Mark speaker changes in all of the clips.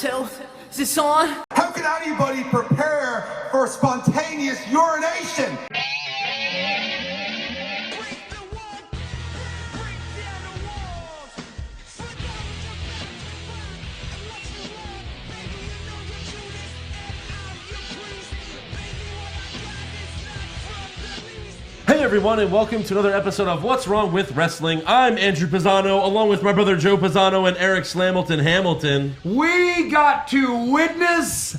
Speaker 1: tell. Is this on?
Speaker 2: How can anybody prepare for spontaneous urination?
Speaker 3: Hey everyone, and welcome to another episode of What's Wrong with Wrestling. I'm Andrew Pisano, along with my brother Joe Pisano and Eric Slamilton Hamilton.
Speaker 4: We got to witness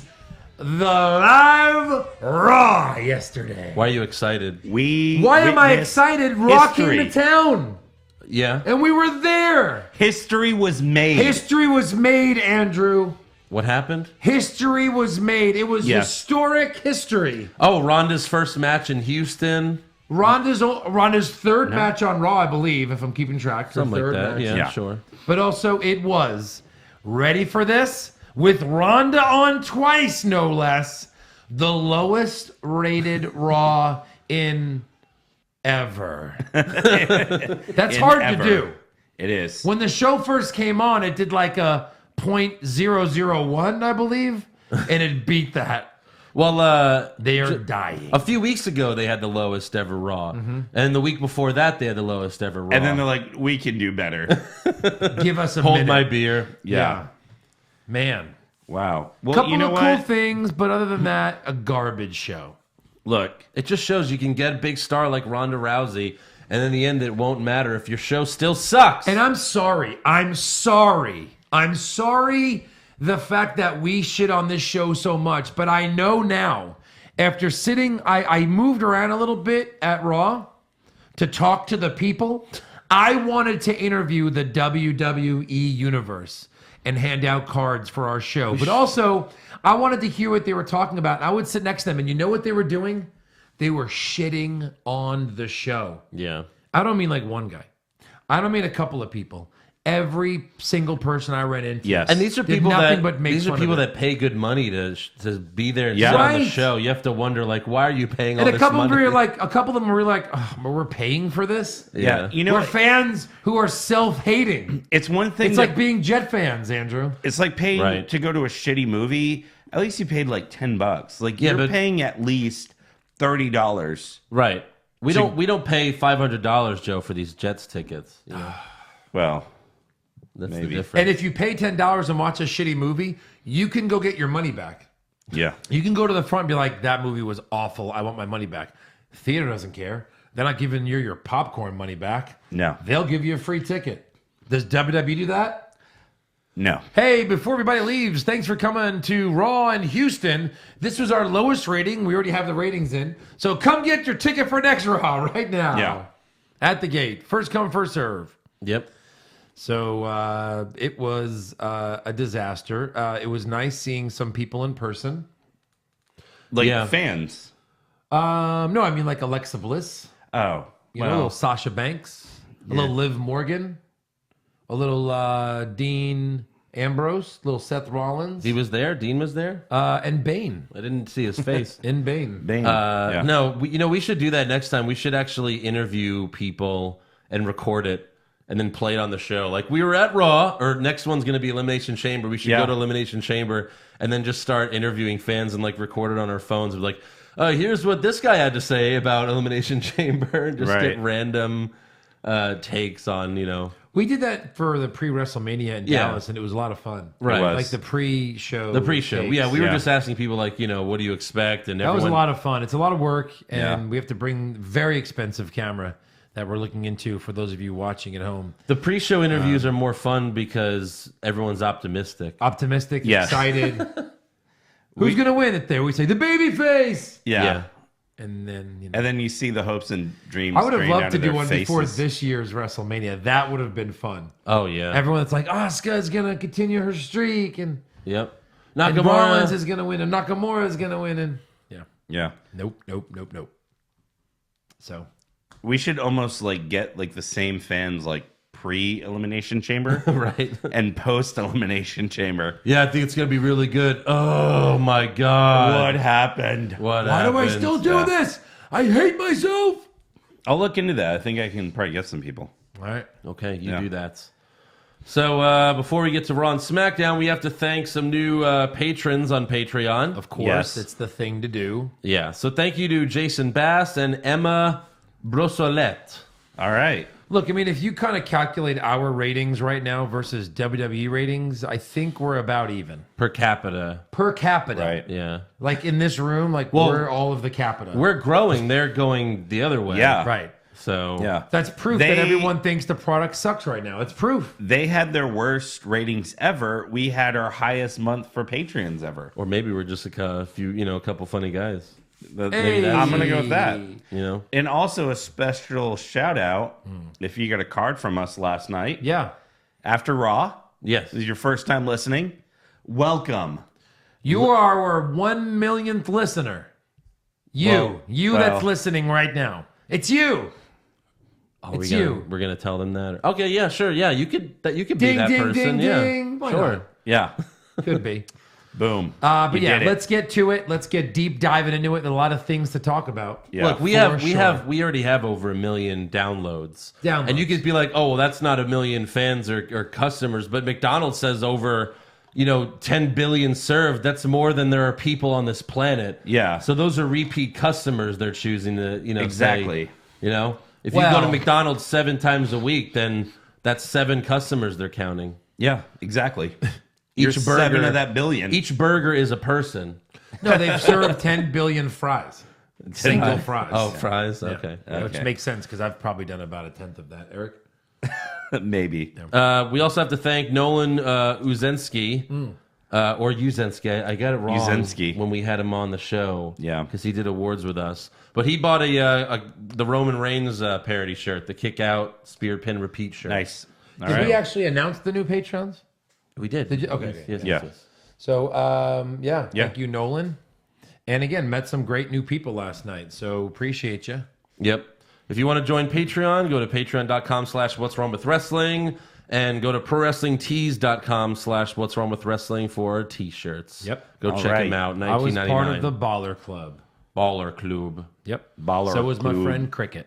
Speaker 4: the live Raw yesterday.
Speaker 3: Why are you excited?
Speaker 4: Why am I excited? Raw came to town.
Speaker 3: Yeah?
Speaker 4: And we were there.
Speaker 5: History was made.
Speaker 4: History was made, Andrew.
Speaker 3: What happened?
Speaker 4: History was made. It was historic history.
Speaker 3: Oh, Ronda's first match in Houston.
Speaker 4: Ronda's third match on Raw, I believe, if I'm keeping track.
Speaker 3: Something like that,
Speaker 4: match.
Speaker 3: yeah, sure.
Speaker 4: But also, it was, ready for this? With Ronda on twice, no less, the lowest rated Raw in ever. That's hard to do.
Speaker 5: It is.
Speaker 4: When the show first came on, it did like a .001, I believe, and it beat that.
Speaker 3: Well,
Speaker 4: they are dying.
Speaker 3: A few weeks ago, they had the lowest ever Raw. And the week before that, they had the lowest ever Raw.
Speaker 5: And then they're like, we can do better.
Speaker 4: Give us a
Speaker 3: Hold
Speaker 4: minute.
Speaker 3: my beer.
Speaker 4: Yeah. Man.
Speaker 5: Wow. Well,
Speaker 4: Couple
Speaker 5: you know
Speaker 4: of cool
Speaker 5: what?
Speaker 4: things, but other than that, a garbage show.
Speaker 5: Look,
Speaker 3: It just shows you can get a big star like Ronda Rousey, and in the end, it won't matter if your show still sucks.
Speaker 4: And I'm sorry the fact that we shit on this show so much, but I know now, after sitting, I moved around a little bit at Raw to talk to the people. I wanted to interview the WWE Universe and hand out cards for our show. But also, I wanted to hear what they were talking about. I would sit next to them, and you know what they were doing? They were shitting on the show.
Speaker 3: Yeah.
Speaker 4: I don't mean like one guy. I don't mean a couple of people. Every single person I ran into.
Speaker 5: yes.
Speaker 3: And these are
Speaker 4: Did
Speaker 3: people
Speaker 4: nothing but make fun of it.
Speaker 3: that pay good money to be there and
Speaker 5: Yeah.
Speaker 3: sit on the
Speaker 4: Right.
Speaker 3: show. You have to wonder, like, why are you paying all
Speaker 4: And a
Speaker 3: this
Speaker 4: couple
Speaker 3: money?
Speaker 4: of them were like, oh, but we're paying for this?
Speaker 3: Yeah.
Speaker 5: You know
Speaker 4: We're
Speaker 5: what?
Speaker 4: fans who are self-hating.
Speaker 5: It's one thing.
Speaker 4: It's like being Jet fans, Andrew.
Speaker 5: it's like paying
Speaker 3: Right.
Speaker 5: to go to a shitty movie. At least you paid like $10. Like
Speaker 3: Yeah,
Speaker 5: you're
Speaker 3: but-
Speaker 5: paying at least $30.
Speaker 3: Right. We don't pay $500, Joe, for these Jets tickets. You know?
Speaker 5: Well,
Speaker 3: That's
Speaker 5: Maybe.
Speaker 3: the difference.
Speaker 4: And if you pay $10 and watch a shitty movie, you can go get your money back.
Speaker 5: yeah.
Speaker 4: You can go to the front and be like, that movie was awful. I want my money back. Theater doesn't care. They're not giving you your popcorn money back.
Speaker 5: No.
Speaker 4: They'll give you a free ticket. Does WWE do that?
Speaker 5: No.
Speaker 4: Hey, before everybody leaves, thanks for coming to Raw in Houston. This was our lowest rating. We already have the ratings in. So come get your ticket for next Raw right now.
Speaker 5: Yeah.
Speaker 4: At the gate. First come, first serve.
Speaker 3: Yep.
Speaker 4: So it was a disaster. It was nice seeing some people in person.
Speaker 5: Like
Speaker 3: Yeah.
Speaker 5: fans.
Speaker 4: No, I mean like Alexa Bliss.
Speaker 5: Oh.
Speaker 4: You know, a little Sasha Banks. A little Liv Morgan. A little Dean Ambrose. A little Seth Rollins.
Speaker 3: He was there. Dean was there.
Speaker 4: And Bane.
Speaker 3: I didn't see his face.
Speaker 4: In Bane.
Speaker 5: Bane.
Speaker 3: No, we should do that next time. We should actually interview people and record it and then play it on the show. Like, we were at Raw, or next one's going to be Elimination Chamber. We should go to Elimination Chamber and then just start interviewing fans and like record it on our phones. We're like, here's what this guy had to say about Elimination Chamber. And just get random takes on, you know.
Speaker 4: We did that for the pre-WrestleMania in Dallas, and it was a lot of fun.
Speaker 3: Right.
Speaker 4: Like the pre-show.
Speaker 3: The pre-show.
Speaker 4: takes.
Speaker 3: Yeah, we were just asking people, like, you know, what do you expect? And
Speaker 4: That was a lot of fun. It's a lot of work, and
Speaker 5: Yeah.
Speaker 4: we have to bring very expensive camera that we're looking into for those of you watching at home.
Speaker 3: The pre-show interviews are more fun because everyone's optimistic.
Speaker 4: Optimistic,
Speaker 5: Yes.
Speaker 4: excited. Who's going to win it there? We say, the baby face!
Speaker 5: Yeah.
Speaker 4: And then, you know.
Speaker 5: And then you see the hopes and dreams.
Speaker 4: I would have
Speaker 5: drained out
Speaker 4: loved to
Speaker 5: of
Speaker 4: do
Speaker 5: their
Speaker 4: one
Speaker 5: faces.
Speaker 4: before this year's WrestleMania. That would have been fun.
Speaker 3: Oh, yeah.
Speaker 4: Everyone that's like, Asuka's going to continue her streak, and
Speaker 3: Yep.
Speaker 4: Rollins
Speaker 3: Nakamura.
Speaker 4: is going to win, and Nakamura is going to win, and
Speaker 5: Yeah.
Speaker 4: Nope. So
Speaker 5: We should almost like get like the same fans like pre-elimination chamber
Speaker 3: Right.
Speaker 5: and post-elimination chamber.
Speaker 3: Yeah, I think it's going to be really good. Oh, my God.
Speaker 5: What happened?
Speaker 3: What
Speaker 4: why do I
Speaker 3: happened?
Speaker 4: still do this? I hate myself.
Speaker 5: I'll look into that. I think I can probably get some people.
Speaker 4: All right.
Speaker 3: Okay, you
Speaker 5: Yeah.
Speaker 3: do that. So before we get to Raw and SmackDown, we have to thank some new patrons on Patreon.
Speaker 4: Of course,
Speaker 5: Yes.
Speaker 4: it's the thing to do.
Speaker 3: Yeah, so thank you to Jason Bass and Emma Brossolette.
Speaker 5: All right.
Speaker 4: Look, I mean, if you kind of calculate our ratings right now versus WWE ratings, I think we're about even.
Speaker 3: Per capita.
Speaker 4: Per capita.
Speaker 5: Right.
Speaker 3: Yeah.
Speaker 4: Like in this room, like
Speaker 3: Well,
Speaker 4: we're all of the capita.
Speaker 3: We're growing. They're going the other way.
Speaker 5: Yeah.
Speaker 4: right.
Speaker 3: So
Speaker 5: Yeah.
Speaker 4: That's proof that everyone thinks the product sucks right now. It's proof.
Speaker 5: They had their worst ratings ever. We had our highest month for Patreons ever.
Speaker 3: Or maybe we're just a couple funny guys.
Speaker 5: Maybe I'm going to go with that.
Speaker 3: You know?
Speaker 5: And also a special shout out if you got a card from us last night
Speaker 4: Yeah.
Speaker 5: after Raw.
Speaker 3: Yes.
Speaker 5: This is your first time listening. Welcome.
Speaker 4: You are our 1 millionth listener. You.
Speaker 5: Well,
Speaker 4: That's listening right now. It's you.
Speaker 3: Oh,
Speaker 4: It's
Speaker 3: we're
Speaker 4: you.
Speaker 3: gonna tell them that. Okay, yeah, sure, yeah. You could be
Speaker 4: Ding,
Speaker 3: that
Speaker 4: ding,
Speaker 3: person.
Speaker 4: ding,
Speaker 3: yeah,
Speaker 4: ding. Why
Speaker 3: sure.
Speaker 4: not?
Speaker 5: Yeah.
Speaker 4: Could be.
Speaker 5: Boom.
Speaker 4: But
Speaker 5: You
Speaker 4: yeah,
Speaker 5: did it.
Speaker 4: let's get to it. Let's get deep diving into it. And a lot of things to talk about.
Speaker 5: Yeah.
Speaker 3: Look, we
Speaker 4: for
Speaker 3: we already have over 1 million downloads.
Speaker 4: Downloads.
Speaker 3: And you could be like, oh, well, that's not 1 million fans or customers, but McDonald's says over 10 billion served. That's more than there are people on this planet.
Speaker 5: Yeah.
Speaker 3: So those are repeat customers they're choosing to
Speaker 5: Exactly.
Speaker 3: say, if you go to McDonald's 7 times a week, then that's 7 customers they're counting.
Speaker 5: Yeah, exactly.
Speaker 3: Each
Speaker 5: You're
Speaker 3: burger,
Speaker 5: 7 of that billion.
Speaker 3: Each burger is a person.
Speaker 4: No, they've served 10 billion fries. Single fries.
Speaker 3: Oh, fries. Okay.
Speaker 4: Which
Speaker 5: Okay.
Speaker 4: makes sense because I've probably done about a tenth of that, Eric.
Speaker 5: Maybe.
Speaker 3: We also have to thank Nolan Uzensky, or Uzensky. I got it wrong
Speaker 5: Uzensky.
Speaker 3: when we had him on the show.
Speaker 5: Yeah.
Speaker 3: because he did awards with us. But he bought the Roman Reigns parody shirt, the Kick Out Spear Pin Repeat shirt.
Speaker 5: Nice. All
Speaker 4: Did
Speaker 5: right.
Speaker 4: we actually announce the new patrons?
Speaker 3: We did.
Speaker 4: Did you? Okay.
Speaker 3: Yes,
Speaker 5: Yeah.
Speaker 3: yes.
Speaker 4: So, thank you, Nolan. And again, met some great new people last night. So appreciate you.
Speaker 3: Yep. If you want to join Patreon, go to patreon.com/what's wrong with wrestling and go to prowrestlingtees.com/what's wrong with wrestling for t-shirts.
Speaker 4: Yep.
Speaker 3: Go
Speaker 5: All
Speaker 3: check
Speaker 5: right.
Speaker 3: them out.
Speaker 4: I was
Speaker 3: 1999.
Speaker 4: part of the Baller Club.
Speaker 3: Baller Club.
Speaker 4: Yep.
Speaker 5: Baller
Speaker 4: So was my
Speaker 5: Club.
Speaker 4: friend Cricket.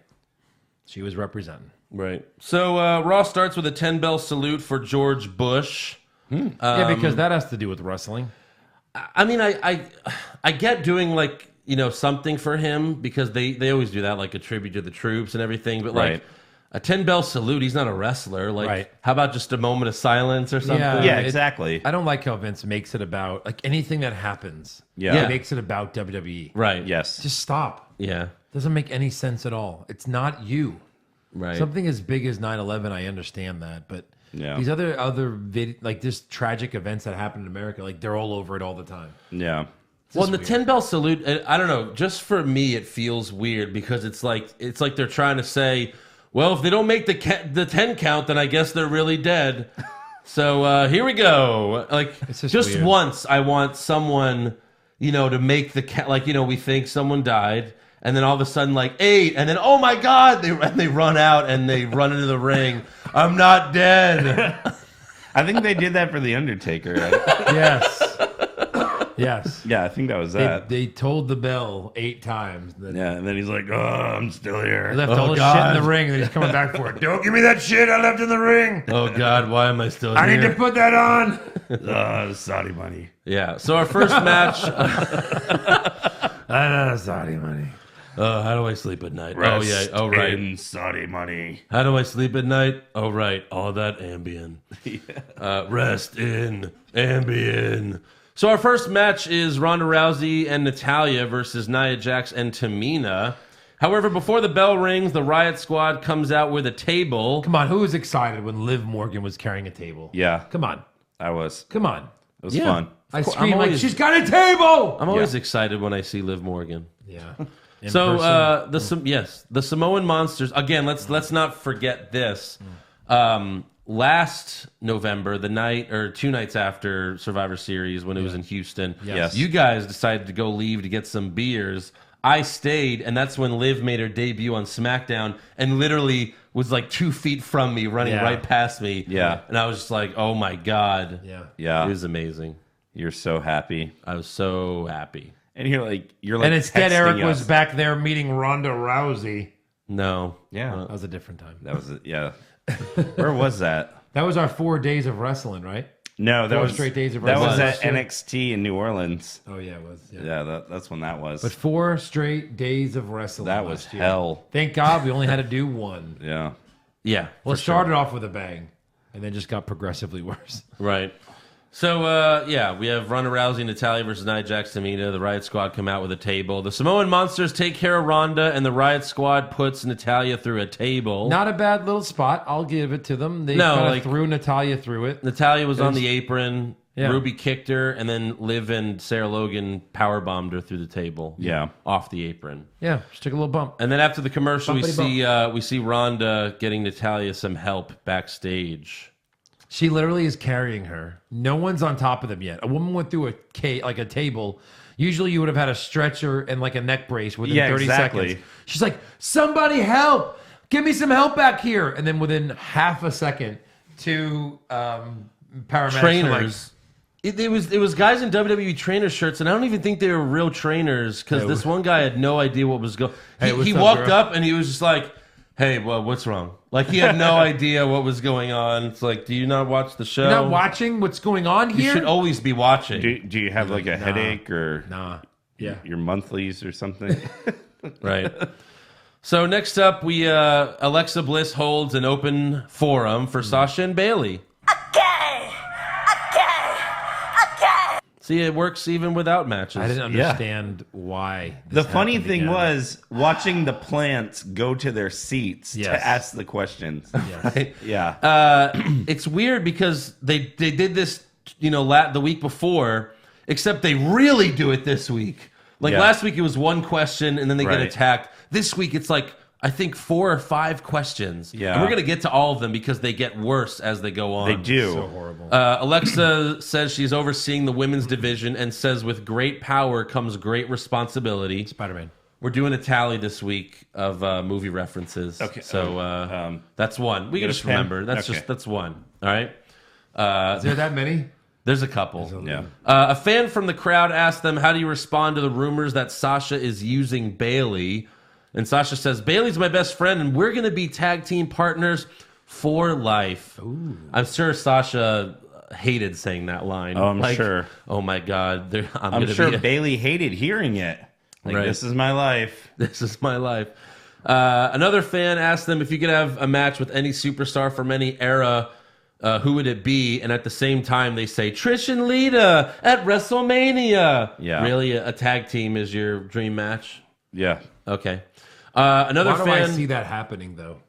Speaker 4: She was representing.
Speaker 3: Right. So Raw starts with a 10-bell salute for George Bush.
Speaker 4: Yeah, because that has to do with wrestling.
Speaker 3: I mean, I get doing something for him because they always do that, like a tribute to the troops and everything. But
Speaker 5: Right.
Speaker 3: a 10-bell salute, he's not a wrestler. Like,
Speaker 4: Right.
Speaker 3: how about just a moment of silence or something?
Speaker 5: Yeah,
Speaker 4: It-
Speaker 5: exactly.
Speaker 4: I don't like how Vince makes it about anything that happens.
Speaker 5: Yeah.
Speaker 3: Yeah.
Speaker 4: He makes it about WWE.
Speaker 3: Right.
Speaker 5: Yes.
Speaker 4: Just stop.
Speaker 3: Yeah.
Speaker 4: Doesn't make any sense at all. It's not you.
Speaker 3: Right.
Speaker 4: Something as big as 9/11, I understand that, but
Speaker 5: Yeah.
Speaker 4: these other just tragic events that happen in America, they're all over it all the time.
Speaker 5: Yeah.
Speaker 3: Well, and the 10-bell salute, I don't know. Just for me, it feels weird because it's like they're trying to say, well, if they don't make the 10 count, then I guess they're really dead. So here we go.
Speaker 4: It's just
Speaker 3: just
Speaker 4: weird.
Speaker 3: once, I want someone, to make the count. We think someone died, and then all of a sudden, 8, and then oh my God, they run out and they run into the ring. I'm not dead.
Speaker 5: I think they did that for The Undertaker. Right?
Speaker 4: Yes. Yes.
Speaker 5: Yeah, I think that was that.
Speaker 4: They told the bell 8 times. Then
Speaker 5: Yeah, and then he's like, "Oh, I'm still here."
Speaker 4: They left
Speaker 3: Oh,
Speaker 4: all the
Speaker 3: God.
Speaker 4: shit in the ring, and they're just coming back for it. Don't give me that shit I left in the ring.
Speaker 3: Oh God, why am I still
Speaker 4: I
Speaker 3: here?
Speaker 4: need to put that on.
Speaker 5: The Saudi money.
Speaker 3: Yeah. So our first match.
Speaker 4: Saudi money.
Speaker 3: How do I sleep at night? Oh yeah. Oh right.
Speaker 5: In Saudi money.
Speaker 3: How do I sleep at night? Oh, right. All that Ambien. Rest in Ambien. So our first match is Ronda Rousey and Natalya versus Nia Jax and Tamina. However, before the bell rings, the Riot Squad comes out with a table.
Speaker 4: Come on, who was excited when Liv Morgan was carrying a table?
Speaker 5: Yeah,
Speaker 4: Come on.
Speaker 5: I was.
Speaker 4: Come on.
Speaker 5: It was
Speaker 3: Yeah.
Speaker 5: fun.
Speaker 4: I
Speaker 3: course,
Speaker 4: scream
Speaker 3: I'm
Speaker 4: like,
Speaker 3: always-
Speaker 4: she's got a table!
Speaker 3: I'm always excited when I see Liv Morgan.
Speaker 4: Yeah. In
Speaker 3: So
Speaker 4: person.
Speaker 3: the Samoan Monsters again. Let's not forget this. Last November, the night or 2 nights after Survivor Series, when it was in Houston,
Speaker 5: Yes.
Speaker 3: you guys decided to go leave to get some beers. I stayed, and that's when Liv made her debut on SmackDown, and literally was 2 feet from me, running
Speaker 4: Yeah.
Speaker 3: right past me.
Speaker 5: Yeah.
Speaker 3: and I was just like, "Oh my God!"
Speaker 4: Yeah.
Speaker 5: Yeah,
Speaker 3: It was amazing.
Speaker 5: you're so happy,
Speaker 3: I was so happy.
Speaker 5: and you're like,
Speaker 4: And instead, Eric
Speaker 5: texting
Speaker 4: was
Speaker 5: us.
Speaker 4: back there meeting Ronda Rousey.
Speaker 3: No,
Speaker 5: Yeah,
Speaker 4: That was a different time.
Speaker 5: that was it. Yeah, where was that?
Speaker 4: That was our 4 days of wrestling, right?
Speaker 5: No, that
Speaker 4: 4
Speaker 5: was
Speaker 4: straight days of
Speaker 5: that was
Speaker 4: wrestling.
Speaker 5: at NXT in New Orleans.
Speaker 4: Oh yeah, it was.
Speaker 5: Yeah, that's when that was.
Speaker 4: But 4 straight days of wrestling.
Speaker 5: That was
Speaker 4: last year.
Speaker 5: hell.
Speaker 4: Thank God we only had to do one.
Speaker 5: Yeah.
Speaker 3: Yeah.
Speaker 4: Well, it
Speaker 3: for
Speaker 4: started off with a bang, and then just got progressively worse.
Speaker 3: Right. So, we have Ronda Rousey, Natalya versus Nia Jax, Tamina. The Riot Squad come out with a table. The Samoan Monsters take care of Ronda, and the Riot Squad puts Natalya through a table.
Speaker 4: Not a bad little spot. I'll give it to them. They kind of threw Natalya through it.
Speaker 3: Natalya was on the apron.
Speaker 4: Yeah.
Speaker 3: Ruby kicked her, and then Liv and Sarah Logan powerbombed her through the table.
Speaker 5: Yeah.
Speaker 3: Off the apron.
Speaker 4: Yeah, just took a little bump.
Speaker 3: And then after the commercial,
Speaker 4: Bumpity
Speaker 3: we see Ronda getting Natalya some help backstage.
Speaker 4: She literally is carrying her. No one's on top of them yet. A woman went through a table. Usually you would have had a stretcher and like a neck brace within 30 seconds. She's like, somebody help. Give me some help back here. And then within half a second, 2 paramedics
Speaker 3: Trainers. It was guys in WWE trainer shirts, and I don't even think they were real trainers because this one guy had no idea what was going. He walked up and he was just like, "Hey, well, what's wrong?" Like he had no idea what was going on. It's like, do you not watch the show?
Speaker 4: You're not watching what's going on here?
Speaker 3: You should always be watching.
Speaker 5: Do you have like a headache or your monthlies or something?
Speaker 3: Right. So next up, we Alexa Bliss holds an open forum for Sasha and Bailey. See, it works even without matches.
Speaker 4: I didn't understand why.
Speaker 5: The funny thing was watching the plants go to their seats to ask the questions.
Speaker 3: Right?
Speaker 5: Yeah.
Speaker 3: It's weird because they did this, the week before, except they really do it this week. Like last week, it was one question and then they get attacked. This week, it's like, I think 4 or 5 questions.
Speaker 5: Yeah.
Speaker 3: And we're going to get to all of them because they get worse as they go on.
Speaker 5: They do.
Speaker 4: So horrible.
Speaker 3: Alexa says she's overseeing the women's division and says with great power comes great responsibility.
Speaker 4: Spider-Man.
Speaker 3: We're doing a tally this week of movie references.
Speaker 5: Okay.
Speaker 3: So that's one. We can just remember. That's one. All right.
Speaker 4: Is there that many?
Speaker 3: There's a couple.
Speaker 5: Yeah.
Speaker 3: A fan from the crowd asked them, how do you respond to the rumors that Sasha is using Bailey? And Sasha says, Bailey's my best friend, and we're going to be tag team partners for life. Ooh. I'm sure Sasha hated saying that line.
Speaker 5: Oh, I'm sure.
Speaker 3: Oh, my God.
Speaker 5: I'm sure Bailey hated hearing it. Like, this is my life.
Speaker 3: This is my life. Another fan asked them if you could have a match with any superstar from any era, who would it be? And at the same time, they say, Trish and Lita at WrestleMania.
Speaker 5: Yeah.
Speaker 3: Really? A tag team is your dream match?
Speaker 5: Yeah.
Speaker 3: Okay. Another
Speaker 4: Why do
Speaker 3: fan.
Speaker 4: I see that happening though?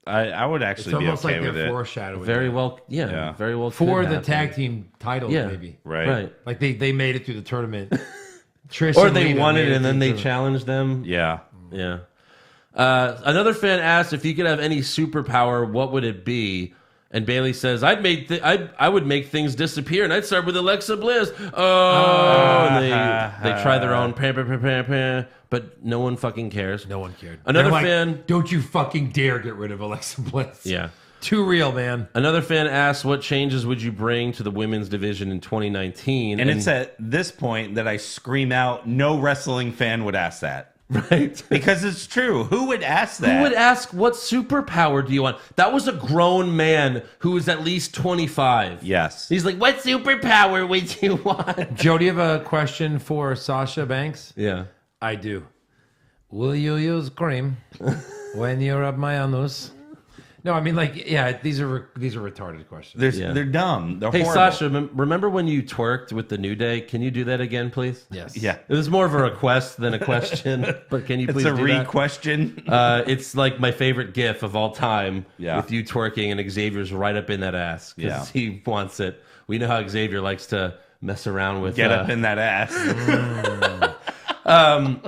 Speaker 5: I would actually be
Speaker 4: Almost
Speaker 5: okay
Speaker 4: like
Speaker 5: with
Speaker 4: they're
Speaker 5: it.
Speaker 4: foreshadowing.
Speaker 3: Very
Speaker 4: it.
Speaker 3: well, very well.
Speaker 4: For
Speaker 3: could
Speaker 4: the
Speaker 3: happen.
Speaker 4: tag team titles, maybe.
Speaker 5: Right.
Speaker 4: Like they made it through the tournament. Trish
Speaker 3: Or
Speaker 4: and
Speaker 3: they
Speaker 4: Lita
Speaker 3: won
Speaker 4: made
Speaker 3: it and then they
Speaker 4: through-
Speaker 3: challenged them.
Speaker 5: Yeah.
Speaker 3: Yeah. Another fan asked if you could have any superpower, what would it be? And Bailey says, I would make things disappear, and I'd start with Alexa Bliss. And they try their own, but no one fucking cares.
Speaker 4: No one cared.
Speaker 3: Another
Speaker 4: They're like,
Speaker 3: fan,
Speaker 4: don't you fucking dare get rid of Alexa Bliss.
Speaker 3: yeah.
Speaker 4: Too real, man.
Speaker 3: Another fan asked, what changes would you bring to the women's division in 2019?
Speaker 5: And it's at this point that I scream out, no wrestling fan would ask that.
Speaker 3: Right.
Speaker 5: Because it's true. Who would ask that?
Speaker 3: Who would ask, what superpower do you want? That was a grown man who was at least 25.
Speaker 5: Yes.
Speaker 3: He's like, what superpower would you want?
Speaker 4: Joe, do you have a question for Sasha Banks?
Speaker 3: Yeah.
Speaker 4: I do. Will you use cream when you rub my anus? No, I mean, like, yeah, these are retarded questions.
Speaker 5: They're dumb. They're
Speaker 3: Hey,
Speaker 5: horrible.
Speaker 3: Sasha, remember when you twerked with the New Day? Can you do that again, please?
Speaker 4: Yes.
Speaker 5: Yeah.
Speaker 3: It was more of a request than a question, but can you please
Speaker 5: It's a
Speaker 3: do that?
Speaker 5: re-question.
Speaker 3: It's like my favorite GIF of all time
Speaker 5: Yeah.
Speaker 3: with you twerking and Xavier's right up in that ass because he wants it. We know how Xavier likes to mess around with...
Speaker 5: Get up in that ass.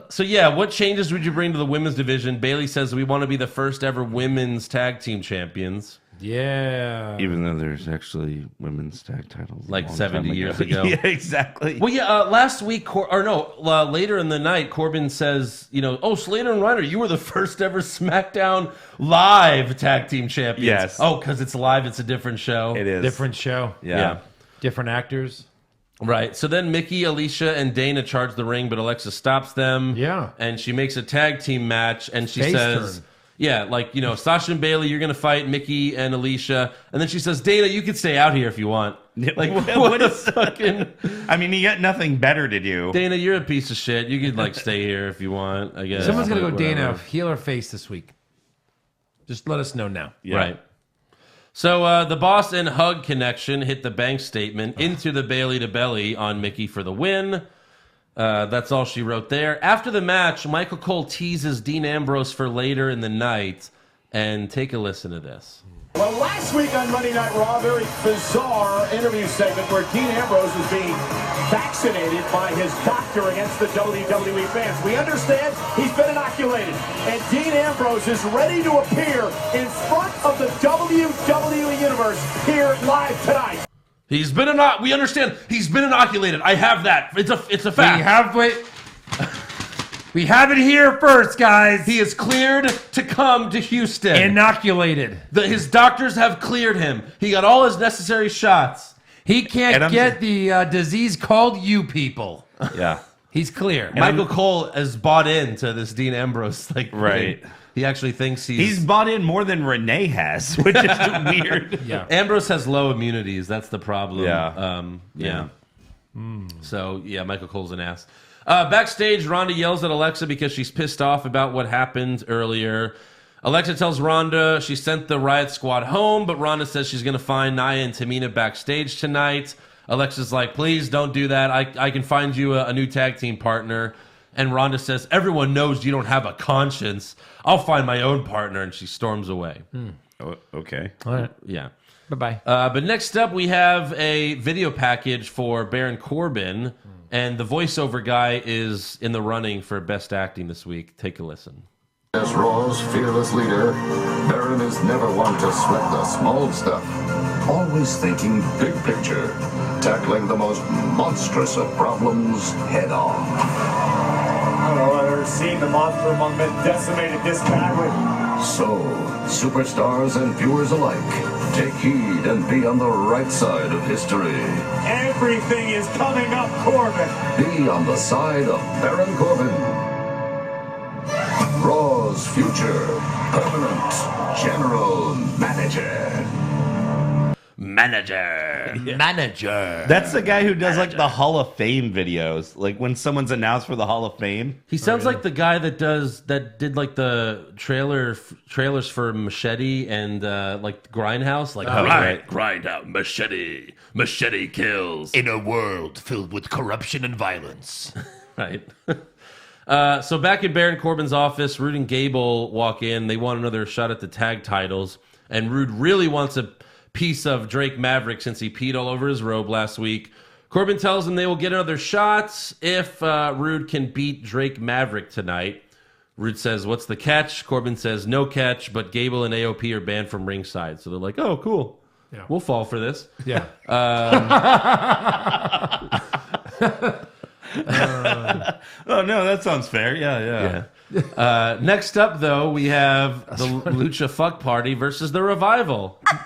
Speaker 3: So yeah, what changes would you bring to the women's division? Bailey says we want to be the first ever women's tag team champions.
Speaker 4: Yeah.
Speaker 5: Even though there's actually women's tag titles.
Speaker 3: Like 70 years ago.
Speaker 5: Yeah, exactly.
Speaker 3: Well, yeah, last week, later in the night, Corbin says, Slater and Reiner, you were the first ever SmackDown live tag team champions.
Speaker 5: Yes.
Speaker 3: Oh, because it's live, it's a different show.
Speaker 5: It is.
Speaker 4: Different show.
Speaker 5: Yeah.
Speaker 4: Different actors.
Speaker 3: Right. So then Mickey, Alicia, and Dana charge the ring, but Alexa stops them.
Speaker 4: Yeah.
Speaker 3: And she makes a tag team match, and she
Speaker 4: Face
Speaker 3: says,
Speaker 4: turn.
Speaker 3: Yeah, like, Sasha and Bailey, you're going to fight Mickey and Alicia. And then she says, Dana, you can stay out here if you want. Like, what a fucking...
Speaker 5: I mean, you got nothing better to do.
Speaker 3: Dana, you're a piece of shit. You could, like, stay here if you want, I guess.
Speaker 4: Someone's going to go
Speaker 3: Whatever.
Speaker 4: Dana, heel or face this week. Just let us know now.
Speaker 5: Yeah.
Speaker 3: Right. So the Boss and Hug connection hit the bank statement into the Bailey to belly on Mickey for the win. That's all she wrote there. After the match, Michael Cole teases Dean Ambrose for later in the night. And take a listen to this.
Speaker 1: Well, last week on Monday Night Raw, a very bizarre interview segment where Dean Ambrose was being vaccinated by his doctor against the WWE fans. We understand he's been inoculated, and Dean Ambrose is ready to appear in front of the WWE Universe here live tonight.
Speaker 3: We understand he's been inoculated. I have that. It's a fact.
Speaker 4: We have it here first, guys.
Speaker 3: He is cleared to come to Houston.
Speaker 4: Inoculated.
Speaker 3: His doctors have cleared him. He got all his necessary shots.
Speaker 4: He can't get the disease called you people.
Speaker 5: Yeah.
Speaker 4: He's clear.
Speaker 3: Michael Cole has bought into this Dean Ambrose thing.
Speaker 5: Right.
Speaker 3: He actually thinks
Speaker 5: he's bought in more than Renee has, which is weird.
Speaker 4: Yeah.
Speaker 3: Ambrose has low immunities. That's the problem.
Speaker 5: Yeah.
Speaker 3: So, Michael Cole's an ass. Backstage, Ronda yells at Alexa because she's pissed off about what happened earlier. Alexa tells Ronda she sent the Riot Squad home, but Ronda says she's going to find Nia and Tamina backstage tonight. Alexa's like, please don't do that. I can find you a new tag team partner. And Ronda says, everyone knows you don't have a conscience. I'll find my own partner. And she storms away.
Speaker 5: Oh, okay.
Speaker 4: All right.
Speaker 3: Yeah.
Speaker 4: Bye-bye.
Speaker 3: But next up, we have a video package for Baron Corbin. And the voiceover guy is in the running for Best Acting this week. Take a listen.
Speaker 6: As Raw's fearless leader, Baron is never one to sweat the small stuff. Always thinking big picture, tackling the most monstrous of problems head on.
Speaker 1: I don't know, I've ever seen the monster among men decimated this badly.
Speaker 6: So, superstars and viewers alike, take heed and be on the right side of history.
Speaker 1: Everything is coming up, Corbin.
Speaker 6: Be on the side of Baron Corbin. Raw's future permanent general manager.
Speaker 3: Manager.
Speaker 5: That's the guy who does like the Hall of Fame videos. Like when someone's announced for the Hall of Fame.
Speaker 3: He sounds like the guy that did like the trailers for Machete and like Grindhouse. Like, Grindhouse, Machete kills.
Speaker 7: In a world filled with corruption and violence.
Speaker 3: Right. So back in Baron Corbin's office, Rude and Gable walk in. They want another shot at the tag titles. And Rude really wants a piece of Drake Maverick since he peed all over his robe last week. Corbin tells him they will get another shot if Rude can beat Drake Maverick tonight. Rude says, what's the catch? Corbin says, no catch, but Gable and AOP are banned from ringside. So they're like, oh, cool.
Speaker 4: Yeah.
Speaker 3: We'll fall for this.
Speaker 4: Yeah.
Speaker 5: Oh, no, that sounds fair. Yeah.
Speaker 3: Next up, though, we have the Lucha Fuck Party versus the Revival.
Speaker 8: Okay.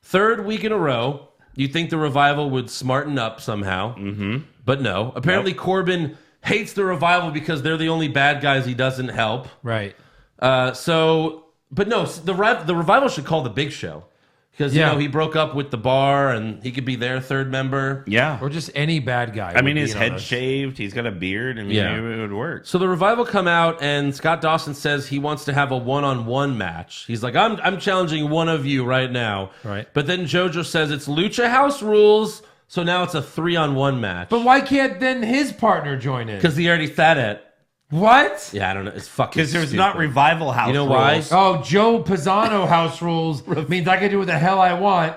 Speaker 3: Third week in a row, you'd think the Revival would smarten up somehow. Mm-hmm. But no. Apparently, Corbin hates the Revival because they're the only bad guys he doesn't help.
Speaker 4: Right.
Speaker 3: But no, the Revival should call the Big Show. Because, he broke up with the Bar, and he could be their third member.
Speaker 5: Yeah.
Speaker 4: Or just any bad guy.
Speaker 5: I mean, his head shaved. He's got a beard. I mean, it would work.
Speaker 3: So the Revival come out, and Scott Dawson says he wants to have a one-on-one match. He's like, I'm challenging one of you right now.
Speaker 4: Right.
Speaker 3: But then JoJo says it's Lucha House rules, so now it's a 3-on-1 match.
Speaker 4: But why can't then his partner join in?
Speaker 3: Because he already said it.
Speaker 4: What?
Speaker 3: Yeah, I don't know. It's fucking
Speaker 5: Because there's
Speaker 3: stupid.
Speaker 5: not Revival House
Speaker 3: You know
Speaker 5: rules.
Speaker 3: why?
Speaker 4: Oh, Joe Pisano house rules means I can do what the hell I want,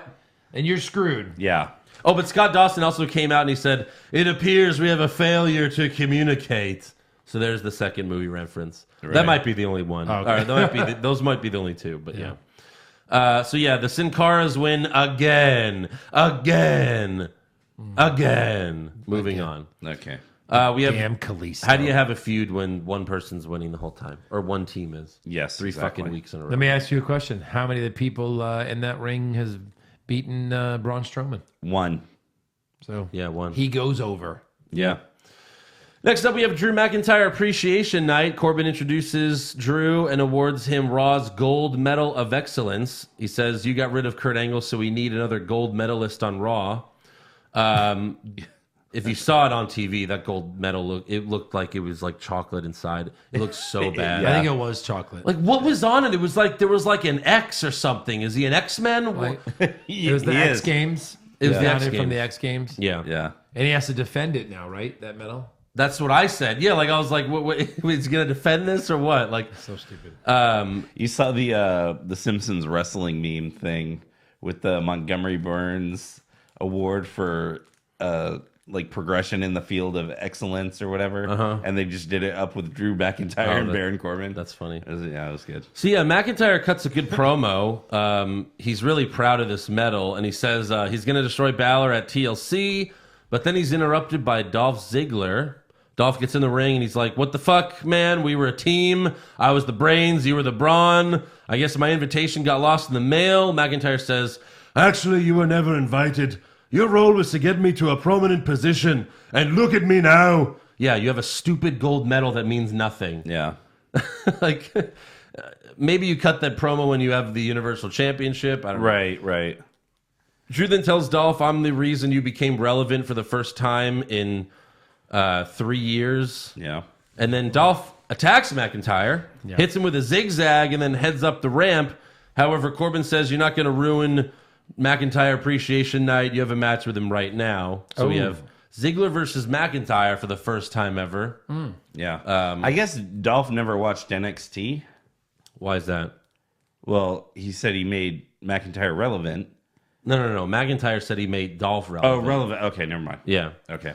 Speaker 4: and you're screwed.
Speaker 5: Yeah.
Speaker 3: Oh, but Scott Dawson also came out and he said, it appears we have a failure to communicate. So there's the second movie reference.
Speaker 5: Right.
Speaker 3: That might be the only one.
Speaker 4: Okay.
Speaker 3: Or those might be the only two, but yeah. The Sin Caras win again. Moving on.
Speaker 5: Okay.
Speaker 3: We have.
Speaker 4: Damn Kalisto.
Speaker 3: How do you have a feud when one person's winning the whole time, or one team is?
Speaker 5: Yes,
Speaker 3: three
Speaker 5: exactly.
Speaker 3: fucking weeks in a row.
Speaker 4: Let me ask you a question. How many of the people in that ring has beaten Braun Strowman?
Speaker 5: One.
Speaker 4: So
Speaker 3: Yeah, one.
Speaker 4: he goes over.
Speaker 5: Yeah.
Speaker 3: Next up, we have Drew McIntyre Appreciation Night. Corbin introduces Drew and awards him Raw's Gold Medal of Excellence. He says, you got rid of Kurt Angle, so we need another gold medalist on Raw. If you saw it on TV, that gold medal, it looked like it was like chocolate inside. It looked so bad.
Speaker 4: I think it was chocolate.
Speaker 3: Like, what was on it? It was like, there was like an X or something. Is he an X-Men?
Speaker 4: Like, it was the X Games.
Speaker 3: It was the X
Speaker 4: from
Speaker 3: Games.
Speaker 4: the X Games.
Speaker 3: Yeah.
Speaker 5: Yeah.
Speaker 4: And he has to defend it now, right? That medal?
Speaker 3: That's what I said. Yeah, like I was like, what he's going to defend this or what? Like,
Speaker 4: So stupid.
Speaker 5: You saw the Simpsons wrestling meme thing with the Montgomery Burns Award for like progression in the field of excellence or whatever, and they just did it up with Drew McIntyre and Baron Corbin.
Speaker 3: That's funny.
Speaker 5: It was good.
Speaker 3: So yeah, McIntyre cuts a good promo. He's really proud of this medal, and he says he's going to destroy Balor at TLC, but then he's interrupted by Dolph Ziggler. Dolph gets in the ring, and he's like, what the fuck, man? We were a team. I was the brains. You were the brawn. I guess my invitation got lost in the mail. McIntyre says, actually, you were never invited. Your role was to get me to a prominent position, and look at me now. Yeah, you have a stupid gold medal that means nothing.
Speaker 5: Yeah.
Speaker 3: Like, maybe you cut that promo when you have the Universal Championship. I don't know.
Speaker 5: Right.
Speaker 3: Drew then tells Dolph, I'm the reason you became relevant for the first time in 3 years.
Speaker 5: Yeah.
Speaker 3: And then Dolph attacks McIntyre, hits him with a zigzag, and then heads up the ramp. However, Corbin says, you're not going to ruin McIntyre Appreciation Night. You have a match with him right now. So we have Ziggler versus McIntyre for the first time ever.
Speaker 5: Yeah. I guess Dolph never watched NXT.
Speaker 3: Why is that?
Speaker 5: Well, he said he made McIntyre relevant.
Speaker 3: No. McIntyre said he made Dolph relevant.
Speaker 5: Oh, relevant. Okay, never mind.
Speaker 3: Yeah.
Speaker 5: Okay.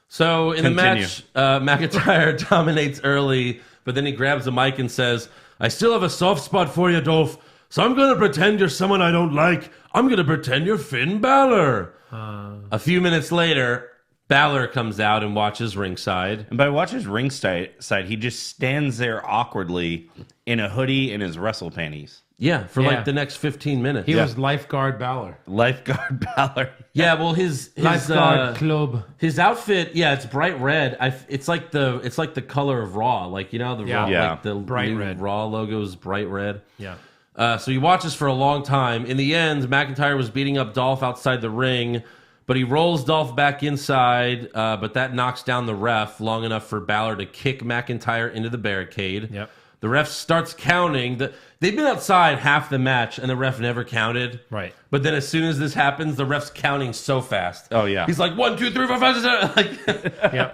Speaker 3: So in
Speaker 5: Continue.
Speaker 3: the match, McIntyre dominates early, but then he grabs the mic and says, I still have a soft spot for you, Dolph. So I'm going to pretend you're someone I don't like. I'm going to pretend you're Finn Balor. A few minutes later, Balor comes out and watches ringside.
Speaker 5: And by watches ringside, he just stands there awkwardly in a hoodie and his wrestle panties.
Speaker 3: Yeah, for like the next 15 minutes.
Speaker 4: He was lifeguard Balor.
Speaker 5: Lifeguard Balor.
Speaker 3: Yeah, well, his
Speaker 4: Lifeguard club.
Speaker 3: His outfit, it's bright red. It's like the color of Raw, like the Raw, like the
Speaker 4: bright
Speaker 3: new
Speaker 4: red.
Speaker 3: Raw logo is bright red.
Speaker 4: Yeah.
Speaker 3: So he watches for a long time. In the end, McIntyre was beating up Dolph outside the ring, but he rolls Dolph back inside, but that knocks down the ref long enough for Balor to kick McIntyre into the barricade.
Speaker 4: Yep.
Speaker 3: The ref starts counting. They've been outside half the match, and the ref never counted.
Speaker 4: Right.
Speaker 3: But then as soon as this happens, the ref's counting so fast.
Speaker 5: Oh, yeah.
Speaker 3: He's like, 1, 2, 3, 4, 5, 6, 7. Like,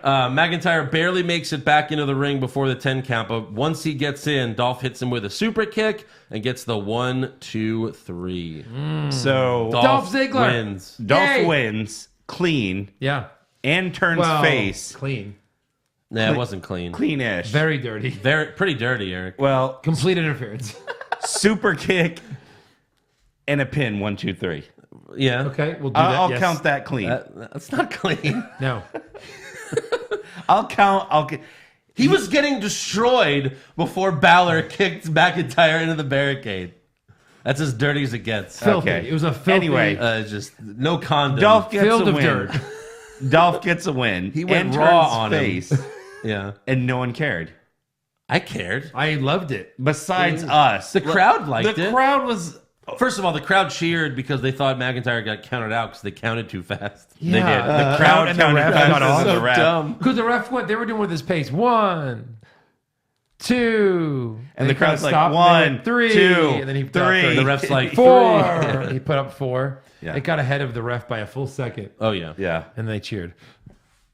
Speaker 3: McIntyre barely makes it back into the ring before the 10 count, but once he gets in, Dolph hits him with a super kick and gets the 1, 2, 3.
Speaker 5: So
Speaker 4: Dolph Ziggler
Speaker 3: wins.
Speaker 5: Dolph wins clean.
Speaker 4: Yeah.
Speaker 5: And turns face.
Speaker 4: Clean.
Speaker 3: Nah, it wasn't clean.
Speaker 5: Clean-ish.
Speaker 4: Very dirty.
Speaker 3: Pretty dirty, Eric.
Speaker 5: Well,
Speaker 4: Complete interference.
Speaker 5: super kick and a pin. 1, 2, 3.
Speaker 3: Yeah.
Speaker 4: Okay, we'll do that.
Speaker 5: I'll
Speaker 4: yes.
Speaker 5: count that clean.
Speaker 3: That's not clean.
Speaker 4: No.
Speaker 3: He was getting destroyed before Balor kicked McIntyre into the barricade. That's as dirty as it gets.
Speaker 4: Filthy.
Speaker 5: Okay.
Speaker 4: It was a filthy.
Speaker 5: Anyway.
Speaker 3: Just no condom.
Speaker 5: Dolph gets
Speaker 4: Field
Speaker 5: a
Speaker 4: of
Speaker 5: win.
Speaker 4: dirt.
Speaker 5: Dolph gets a win.
Speaker 3: He went
Speaker 5: and
Speaker 3: raw
Speaker 5: turns
Speaker 3: on
Speaker 5: face,
Speaker 3: him. Yeah.
Speaker 5: and no one cared.
Speaker 3: I cared.
Speaker 4: I loved it.
Speaker 5: Besides us.
Speaker 3: The crowd liked it.
Speaker 5: The crowd was...
Speaker 3: First of all, the crowd cheered because they thought McIntyre got counted out because they counted too fast.
Speaker 5: They did.
Speaker 4: Yeah.
Speaker 5: The crowd
Speaker 4: And the
Speaker 5: counted
Speaker 4: ref
Speaker 5: faster
Speaker 4: got
Speaker 5: than
Speaker 4: off.
Speaker 5: the
Speaker 3: So
Speaker 5: ref.
Speaker 3: dumb.
Speaker 4: Because the ref went, they were doing with his pace. 1, 2.
Speaker 5: And the crowd's like,
Speaker 4: stopped,
Speaker 5: 1,
Speaker 4: 3.
Speaker 5: 2,
Speaker 4: And then he
Speaker 5: 3.
Speaker 3: The ref's like,
Speaker 4: 4. He put up 4.
Speaker 5: Yeah.
Speaker 4: It got ahead of the ref by a full second.
Speaker 3: Oh, yeah.
Speaker 5: Yeah.
Speaker 4: And they cheered.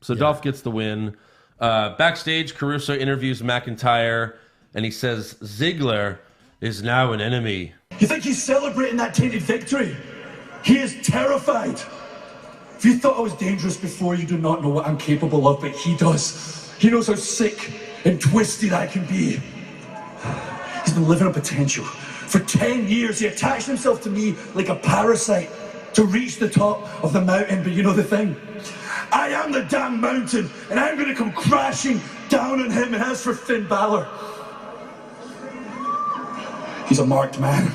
Speaker 3: So Dolph gets the win. Backstage, Caruso interviews McIntyre, and he says, Ziggler is now an enemy.
Speaker 8: You think he's celebrating that tainted victory? He is terrified. If you thought I was dangerous before, you do not know what I'm capable of, but he does. He knows how sick and twisted I can be. He's been living on potential. For 10 years, he attached himself to me like a parasite to reach the top of the mountain, but you know the thing? I am the damn mountain, and I'm gonna come crashing down on him, and as for Finn Balor, he's a marked man.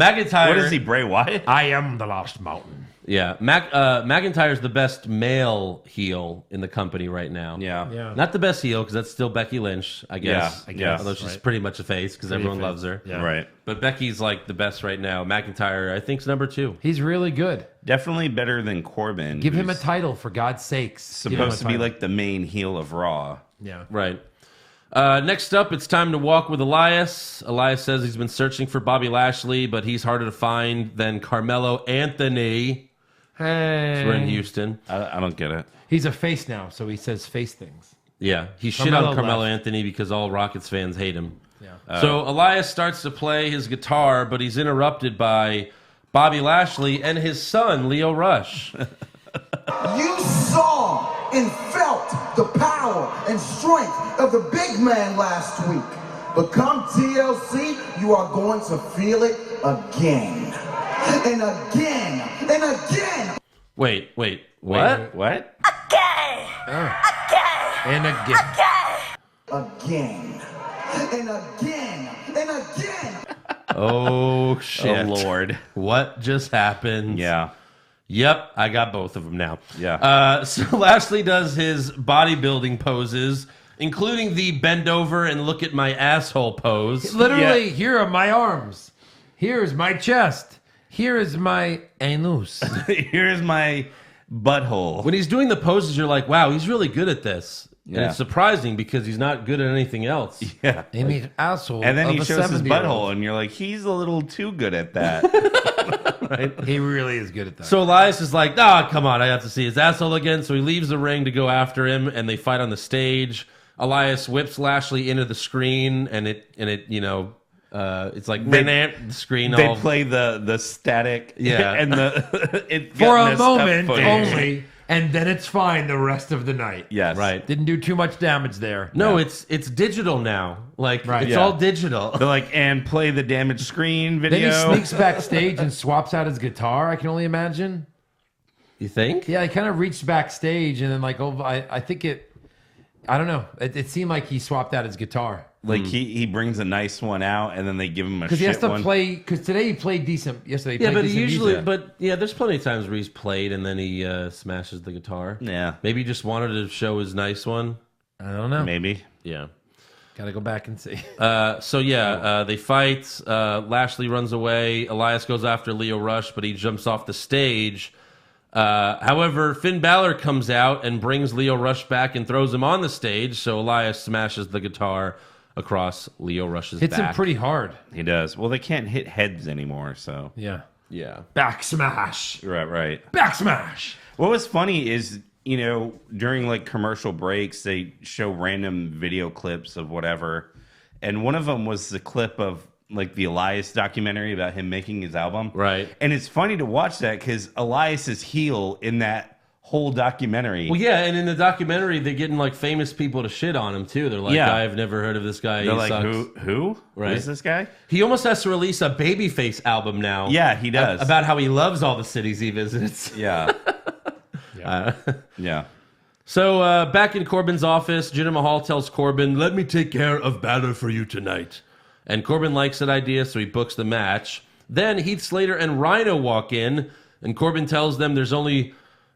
Speaker 3: McIntyre.
Speaker 5: What is he, Bray Wyatt?
Speaker 4: I am the Lost Mountain.
Speaker 3: Yeah, McIntyre's the best male heel in the company right now.
Speaker 5: Yeah.
Speaker 3: Not the best heel because that's still Becky Lynch, I guess.
Speaker 5: Yeah.
Speaker 3: Although she's pretty much a face because everyone loves her.
Speaker 4: Yeah.
Speaker 5: Right.
Speaker 3: But Becky's like the best right now. McIntyre, I think, is number 2.
Speaker 4: He's really good.
Speaker 5: Definitely better than Corbin.
Speaker 4: Give him a
Speaker 5: who's
Speaker 4: title, for God's sakes. Give him a
Speaker 5: supposed to be
Speaker 4: title.
Speaker 5: like the main heel of Raw.
Speaker 4: Yeah.
Speaker 3: Right. Next up, it's time to walk with Elias. Elias says he's been searching for Bobby Lashley, but he's harder to find than Carmelo Anthony.
Speaker 4: Hey.
Speaker 3: We're in Houston.
Speaker 5: I don't get it.
Speaker 4: He's a face now, so he says face things.
Speaker 3: Yeah, he shit on Carmelo
Speaker 4: left.
Speaker 3: Anthony because all Rockets fans hate him.
Speaker 4: Yeah.
Speaker 3: So Elias starts to play his guitar, but he's interrupted by Bobby Lashley and his son, Lio Rush.
Speaker 2: You saw and felt the power and strength of the big man last week. But come TLC, you are going to feel it again. And again. And again.
Speaker 3: Wait, what?
Speaker 5: What?
Speaker 4: And again.
Speaker 2: Again. And again. And again.
Speaker 3: Oh, shit.
Speaker 5: Oh, Lord.
Speaker 3: What just happened?
Speaker 5: Yeah.
Speaker 3: Yep, I got both of them now.
Speaker 5: Yeah.
Speaker 3: So Lashley does his bodybuilding poses, including the bend over and look at my asshole pose.
Speaker 4: Literally, here are my arms. Here's my chest. Here is my anus.
Speaker 5: Here's my butthole.
Speaker 3: When he's doing the poses, you're like, wow, he's really good at this. And
Speaker 5: Yeah.
Speaker 3: it's surprising because he's not good at anything else.
Speaker 5: Yeah.
Speaker 4: And he's asshole.
Speaker 5: And then
Speaker 4: of
Speaker 5: he
Speaker 4: a
Speaker 5: shows his
Speaker 4: 70-year-old.
Speaker 5: butthole, and you're like, he's a little too good at that.
Speaker 3: Right?
Speaker 4: He really is good at that.
Speaker 3: So Elias is like, come on, I have to see his asshole again. So he leaves the ring to go after him, and they fight on the stage. Elias whips Lashley into the screen, and it it's like the screen.
Speaker 5: They
Speaker 3: all
Speaker 5: play the static,
Speaker 3: Yeah.
Speaker 5: and the it
Speaker 4: for
Speaker 5: got
Speaker 4: a
Speaker 5: messed up
Speaker 4: moment
Speaker 5: footage.
Speaker 4: only, and then it's fine the rest of the night.
Speaker 5: Yes,
Speaker 3: right.
Speaker 4: Didn't do too much damage there.
Speaker 3: No, it's digital now. Like
Speaker 4: Right.
Speaker 3: it's
Speaker 5: Yeah.
Speaker 3: all digital.
Speaker 5: They're like, and play the damaged screen
Speaker 4: Then
Speaker 5: video.
Speaker 4: he sneaks backstage and swaps out his guitar. I can only imagine.
Speaker 3: You think?
Speaker 4: Yeah, he kind of reached backstage and then I think it. I don't know. It seemed like he swapped out his guitar
Speaker 5: Like he brings a nice one out, and then they give him a
Speaker 4: because
Speaker 5: shit
Speaker 4: he has to
Speaker 5: one.
Speaker 4: play. Because today he played decent. Yesterday, he
Speaker 3: Yeah,
Speaker 4: played
Speaker 3: but he
Speaker 4: decent
Speaker 3: usually,
Speaker 4: music.
Speaker 3: there's plenty of times where he's played and then he smashes the guitar.
Speaker 5: Yeah,
Speaker 3: Maybe he just wanted to show his nice one.
Speaker 4: I don't know.
Speaker 5: maybe.
Speaker 3: Yeah.
Speaker 4: Got to go back and see.
Speaker 3: They fight. Lashley runs away. Elias goes after Lio Rush, but he jumps off the stage. However, Finn Balor comes out and brings Lio Rush back and throws him on the stage. So Elias smashes the guitar across Lio Rush's
Speaker 4: Hits
Speaker 3: back.
Speaker 4: him pretty hard.
Speaker 5: He does. Well, they can't hit heads anymore, so
Speaker 4: Yeah.
Speaker 3: Yeah.
Speaker 4: Back smash.
Speaker 5: right.
Speaker 4: Back smash.
Speaker 5: What was funny is, during like commercial breaks, they show random video clips of whatever, and one of them was the clip of like the Elias documentary about him making his album.
Speaker 3: Right.
Speaker 5: And it's funny to watch that because Elias is heel in that whole documentary.
Speaker 3: Well, yeah, and in the documentary, they're getting like famous people to shit on him too. They're like,
Speaker 5: Yeah.
Speaker 3: I've never heard of this guy.
Speaker 5: They're
Speaker 3: He
Speaker 5: like,
Speaker 3: sucks.
Speaker 5: who?
Speaker 3: Right.
Speaker 5: Who is this guy?
Speaker 3: He almost has to release a Babyface album now.
Speaker 5: Yeah, he does.
Speaker 3: About how he loves all the cities he visits.
Speaker 5: Yeah. Yeah.
Speaker 3: So back in Corbin's office, Jinder Mahal tells Corbin, let me take care of Balor for you tonight. And Corbin likes that idea, so he books the match. Then Heath Slater and Rhino walk in, and Corbin tells them there's only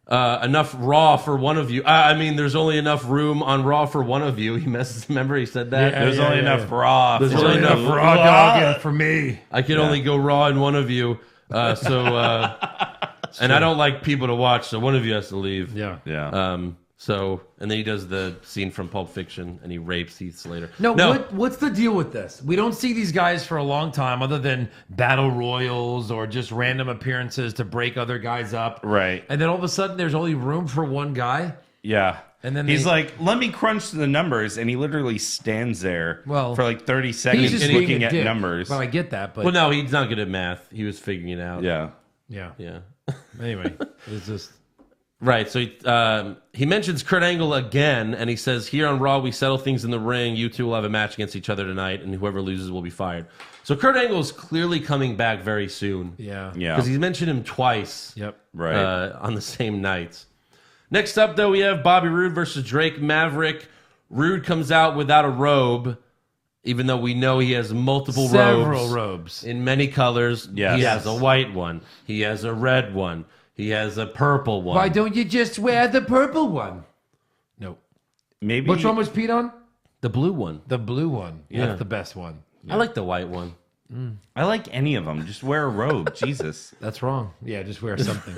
Speaker 3: enough Raw for one of you. There's only enough room on Raw for one of you. He messes. Remember he said that?
Speaker 5: There's only enough Raw.
Speaker 3: There's
Speaker 5: for
Speaker 3: only enough
Speaker 5: you.
Speaker 4: Raw dog for me.
Speaker 3: I can only go Raw in one of you. And I don't like people to watch, so one of you has to leave.
Speaker 4: Yeah.
Speaker 5: Yeah.
Speaker 3: And then he does the scene from Pulp Fiction, and he rapes Heath Slater.
Speaker 4: No, what's the deal with this? We don't see these guys for a long time other than battle royals or just random appearances to break other guys up.
Speaker 5: Right.
Speaker 4: And then all of a sudden there's only room for one guy.
Speaker 5: Yeah.
Speaker 4: And then
Speaker 5: he's
Speaker 4: they-
Speaker 5: like, let me crunch the numbers. And he literally stands there
Speaker 4: Well,
Speaker 5: for like 30
Speaker 4: He's
Speaker 5: seconds
Speaker 4: just being
Speaker 5: looking
Speaker 4: a
Speaker 5: at
Speaker 4: dick.
Speaker 5: numbers.
Speaker 4: Well, I get that, but
Speaker 3: Well, no, he's not good at math. He was figuring it out.
Speaker 5: Yeah.
Speaker 4: yeah.
Speaker 3: Yeah.
Speaker 4: Anyway, it's just
Speaker 3: Right. So he mentions Kurt Angle again, and he says, here on Raw, we settle things in the ring. You two will have a match against each other tonight, and whoever loses will be fired. So Kurt Angle is clearly coming back very soon.
Speaker 4: yeah.
Speaker 5: Yeah.
Speaker 3: Because he's mentioned him twice.
Speaker 4: Yep.
Speaker 5: Right.
Speaker 3: On the same night. Next up, though, we have Bobby Roode versus Drake Maverick. Roode comes out without a robe, Even though we know he has multiple
Speaker 4: Several robes.
Speaker 3: in many colors.
Speaker 5: Yes.
Speaker 3: He has a white one. He has a red one. He has a purple one.
Speaker 4: Why don't you just wear the purple one? No.
Speaker 5: Maybe
Speaker 4: Which one was Pete on?
Speaker 3: The blue one.
Speaker 4: The blue one.
Speaker 3: Yeah.
Speaker 4: That's the best one.
Speaker 3: I like the white one.
Speaker 5: I like any of them. Just wear a robe. Jesus.
Speaker 4: That's wrong. Yeah, just wear something.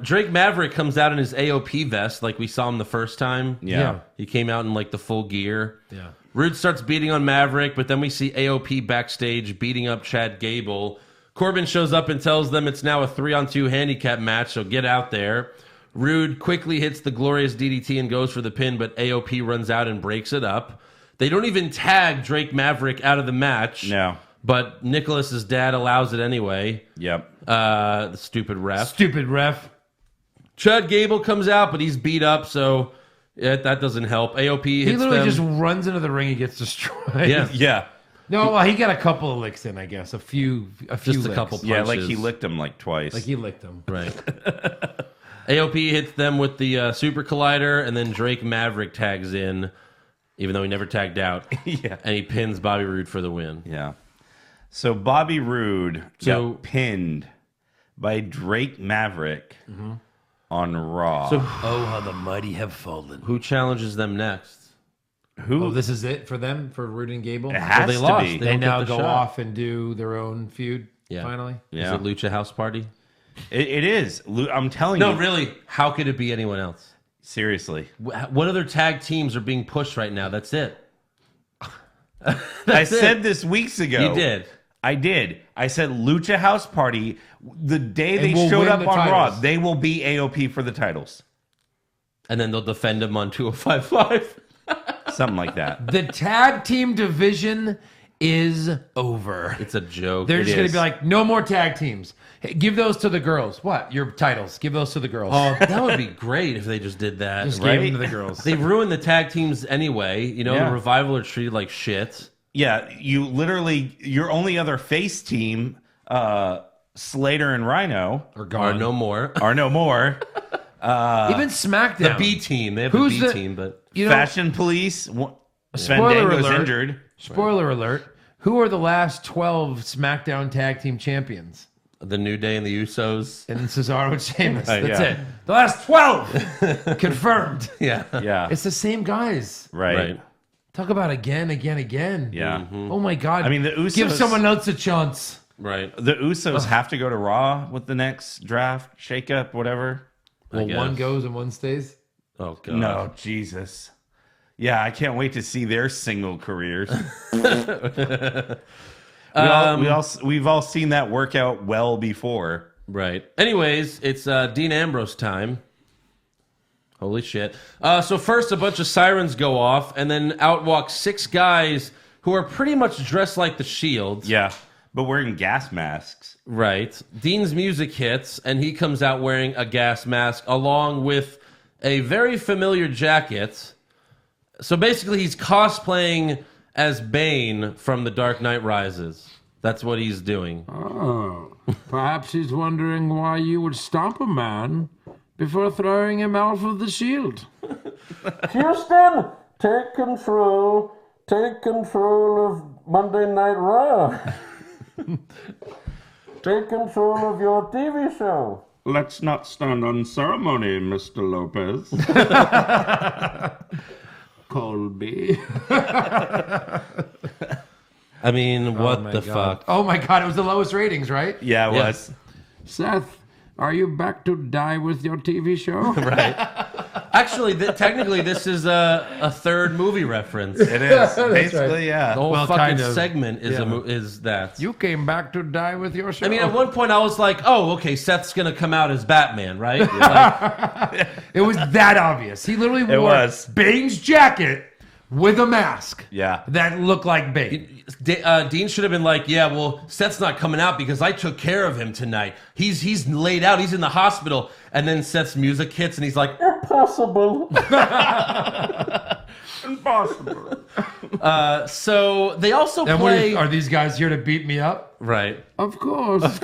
Speaker 3: Drake Maverick comes out in his AOP vest like we saw him the first time.
Speaker 5: Yeah.
Speaker 3: He came out in like the full gear.
Speaker 4: Yeah.
Speaker 3: Rude starts beating on Maverick, but then we see AOP backstage beating up Chad Gable. Corbin shows up and tells them it's now a 3-on-2 handicap match, so get out there. Rude quickly hits the glorious DDT and goes for the pin, but AOP runs out and breaks it up. They don't even tag Drake Maverick out of the match.
Speaker 5: No.
Speaker 3: But Nicholas's dad allows it anyway.
Speaker 5: Yep.
Speaker 3: The stupid ref.
Speaker 4: Stupid ref.
Speaker 3: Chad Gable comes out, but he's beat up, so that doesn't help. AOP hits
Speaker 4: He literally
Speaker 3: them.
Speaker 4: just runs into the ring and gets destroyed.
Speaker 3: Yeah.
Speaker 5: Yeah.
Speaker 4: No, well, he got a couple of licks in, I guess. A few
Speaker 3: Just
Speaker 4: licks.
Speaker 3: a couple punches.
Speaker 5: Yeah, like he licked him like twice.
Speaker 4: Like he licked him.
Speaker 3: Right. AOP hits them with the Super Collider, and then Drake Maverick tags in, even though he never tagged out.
Speaker 5: Yeah.
Speaker 3: And he pins Bobby Roode for the win.
Speaker 5: Yeah. So Bobby Roode got pinned by Drake Maverick on Raw.
Speaker 3: So
Speaker 7: Oh, how the mighty have fallen.
Speaker 3: who challenges them next?
Speaker 5: who
Speaker 4: Oh, this is it for them, for Rude and Gable?
Speaker 5: it has
Speaker 3: they
Speaker 5: to
Speaker 3: lost.
Speaker 5: be.
Speaker 3: They
Speaker 4: They
Speaker 3: don't
Speaker 4: now
Speaker 3: get the
Speaker 4: go
Speaker 3: shot.
Speaker 4: off and do their own feud,
Speaker 3: Yeah.
Speaker 4: finally?
Speaker 5: Yeah.
Speaker 3: Is it Lucha House Party?
Speaker 5: It is. I'm telling
Speaker 3: No,
Speaker 5: you.
Speaker 3: really. How could it be anyone else?
Speaker 5: Seriously.
Speaker 3: What other tag teams are being pushed right now? That's it.
Speaker 5: I said this weeks ago.
Speaker 3: You did.
Speaker 5: I did. I said Lucha House Party, the day
Speaker 4: And
Speaker 5: they
Speaker 4: will
Speaker 5: showed
Speaker 4: win
Speaker 5: up
Speaker 4: the
Speaker 5: on Raw,
Speaker 4: titles.
Speaker 5: they will be AOP for the titles.
Speaker 3: And then they'll defend him on 2055.
Speaker 5: Something like that.
Speaker 4: The tag team division is over.
Speaker 3: It's a joke.
Speaker 4: They're just going
Speaker 5: is.
Speaker 4: to be like, no more tag teams. Hey, give those to the girls. What? Your titles. Give those to the girls.
Speaker 3: Oh, that would be great if they just did that.
Speaker 4: just
Speaker 5: right?
Speaker 4: gave them to the girls.
Speaker 3: They ruined the tag teams anyway. You know,
Speaker 5: Yeah.
Speaker 3: the Revival are treated like shit.
Speaker 5: Yeah, you literally, your only other face team, Slater and Rhino,
Speaker 4: Are
Speaker 3: Are
Speaker 4: gone.
Speaker 3: no more.
Speaker 5: are no more.
Speaker 4: Even SmackDown.
Speaker 3: The B team. They have
Speaker 4: Who's
Speaker 3: the B
Speaker 4: the-
Speaker 3: team, but
Speaker 4: You know,
Speaker 5: Fashion Police,
Speaker 4: spoiler
Speaker 5: Fandango's
Speaker 4: alert.
Speaker 5: injured.
Speaker 4: Spoiler alert. Who are the last 12 SmackDown tag team champions?
Speaker 3: the New Day and the Usos.
Speaker 4: And Cesaro and Sheamus.
Speaker 5: Right,
Speaker 4: That's
Speaker 5: yeah.
Speaker 4: it. The last 12 confirmed.
Speaker 3: Yeah.
Speaker 5: Yeah,
Speaker 4: It's the same guys.
Speaker 5: right.
Speaker 3: Right.
Speaker 4: Talk about again.
Speaker 5: Yeah.
Speaker 4: Oh my God.
Speaker 5: I mean, the Usos.
Speaker 4: Give someone else a chance.
Speaker 3: Right.
Speaker 5: The Usos have to go to Raw with the next draft, shakeup, whatever.
Speaker 4: Well,
Speaker 3: guess.
Speaker 4: one goes and one stays.
Speaker 3: Oh, God.
Speaker 5: No, Jesus. Yeah, I can't wait to see their single careers. We've all seen that work out well before.
Speaker 3: Right. Anyways, it's Dean Ambrose time. Holy shit. So first, a bunch of sirens go off, and then out walk 6 guys who are pretty much dressed like the Shield.
Speaker 5: Yeah, but wearing gas masks.
Speaker 3: Right. Dean's music hits, and he comes out wearing a gas mask along with a very familiar jacket. So basically, he's cosplaying as Bane from The Dark Knight Rises. That's what he's doing.
Speaker 9: Oh, perhaps he's wondering why you would stop a man before throwing him off of the shield.
Speaker 10: Houston, take control. Take control of Monday Night Raw. Take control of your TV show.
Speaker 9: Let's not stand on ceremony, Mr. Lopez. Colby.
Speaker 3: I mean, what
Speaker 4: my
Speaker 3: the
Speaker 4: God.
Speaker 3: fuck?
Speaker 4: Oh my God. It was the lowest ratings, right?
Speaker 5: Yeah, it
Speaker 3: Yeah.
Speaker 5: was.
Speaker 9: Seth, are you back to die with your TV show?
Speaker 3: Actually, technically, this is a third movie reference.
Speaker 5: It is. Basically, yeah.
Speaker 3: The whole
Speaker 4: Well,
Speaker 3: fucking
Speaker 4: kind of.
Speaker 3: segment is
Speaker 4: Yeah.
Speaker 3: is that.
Speaker 9: You came back to die with your show.
Speaker 3: I mean, at one point I was like, "Oh, okay, Seth's gonna come out as Batman, right?" Like,
Speaker 4: It was that obvious. He literally wore
Speaker 5: was.
Speaker 4: Bane's jacket with a mask
Speaker 5: Yeah.
Speaker 4: that looked like Bane.
Speaker 3: Dean should have been like, "Yeah, well, Seth's not coming out because I took care of him tonight. He's laid out. He's in the hospital." And then Seth's music hits, and he's like,
Speaker 10: Impossible.
Speaker 9: Impossible.
Speaker 3: "So they also
Speaker 4: And
Speaker 3: play
Speaker 4: are these guys here to beat me up?
Speaker 3: right."
Speaker 9: Of course.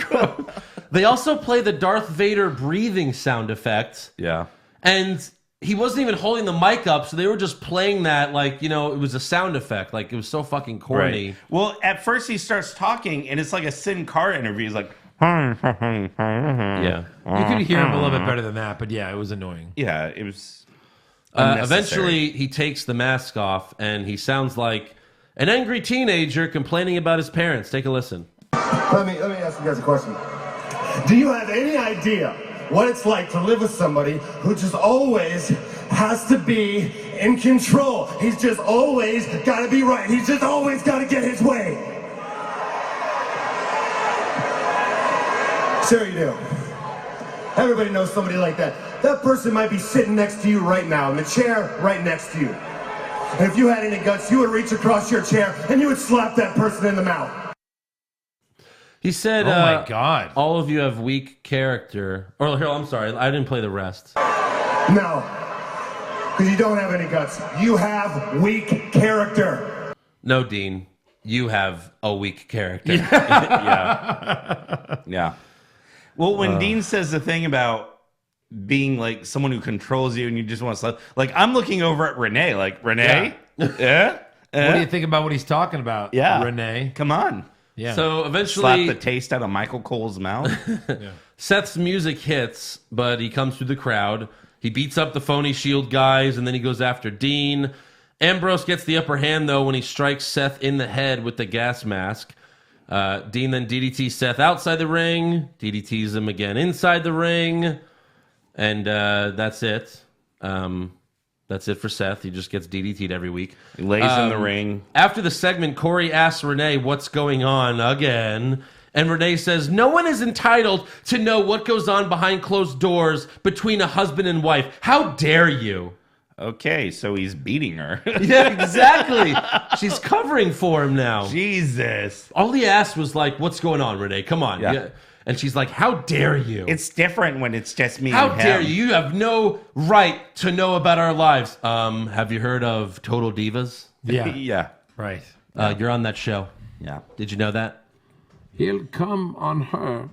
Speaker 3: They also play the Darth Vader breathing sound effect.
Speaker 5: Yeah.
Speaker 3: And he wasn't even holding the mic up, so they were just playing that like, it was a sound effect. Like, it was so fucking corny.
Speaker 5: Right. Well, at first he starts talking, and it's like a Sin Cara interview. He's like, yeah.
Speaker 4: You could hear him a little bit better than that, but yeah, it was annoying.
Speaker 5: Yeah, it was
Speaker 3: eventually, he takes the mask off, and he sounds like an angry teenager complaining about his parents. Take a listen.
Speaker 2: Let me ask you guys a question. Do you have any idea what it's like to live with somebody who just always has to be in control? He's just always got to be right. He's just always got to get his way. Sure you do. Everybody knows somebody like that. That person might be sitting next to you right now, in the chair right next to you. And if you had any guts, you would reach across your chair and you would slap that person in the mouth.
Speaker 3: He said,
Speaker 4: "Oh my God,
Speaker 3: all of you have weak character." Or here, I'm sorry, I didn't play the rest.
Speaker 2: No, because you don't have any guts. You have weak character.
Speaker 3: No, Dean, you have a weak character.
Speaker 5: Yeah. Well, when Dean says the thing about being like someone who controls you and you just want to slap, like I'm looking over at Renee, like Renee, yeah.
Speaker 4: What do you think about what he's talking about?
Speaker 5: Yeah,
Speaker 4: Renee,
Speaker 5: come on.
Speaker 4: Yeah.
Speaker 3: So eventually,
Speaker 5: slap the taste out of Michael Cole's mouth.
Speaker 3: Yeah. Seth's music hits, but he comes through the crowd. He beats up the phony Shield guys, and then he goes after Dean. Ambrose gets the upper hand, though, when he strikes Seth in the head with the gas mask. Dean then DDTs Seth outside the ring. DDTs him again inside the ring. And that's it. That's it for Seth. He just gets DDT'd every week.
Speaker 5: He lays in the ring.
Speaker 3: After the segment, Corey asks Renee what's going on again. And Renee says, no one is entitled to know what goes on behind closed doors between a husband and wife. How dare you?
Speaker 5: Okay, so he's beating her.
Speaker 3: Yeah, exactly. She's covering for him now.
Speaker 5: Jesus.
Speaker 3: All he asked was like, what's going on, Renee? Come on. Yeah. And she's like, how dare you?
Speaker 5: It's different when it's just me
Speaker 3: How
Speaker 5: and
Speaker 3: dare
Speaker 5: him.
Speaker 3: you? You have no right to know about our lives. Have you heard of Total Divas?
Speaker 4: Yeah.
Speaker 5: Yeah.
Speaker 4: Right.
Speaker 3: You're on that show.
Speaker 5: Yeah.
Speaker 3: Did you know that?
Speaker 9: He'll come on her.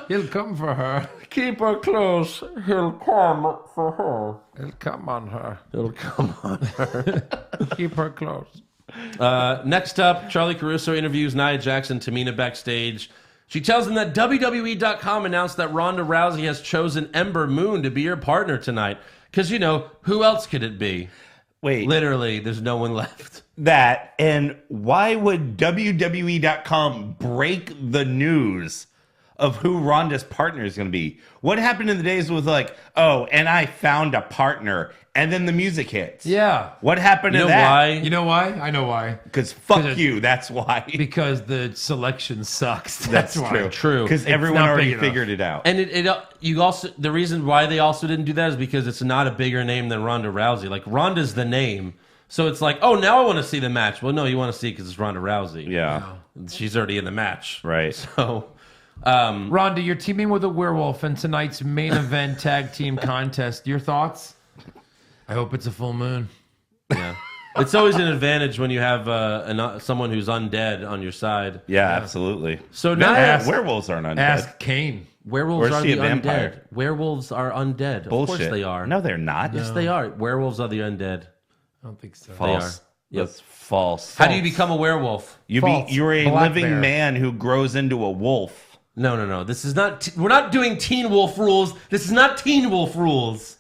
Speaker 9: He'll come for her.
Speaker 10: Keep her close. He'll come for her.
Speaker 9: He'll come on her.
Speaker 3: It'll come on her.
Speaker 9: Keep her close.
Speaker 3: Next up, Charlie Caruso interviews Nia Jax and Tamina backstage. She tells them that WWE.com announced that Ronda Rousey has chosen Ember Moon to be her partner tonight. Because, who else could it be?
Speaker 5: Wait.
Speaker 3: Literally, there's no one left.
Speaker 5: That, and why would WWE.com break the news of who Ronda's partner is going to be? What happened in the days with like, oh, and I found a partner, and then the music hits?
Speaker 4: Yeah.
Speaker 5: What happened to
Speaker 3: that?
Speaker 4: Why? You know why? I know why.
Speaker 5: Because fuck you, that's why.
Speaker 4: Because the selection sucks. That's why.
Speaker 3: True.
Speaker 5: Because everyone already figured it out.
Speaker 3: And you also, the reason why they also didn't do that is because it's not a bigger name than Ronda Rousey. Like, Ronda's the name. So it's like, oh, now I want to see the match. Well, no, you want to see it because it's Ronda Rousey.
Speaker 5: Yeah.
Speaker 3: She's already in the match.
Speaker 5: Right.
Speaker 3: So...
Speaker 4: Ronda, you're teaming with a werewolf in tonight's main event tag team contest. Your thoughts? I hope it's a full moon.
Speaker 3: Yeah. It's always an advantage when you have someone who's undead on your side.
Speaker 5: Yeah, absolutely.
Speaker 3: So now
Speaker 5: werewolves aren't undead.
Speaker 4: Ask Kane.
Speaker 3: Werewolves are
Speaker 5: the
Speaker 3: undead.
Speaker 5: vampire?
Speaker 3: Werewolves are undead.
Speaker 5: Bullshit.
Speaker 3: Of course they are.
Speaker 5: No, they're not.
Speaker 3: Yes, they are. Werewolves are the undead.
Speaker 4: I don't think so.
Speaker 5: False.
Speaker 3: Yep.
Speaker 5: That's false.
Speaker 3: How do you become a werewolf?
Speaker 5: You're a
Speaker 4: Black
Speaker 5: living
Speaker 4: bear.
Speaker 5: man who grows into a wolf.
Speaker 3: No. This is not. We're not doing Teen Wolf rules. This is not Teen Wolf rules.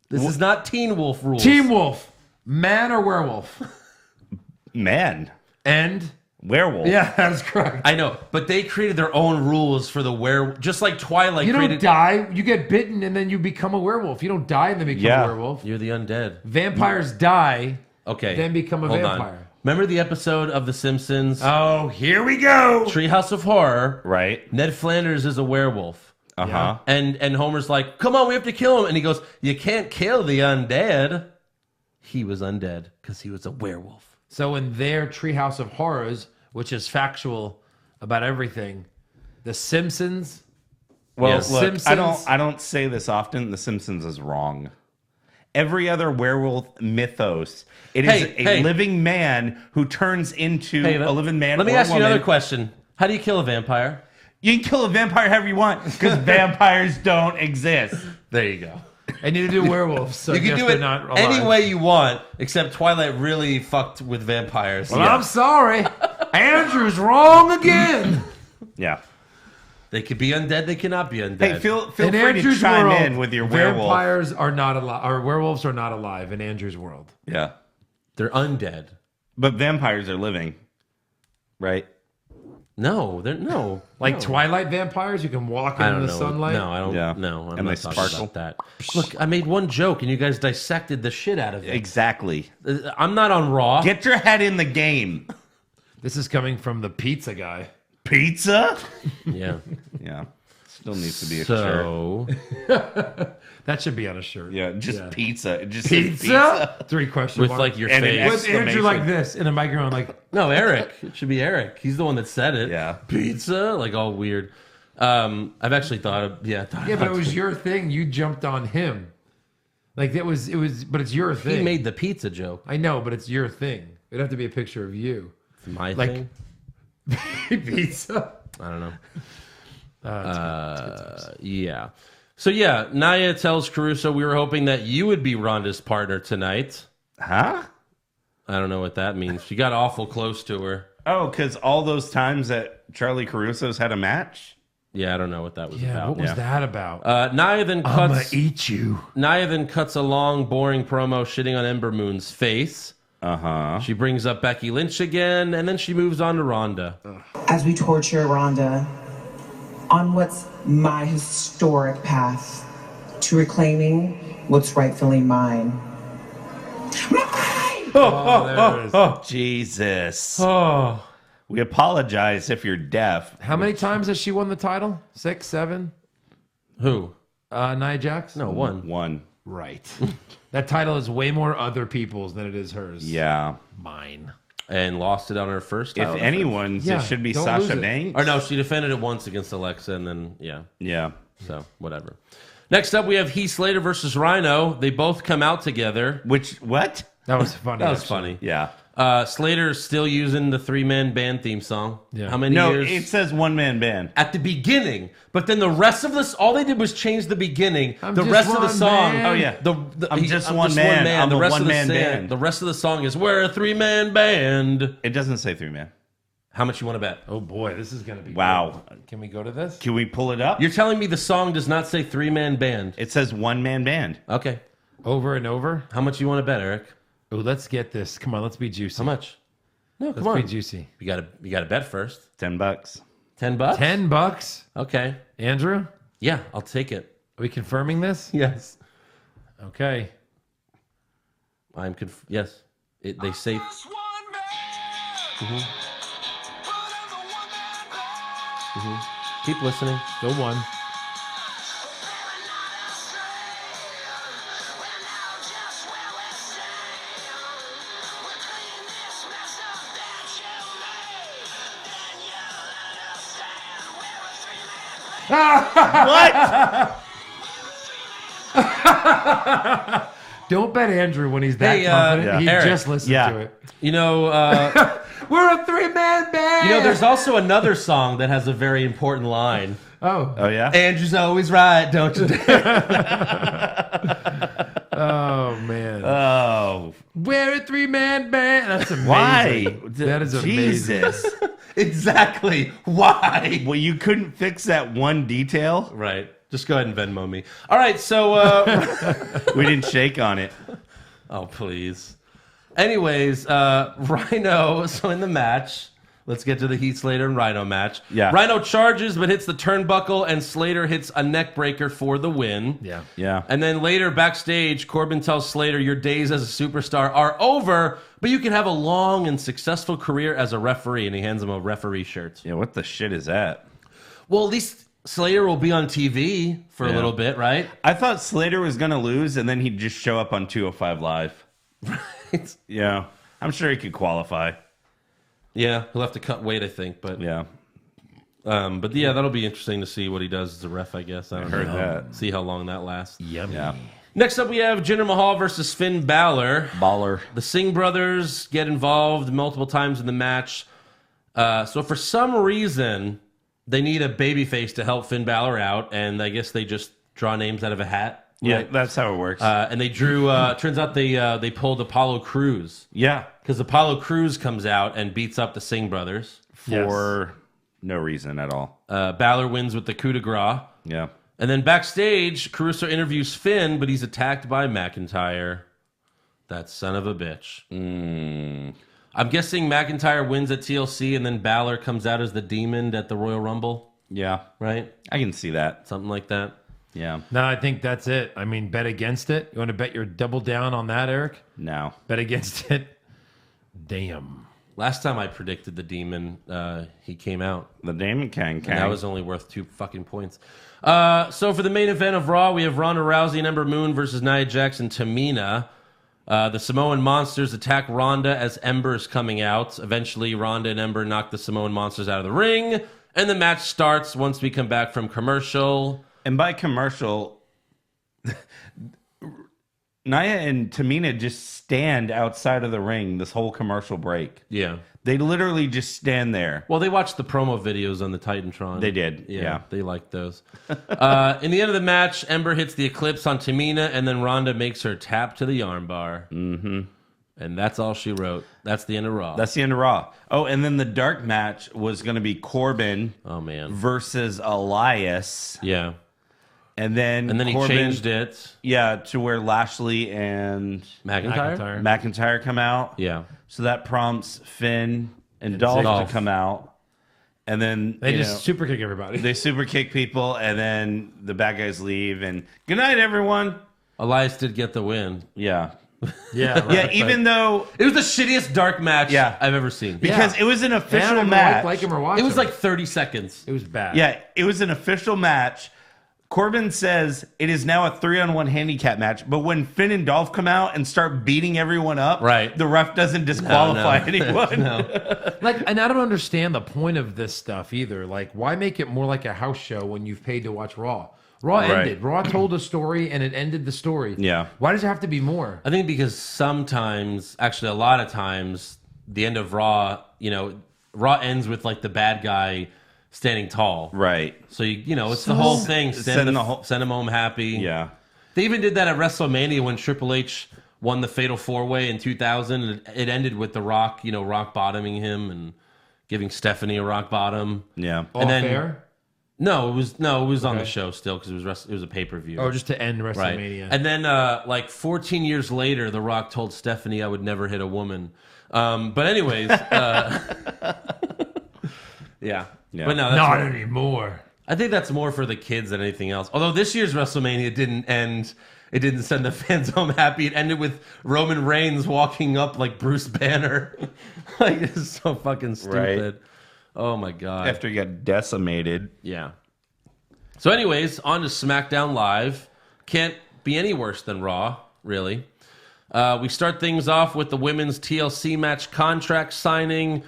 Speaker 3: This is not Teen Wolf rules.
Speaker 4: Team Wolf. Man or werewolf?
Speaker 5: Man.
Speaker 4: And?
Speaker 5: Werewolf.
Speaker 4: Yeah, that is correct.
Speaker 3: I know, but they created their own rules for the werewolf. Just like Twilight
Speaker 4: You don't
Speaker 3: created.
Speaker 4: die. You get bitten and then you become a werewolf. You don't die and then become a werewolf.
Speaker 3: You're the undead.
Speaker 4: Vampires die.
Speaker 3: Okay.
Speaker 4: Then become a
Speaker 3: Hold
Speaker 4: vampire.
Speaker 3: on. Remember the episode of The Simpsons?
Speaker 4: Oh, here we go.
Speaker 3: Treehouse of Horror.
Speaker 5: Right.
Speaker 3: Ned Flanders is a werewolf.
Speaker 5: Uh-huh.
Speaker 3: And Homer's like, come on, we have to kill him. And he goes, you can't kill the undead. He was undead because he was a werewolf.
Speaker 4: So in their Treehouse of Horrors, which is factual about everything, The Simpsons.
Speaker 5: Well,
Speaker 3: Yes.
Speaker 5: look,
Speaker 4: Simpsons.
Speaker 5: I don't say this often. The Simpsons is wrong. Every other werewolf mythos, it is a living man who turns into a living man.
Speaker 3: Let me
Speaker 5: or
Speaker 3: ask you
Speaker 5: woman.
Speaker 3: another question. How do you kill a vampire?
Speaker 5: You can kill a vampire however you want because vampires don't exist.
Speaker 3: There you go.
Speaker 4: And you do werewolves, so
Speaker 3: you can do it
Speaker 4: not alive.
Speaker 3: any way you want, except Twilight really fucked with vampires.
Speaker 4: Well, I'm sorry. Andrew's wrong again.
Speaker 5: Yeah.
Speaker 3: They could be undead, they cannot be undead.
Speaker 5: Hey, feel
Speaker 4: In
Speaker 5: free
Speaker 4: Andrew's
Speaker 5: to chime
Speaker 4: world,
Speaker 5: in with your werewolf.
Speaker 4: Vampires are not alive, or werewolves are not alive in Andrew's world.
Speaker 5: Yeah.
Speaker 3: They're undead.
Speaker 5: But vampires are living, right?
Speaker 3: No, they're no.
Speaker 4: Like Twilight vampires, you can walk in the sunlight.
Speaker 3: No, I don't.
Speaker 5: Yeah.
Speaker 3: No, I'm
Speaker 5: And
Speaker 3: not
Speaker 5: they
Speaker 3: talking
Speaker 5: sparkle.
Speaker 3: about that. Look, I made one joke, and you guys dissected the shit out of it.
Speaker 5: Exactly.
Speaker 3: I'm not on Raw.
Speaker 5: Get your head in the game.
Speaker 4: This is coming from the pizza guy.
Speaker 5: Pizza?
Speaker 3: Yeah.
Speaker 5: Yeah. Still needs to be a shirt.
Speaker 3: So
Speaker 4: That should be on a shirt.
Speaker 5: Yeah, just pizza. It just
Speaker 4: Pizza?
Speaker 5: says pizza.
Speaker 4: 3 questions.
Speaker 3: with like your
Speaker 5: And an
Speaker 3: face.
Speaker 4: with Andrew like
Speaker 5: exclamation.
Speaker 4: this in a microphone, like
Speaker 3: No, Eric. It should be Eric. He's the one that said it.
Speaker 5: Yeah.
Speaker 3: Pizza, like all weird. I've actually thought of
Speaker 4: yeah, but it was your thing. You jumped on him. Like it was, but it's your thing.
Speaker 3: He made the pizza joke.
Speaker 4: I know, but it's your thing. It'd have to be a picture of you.
Speaker 3: It's my
Speaker 4: Like-
Speaker 3: thing.
Speaker 4: Pizza.
Speaker 3: I don't know. Yeah. So yeah, Nia tells Caruso, we were hoping that you would be Ronda's partner tonight.
Speaker 5: Huh?
Speaker 3: I don't know what that means. She got awful close to her.
Speaker 5: Oh, because all those times that Charlie Caruso's had a match?
Speaker 3: Yeah, I don't know what that was
Speaker 4: Yeah,
Speaker 3: about.
Speaker 4: what was that about?
Speaker 3: Nia then
Speaker 4: I'ma
Speaker 3: cuts.
Speaker 4: eat you.
Speaker 3: Nia then cuts a long, boring promo shitting on Ember Moon's face.
Speaker 5: Uh-huh.
Speaker 3: She brings up Becky Lynch again, and then she moves on to Ronda.
Speaker 11: As we torture Ronda on what's my historic path to reclaiming what's rightfully mine.
Speaker 5: Jesus.
Speaker 3: Oh,
Speaker 5: We apologize if you're deaf.
Speaker 4: How many times has she won the title? 6, 7?
Speaker 3: who?
Speaker 4: Nia Jax?
Speaker 3: No, one.
Speaker 5: One.
Speaker 4: Right. That title is way more other people's than it is hers.
Speaker 5: Yeah.
Speaker 4: Mine.
Speaker 3: And lost it on her first
Speaker 5: If
Speaker 3: title.
Speaker 5: anyone's,
Speaker 4: Yeah,
Speaker 5: it should be
Speaker 4: don't
Speaker 5: Sasha
Speaker 4: lose it.
Speaker 5: Banks.
Speaker 3: Or no, she defended it once against Alexa, and then, yeah.
Speaker 5: Yeah.
Speaker 3: So, whatever. Next up, we have Heath Slater versus Rhino. They both come out together.
Speaker 5: What?
Speaker 4: That was funny.
Speaker 3: That was
Speaker 4: actually.
Speaker 3: funny.
Speaker 5: Yeah.
Speaker 3: Slater's still using the 3-man band theme song.
Speaker 4: Yeah.
Speaker 3: How many
Speaker 5: No,
Speaker 3: years?
Speaker 5: it says one-man band.
Speaker 3: At the beginning, but then the rest of this, all they did was change the beginning.
Speaker 4: I'm
Speaker 3: the
Speaker 4: just
Speaker 3: rest of the
Speaker 4: one
Speaker 3: song.
Speaker 4: man.
Speaker 5: Oh, yeah. I'm just one
Speaker 3: just
Speaker 5: man. I'm
Speaker 3: the
Speaker 5: a
Speaker 3: rest of the
Speaker 5: one-man band.
Speaker 3: The rest of the song is we're a 3-man band.
Speaker 5: It doesn't say three-man.
Speaker 3: How much you want to bet?
Speaker 4: Oh boy, this is going to be
Speaker 5: Wow.
Speaker 4: good. Can we go to this?
Speaker 5: Can we pull it up?
Speaker 3: You're telling me the song does not say 3-man band?
Speaker 5: It says one-man band.
Speaker 3: Okay.
Speaker 4: Over and over?
Speaker 3: How much you want to bet, Eric?
Speaker 4: Oh, let's get this. Come on, let's be juicy.
Speaker 3: How much? No,
Speaker 4: Let's
Speaker 3: come on.
Speaker 4: be juicy.
Speaker 3: You got to bet first.
Speaker 5: $10.
Speaker 3: $10?
Speaker 4: $10?
Speaker 3: Okay.
Speaker 4: Andrew?
Speaker 3: Yeah, I'll take it.
Speaker 4: Are we confirming this?
Speaker 3: Yes.
Speaker 4: Okay.
Speaker 3: Yes. They say. Keep listening.
Speaker 4: Still one.
Speaker 5: What?
Speaker 4: Don't bet Andrew when he's that
Speaker 3: Hey,
Speaker 4: confident.
Speaker 3: yeah.
Speaker 4: He
Speaker 3: Eric,
Speaker 4: just listened
Speaker 5: yeah.
Speaker 4: to it.
Speaker 3: You know,
Speaker 4: We're a 3-man band.
Speaker 3: there's also another song that has a very important line.
Speaker 4: Oh.
Speaker 5: Oh, yeah?
Speaker 3: Andrew's always right, don't you?
Speaker 4: Oh, man.
Speaker 5: Oh.
Speaker 4: We're a 3-man band. That's amazing.
Speaker 5: Why?
Speaker 4: That is amazing.
Speaker 5: Jesus.
Speaker 3: Exactly. Why?
Speaker 5: Well, you couldn't fix that one detail?
Speaker 3: Right. Just go ahead and Venmo me. All right, so...
Speaker 5: We didn't shake on it.
Speaker 3: oh, please. Anyways, Rhino, so in the match... Let's get to the Heath Slater and Rhino match.
Speaker 5: Yeah.
Speaker 3: Rhino charges but hits the turnbuckle, and Slater hits a neck breaker for the win.
Speaker 4: Yeah.
Speaker 5: Yeah.
Speaker 3: And then later, backstage, Corbin tells Slater, your days as a superstar are over, but you can have a long and successful career as a referee. And he hands him a referee shirt.
Speaker 5: Yeah, what the shit is that?
Speaker 3: Well, at least Slater will be on TV for a little bit, right?
Speaker 5: I thought Slater was going to lose, and then he'd just show up on 205 Live.
Speaker 3: Right.
Speaker 5: Yeah. I'm sure he could qualify.
Speaker 3: Yeah, he'll have to cut weight, I think. But
Speaker 5: Yeah.
Speaker 3: but yeah, that'll be interesting to see what he does as a ref, I guess. I don't
Speaker 5: heard
Speaker 3: know.
Speaker 5: that.
Speaker 3: See how long that lasts.
Speaker 4: Yummy.
Speaker 5: Yeah.
Speaker 3: Next up, we have Jinder Mahal versus Finn Balor.
Speaker 5: Baller.
Speaker 3: The Singh brothers get involved multiple times in the match. So for some reason, they need a babyface to help Finn Balor out, and I guess they just draw names out of a hat.
Speaker 5: Yeah, that's how it works.
Speaker 3: And they drew. Turns out they pulled Apollo Crews.
Speaker 5: Yeah,
Speaker 3: because Apollo Crews comes out and beats up the Singh brothers
Speaker 5: for no reason at all.
Speaker 3: Balor wins with the coup de grace.
Speaker 5: Yeah,
Speaker 3: and then backstage, Caruso interviews Finn, but he's attacked by McIntyre. That son of a bitch. I'm guessing McIntyre wins at TLC, and then Balor comes out as the Demon at the Royal Rumble.
Speaker 5: Yeah,
Speaker 3: right.
Speaker 5: I can see that.
Speaker 3: Something like that.
Speaker 5: Yeah.
Speaker 4: No, I think that's it. I mean, bet against it. You want to bet your double down on that, Eric?
Speaker 5: No. Bet
Speaker 4: against it. Damn.
Speaker 3: Last time I predicted the Demon, he came out.
Speaker 5: The Demon can.
Speaker 3: And that was only worth 2 fucking points. So for the main event of Raw, we have Ronda Rousey and Ember Moon versus Nia Jax and Tamina. The Samoan Monsters attack Ronda as Ember's coming out. Eventually, Ronda and Ember knock the Samoan Monsters out of the ring, and the match starts once we come back from commercial.
Speaker 5: And by commercial, Nia and Tamina just stand outside of the ring this whole commercial break.
Speaker 3: Yeah.
Speaker 5: They literally just stand there.
Speaker 3: Well, they watched the promo videos on the Titantron.
Speaker 5: They did, yeah.
Speaker 3: They liked those. In the end of the match, Ember hits the Eclipse on Tamina, and then Ronda makes her tap to the armbar.
Speaker 5: Mm-hmm.
Speaker 3: And that's all she wrote. That's the end of Raw.
Speaker 5: That's the end of Raw. Oh, and then the dark match was going to be Corbin versus Elias.
Speaker 3: Yeah.
Speaker 5: And then
Speaker 3: he
Speaker 5: Corbin,
Speaker 3: changed it.
Speaker 5: Yeah, to where Lashley and McIntyre come out.
Speaker 3: Yeah.
Speaker 5: So that prompts Finn and Dolph to come out. And then
Speaker 4: they just super kick everybody.
Speaker 5: They super kick people, and then the bad guys leave. And good night, everyone.
Speaker 3: Elias did get the win.
Speaker 5: Yeah.
Speaker 4: Yeah. Right.
Speaker 5: Yeah, even though
Speaker 3: it was the shittiest dark match I've ever seen.
Speaker 5: Because it was an official match.
Speaker 3: It was like 30 seconds.
Speaker 4: It was bad.
Speaker 5: Yeah, it was an official match. Corbin says it is now a 3-on-1 handicap match, but when Finn and Dolph come out and start beating everyone up, the ref doesn't disqualify anyone.
Speaker 4: Like, and I don't understand the point of this stuff either. Like, why make it more like a house show when you've paid to watch Raw? Raw ended. Raw told a story and it ended the story.
Speaker 5: Yeah.
Speaker 4: Why does it have to be more?
Speaker 3: I think because sometimes, actually a lot of times, the end of Raw, Raw ends with like the bad guy standing tall.
Speaker 5: Right.
Speaker 3: So, it's the whole thing. Send him home happy.
Speaker 5: Yeah.
Speaker 3: They even did that at WrestleMania when Triple H won the Fatal 4-Way in 2000. And it ended with The Rock, rock bottoming him and giving Stephanie a rock bottom.
Speaker 5: Yeah.
Speaker 3: And then,
Speaker 4: fair?
Speaker 3: No, it was on the show still because it was a pay-per-view.
Speaker 4: Oh, just to end WrestleMania.
Speaker 3: Right. And then, like 14 years later, The Rock told Stephanie I would never hit a woman. But anyways, yeah. But no, that's
Speaker 4: not anymore.
Speaker 3: I think that's more for the kids than anything else. Although this year's WrestleMania didn't end. It didn't send the fans home happy. It ended with Roman Reigns walking up like Bruce Banner. Like, it's so fucking stupid. Right. Oh my god.
Speaker 5: After he got decimated.
Speaker 3: Yeah. So anyways, on to SmackDown Live. Can't be any worse than Raw, really. We start things off with the women's TLC match contract signing.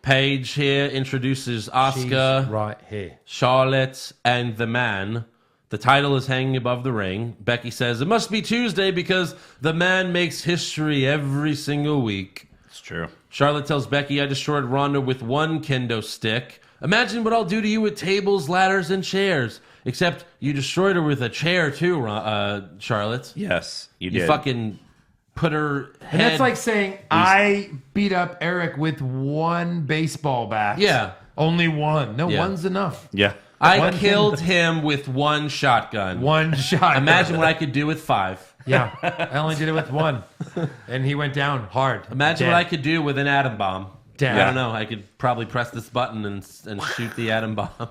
Speaker 3: Paige here introduces Asuka,
Speaker 4: She's right here,
Speaker 3: Charlotte, and the Man. The title is hanging above the ring. Becky says, it must be Tuesday because the Man makes history every single week.
Speaker 5: It's true.
Speaker 3: Charlotte tells Becky, I destroyed Ronda with one kendo stick. Imagine what I'll do to you with tables, ladders, and chairs. Except you destroyed her with a chair too, Charlotte.
Speaker 5: Yes, you did.
Speaker 3: You fucking put her head...
Speaker 4: And that's like saying, I beat up Eric with one baseball bat.
Speaker 3: Yeah.
Speaker 4: Only one. No, one's enough.
Speaker 5: Yeah.
Speaker 3: I killed him with one shotgun.
Speaker 4: One shotgun.
Speaker 3: Imagine what I could do with 5.
Speaker 4: Yeah. I only did it with 1. And he went down hard.
Speaker 3: Imagine what I could do with an atom bomb.
Speaker 4: Dead.
Speaker 3: I don't know. I could probably press this button and shoot the atom bomb.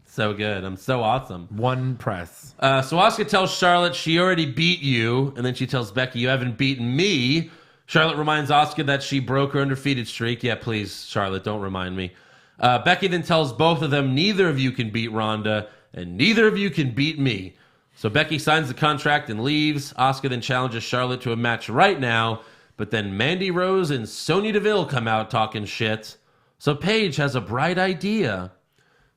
Speaker 3: So good. I'm so awesome.
Speaker 4: One press.
Speaker 3: So Asuka tells Charlotte she already beat you, and then she tells Becky, you haven't beaten me. Charlotte reminds Asuka that she broke her undefeated streak. Yeah, please, Charlotte, don't remind me. Becky then tells both of them, neither of you can beat Ronda, and neither of you can beat me. So Becky signs the contract and leaves. Asuka then challenges Charlotte to a match right now, but then Mandy Rose and Sonya Deville come out talking shit. So Paige has a bright idea.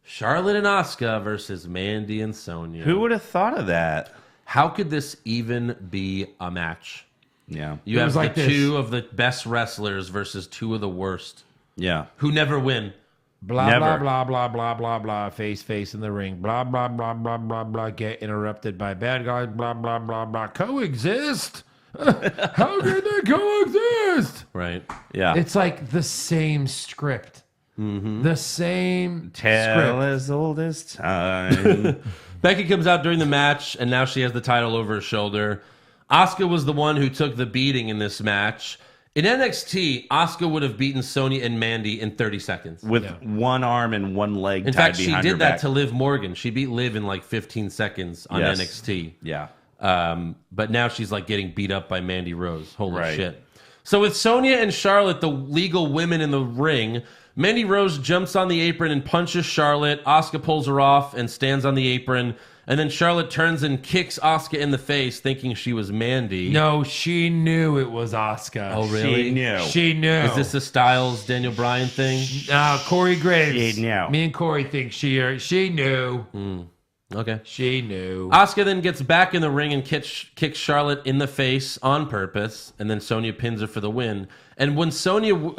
Speaker 3: Charlotte and Asuka versus Mandy and Sonya.
Speaker 5: Who would have thought of that?
Speaker 3: How could this even be a match?
Speaker 5: Yeah.
Speaker 3: You have two of the best wrestlers versus 2 of the worst.
Speaker 5: Yeah.
Speaker 3: Who never win.
Speaker 4: Blah,
Speaker 5: Never.
Speaker 4: blah, blah, blah, blah, blah, blah. Face in the ring. Blah, blah, blah, blah, blah, blah. Get interrupted by bad guys. Blah, blah, blah, blah. Coexist? How can they coexist?
Speaker 3: Right.
Speaker 5: Yeah.
Speaker 4: It's like the same script. The same
Speaker 5: Tale
Speaker 4: script.
Speaker 5: as old as time.
Speaker 3: Becky comes out during the match, and now she has the title over her shoulder. Asuka was the one who took the beating in this match. In NXT, Asuka would have beaten Sonya and Mandy in 30 seconds.
Speaker 5: With one arm and one leg
Speaker 3: In
Speaker 5: tied
Speaker 3: fact, she
Speaker 5: behind her
Speaker 3: did that
Speaker 5: back.
Speaker 3: to Liv Morgan. She beat Liv in like 15 seconds on
Speaker 5: Yes.
Speaker 3: NXT.
Speaker 5: Yeah.
Speaker 3: But now she's like getting beat up by Mandy Rose. Holy
Speaker 5: Right.
Speaker 3: shit. So with Sonya and Charlotte, the legal women in the ring, Mandy Rose jumps on the apron and punches Charlotte. Asuka pulls her off and stands on the apron. And then Charlotte turns and kicks Asuka in the face, thinking she was Mandy.
Speaker 4: No, she knew it was Asuka.
Speaker 3: Oh, really?
Speaker 5: She knew.
Speaker 4: She knew.
Speaker 3: Is this a Styles, Daniel Bryan thing?
Speaker 4: Corey Graves.
Speaker 5: She knew.
Speaker 4: Me and Corey think she knew.
Speaker 3: Okay.
Speaker 4: She knew.
Speaker 3: Asuka then gets back in the ring and kicks Charlotte in the face on purpose, and then Sonya pins her for the win. And when Sonya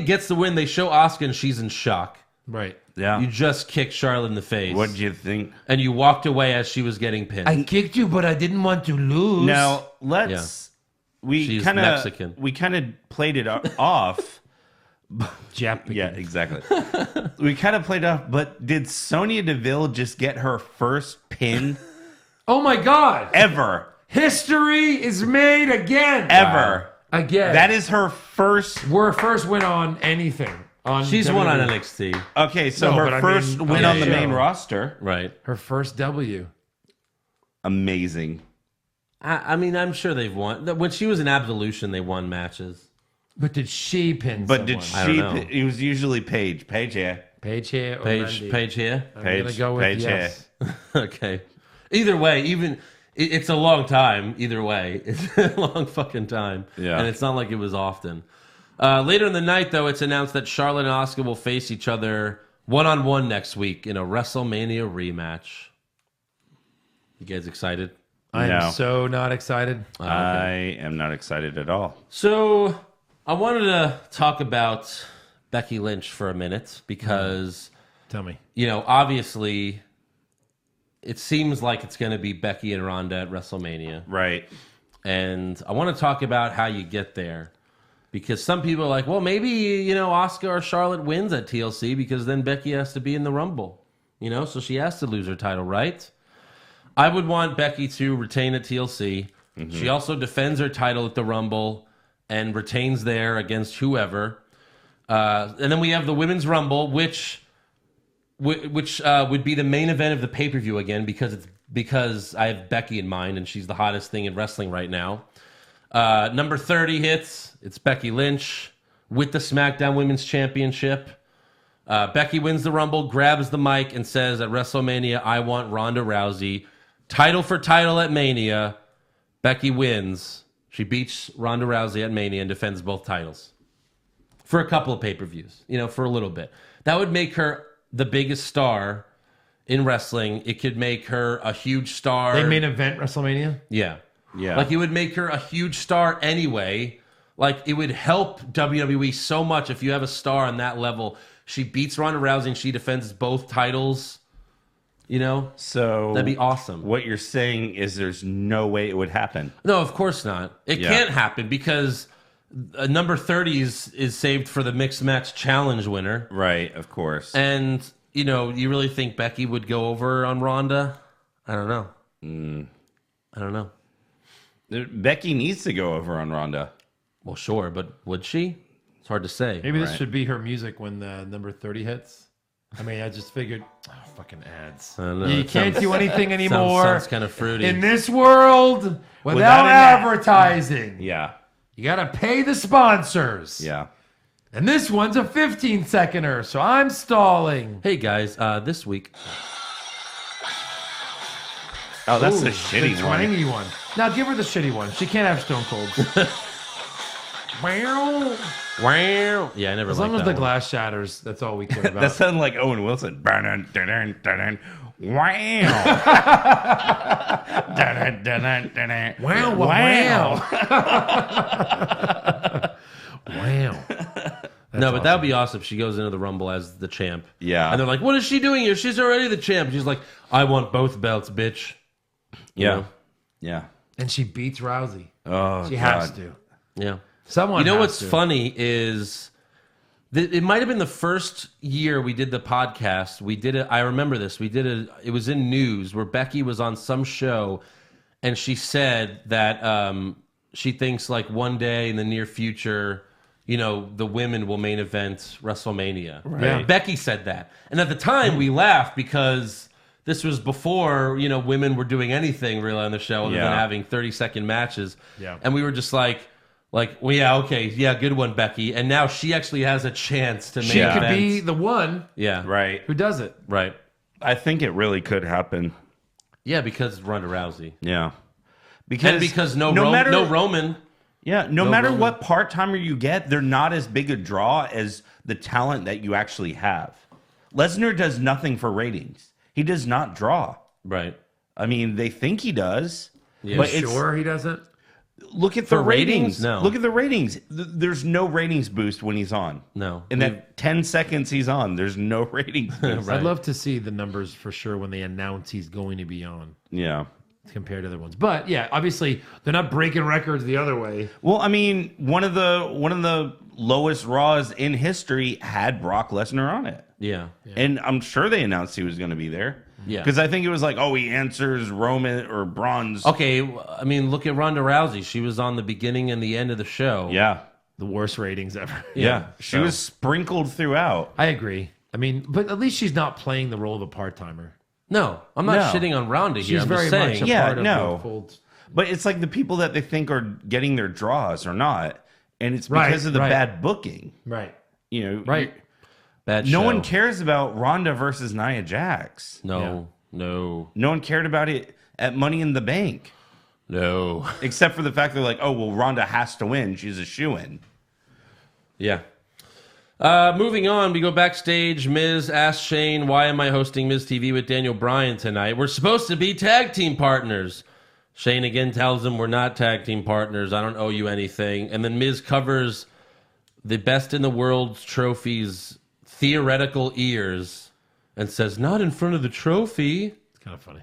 Speaker 3: gets the win, they show Asuka and she's in shock.
Speaker 4: Right.
Speaker 5: Yeah.
Speaker 3: You just kicked Charlotte in the face.
Speaker 5: What did you think?
Speaker 3: And you walked away as she was getting pinned.
Speaker 4: I kicked you, but I didn't want to lose.
Speaker 5: Now let's.
Speaker 3: She's
Speaker 5: We
Speaker 3: Mexican.
Speaker 5: kind of played it off.
Speaker 4: Japanese.
Speaker 5: Yeah, exactly. We kind of played it off, but did Sonya Deville just get her first pin
Speaker 4: Oh my God.
Speaker 5: ever?
Speaker 4: History is made again.
Speaker 5: Ever.
Speaker 4: Again.
Speaker 5: That is her first.
Speaker 4: Her first win on anything.
Speaker 3: She's won on
Speaker 4: WWE.
Speaker 3: NXT.
Speaker 5: Okay, so
Speaker 4: No,
Speaker 5: her
Speaker 4: but I
Speaker 5: first
Speaker 4: mean,
Speaker 5: win
Speaker 4: yeah,
Speaker 5: on the
Speaker 4: yeah.
Speaker 5: main roster.
Speaker 3: Right.
Speaker 4: Her first W.
Speaker 5: Amazing.
Speaker 3: I mean, I'm sure they've won. When she was in Absolution, they won matches.
Speaker 4: But did she pin
Speaker 5: But did
Speaker 4: someone?
Speaker 3: I
Speaker 5: she?
Speaker 3: don't know.
Speaker 5: It was usually Paige. Paige, yeah.
Speaker 4: Paige here or
Speaker 3: Page
Speaker 4: Mandy?
Speaker 3: here?
Speaker 4: I'm gonna go with
Speaker 5: Paige,
Speaker 4: yes.
Speaker 3: Okay. Either way, it's a long time. Either way, it's a long fucking time.
Speaker 5: Yeah.
Speaker 3: And it's not like it was often. Later in the night, though, it's announced that Charlotte and Asuka will face each other one-on-one next week in a WrestleMania rematch. You guys excited?
Speaker 4: I am
Speaker 5: No.
Speaker 4: so not excited.
Speaker 5: I am not excited at all.
Speaker 3: So I wanted to talk about Becky Lynch for a minute because,
Speaker 4: Tell me.
Speaker 3: obviously it seems like it's going to be Becky and Ronda at WrestleMania.
Speaker 5: Right.
Speaker 3: And I want to talk about how you get there. Because some people are like, well, maybe, Asuka or Charlotte wins at TLC because then Becky has to be in the Rumble. So she has to lose her title, right? I would want Becky to retain at TLC. Mm-hmm. She also defends her title at the Rumble and retains there against whoever. And then we have the Women's Rumble, which would be the main event of the pay-per-view again because I have Becky in mind and she's the hottest thing in wrestling right now. Number 30 hits. It's Becky Lynch with the SmackDown Women's Championship. Becky wins the Rumble, grabs the mic, and says at WrestleMania, I want Ronda Rousey. Title for title at Mania. Becky wins. She beats Ronda Rousey at Mania and defends both titles. For a couple of pay-per-views, for a little bit. That would make her the biggest star in wrestling. It could make her a huge star.
Speaker 4: They main event WrestleMania?
Speaker 3: Yeah.
Speaker 5: Yeah.
Speaker 3: Like, it would make her a huge star anyway. Like, it would help WWE so much if you have a star on that level. She beats Ronda Rousey and she defends both titles.
Speaker 5: So
Speaker 3: that'd be awesome.
Speaker 5: What you're saying is there's no way it would happen.
Speaker 3: No, of course not. It can't happen because number 30 is saved for the Mixed Match Challenge winner.
Speaker 5: Right, of course.
Speaker 3: And, you really think Becky would go over on Ronda? I don't know. I don't know.
Speaker 5: Becky needs to go over on Ronda.
Speaker 3: Well, sure, but would she? It's hard to say.
Speaker 4: Maybe this should be her music when the number 30 hits. I mean, I just figured, fucking ads.
Speaker 3: I don't know.
Speaker 4: You
Speaker 3: It
Speaker 4: can't
Speaker 3: sounds-
Speaker 4: do anything anymore.
Speaker 3: Sounds kind of fruity.
Speaker 4: In this world, without
Speaker 5: an ad.
Speaker 4: advertising.
Speaker 5: Yeah.
Speaker 4: You got to pay the sponsors.
Speaker 5: Yeah.
Speaker 4: And this one's a 15-seconder, so I'm stalling.
Speaker 3: Hey, guys, this week...
Speaker 5: Oh, that's
Speaker 4: Ooh,
Speaker 5: the shitty
Speaker 4: the
Speaker 5: one.
Speaker 4: twangy one. Now give her the shitty one. She can't have Stone Cold. Wow.
Speaker 3: Wow. Yeah, I never
Speaker 4: As
Speaker 3: liked
Speaker 4: long as
Speaker 3: that
Speaker 4: the
Speaker 3: one.
Speaker 4: glass shatters, that's all we care about.
Speaker 5: That sounded like Owen Wilson. Dun-dun, dun-dun, dun-dun. Wow. Dun-dun, dun-dun, dun-dun.
Speaker 4: Wow, wow, wow. Wow.
Speaker 3: No, but that would be awesome if she goes into the Rumble as the champ.
Speaker 5: Yeah.
Speaker 3: And they're like, what is she doing here? She's already the champ. She's like, I want both belts, bitch. You know?
Speaker 5: Yeah.
Speaker 4: And she beats Rousey.
Speaker 5: Oh,
Speaker 4: she has to.
Speaker 3: Yeah.
Speaker 4: Someone.
Speaker 3: You know
Speaker 4: has
Speaker 3: what's
Speaker 4: to.
Speaker 3: funny is it might have been the first year we did the podcast. We did it. I remember this. It was in news where Becky was on some show and she said that she thinks like one day in the near future, you know, the women will main event WrestleMania.
Speaker 5: Right.
Speaker 3: Yeah. Becky said that. And at the time we laughed because this was before, you know, women were doing anything really on the show other than having 30-second matches.
Speaker 4: Yeah.
Speaker 3: And we were just like, well, yeah, okay, yeah, good one, Becky. And now she actually has a chance to make
Speaker 4: She could be the one
Speaker 5: Right.
Speaker 4: who does it.
Speaker 3: Right.
Speaker 5: I think it really could happen.
Speaker 3: Yeah, because Ronda Rousey.
Speaker 5: Yeah.
Speaker 3: Because no Roman.
Speaker 5: Yeah, no matter what part-timer you get, they're not as big a draw as the talent that you actually have. Lesnar does nothing for ratings. He does not draw.
Speaker 3: Right.
Speaker 5: I mean, they think he does.
Speaker 3: Yeah.
Speaker 5: But
Speaker 4: Sure he doesn't?
Speaker 5: Look at the ratings.
Speaker 3: No.
Speaker 5: Look at the ratings. There's no ratings boost when he's on.
Speaker 3: No.
Speaker 5: In that 10 seconds he's on, there's no ratings boost.
Speaker 4: I'd love to see the numbers for sure when they announce he's going to be on.
Speaker 5: Yeah.
Speaker 4: Compared to other ones. But yeah, obviously they're not breaking records the other way.
Speaker 5: Well, I mean, one of the lowest Raws in history had Brock Lesnar on it.
Speaker 3: Yeah.
Speaker 5: And I'm sure they announced he was going to be there.
Speaker 3: Yeah.
Speaker 5: Because I think it was like, oh, he answers Roman or Braun's.
Speaker 3: Okay, I mean, look at Ronda Rousey. She was on the beginning and the end of the show.
Speaker 5: Yeah.
Speaker 4: The worst ratings ever.
Speaker 5: Yeah. She was sprinkled throughout.
Speaker 4: I agree. I mean, but at least she's not playing the role of a part-timer.
Speaker 3: No, I'm not shitting on Ronda here.
Speaker 4: She's
Speaker 3: I'm
Speaker 4: very
Speaker 3: just saying.
Speaker 4: much a part of the fold.
Speaker 5: But it's like the people that they think are getting their draws or not. And it's because of the bad booking.
Speaker 4: Right.
Speaker 5: You know,
Speaker 4: right.
Speaker 3: Bad
Speaker 5: no
Speaker 3: show.
Speaker 5: one cares about Ronda versus Nia Jax.
Speaker 3: No.
Speaker 5: No one cared about it at Money in the Bank.
Speaker 3: No.
Speaker 5: Except for the fact they're like, oh, well, Ronda has to win. She's a shoo-in.
Speaker 3: Yeah. Moving on, we go backstage. Miz asks Shane, why am I hosting Miz TV with Daniel Bryan tonight? We're supposed to be tag team partners. Shane again tells him we're not tag team partners. I don't owe you anything. And then Miz covers the best in the world trophy's theoretical ears and says, not in front of the trophy.
Speaker 4: It's kind of funny.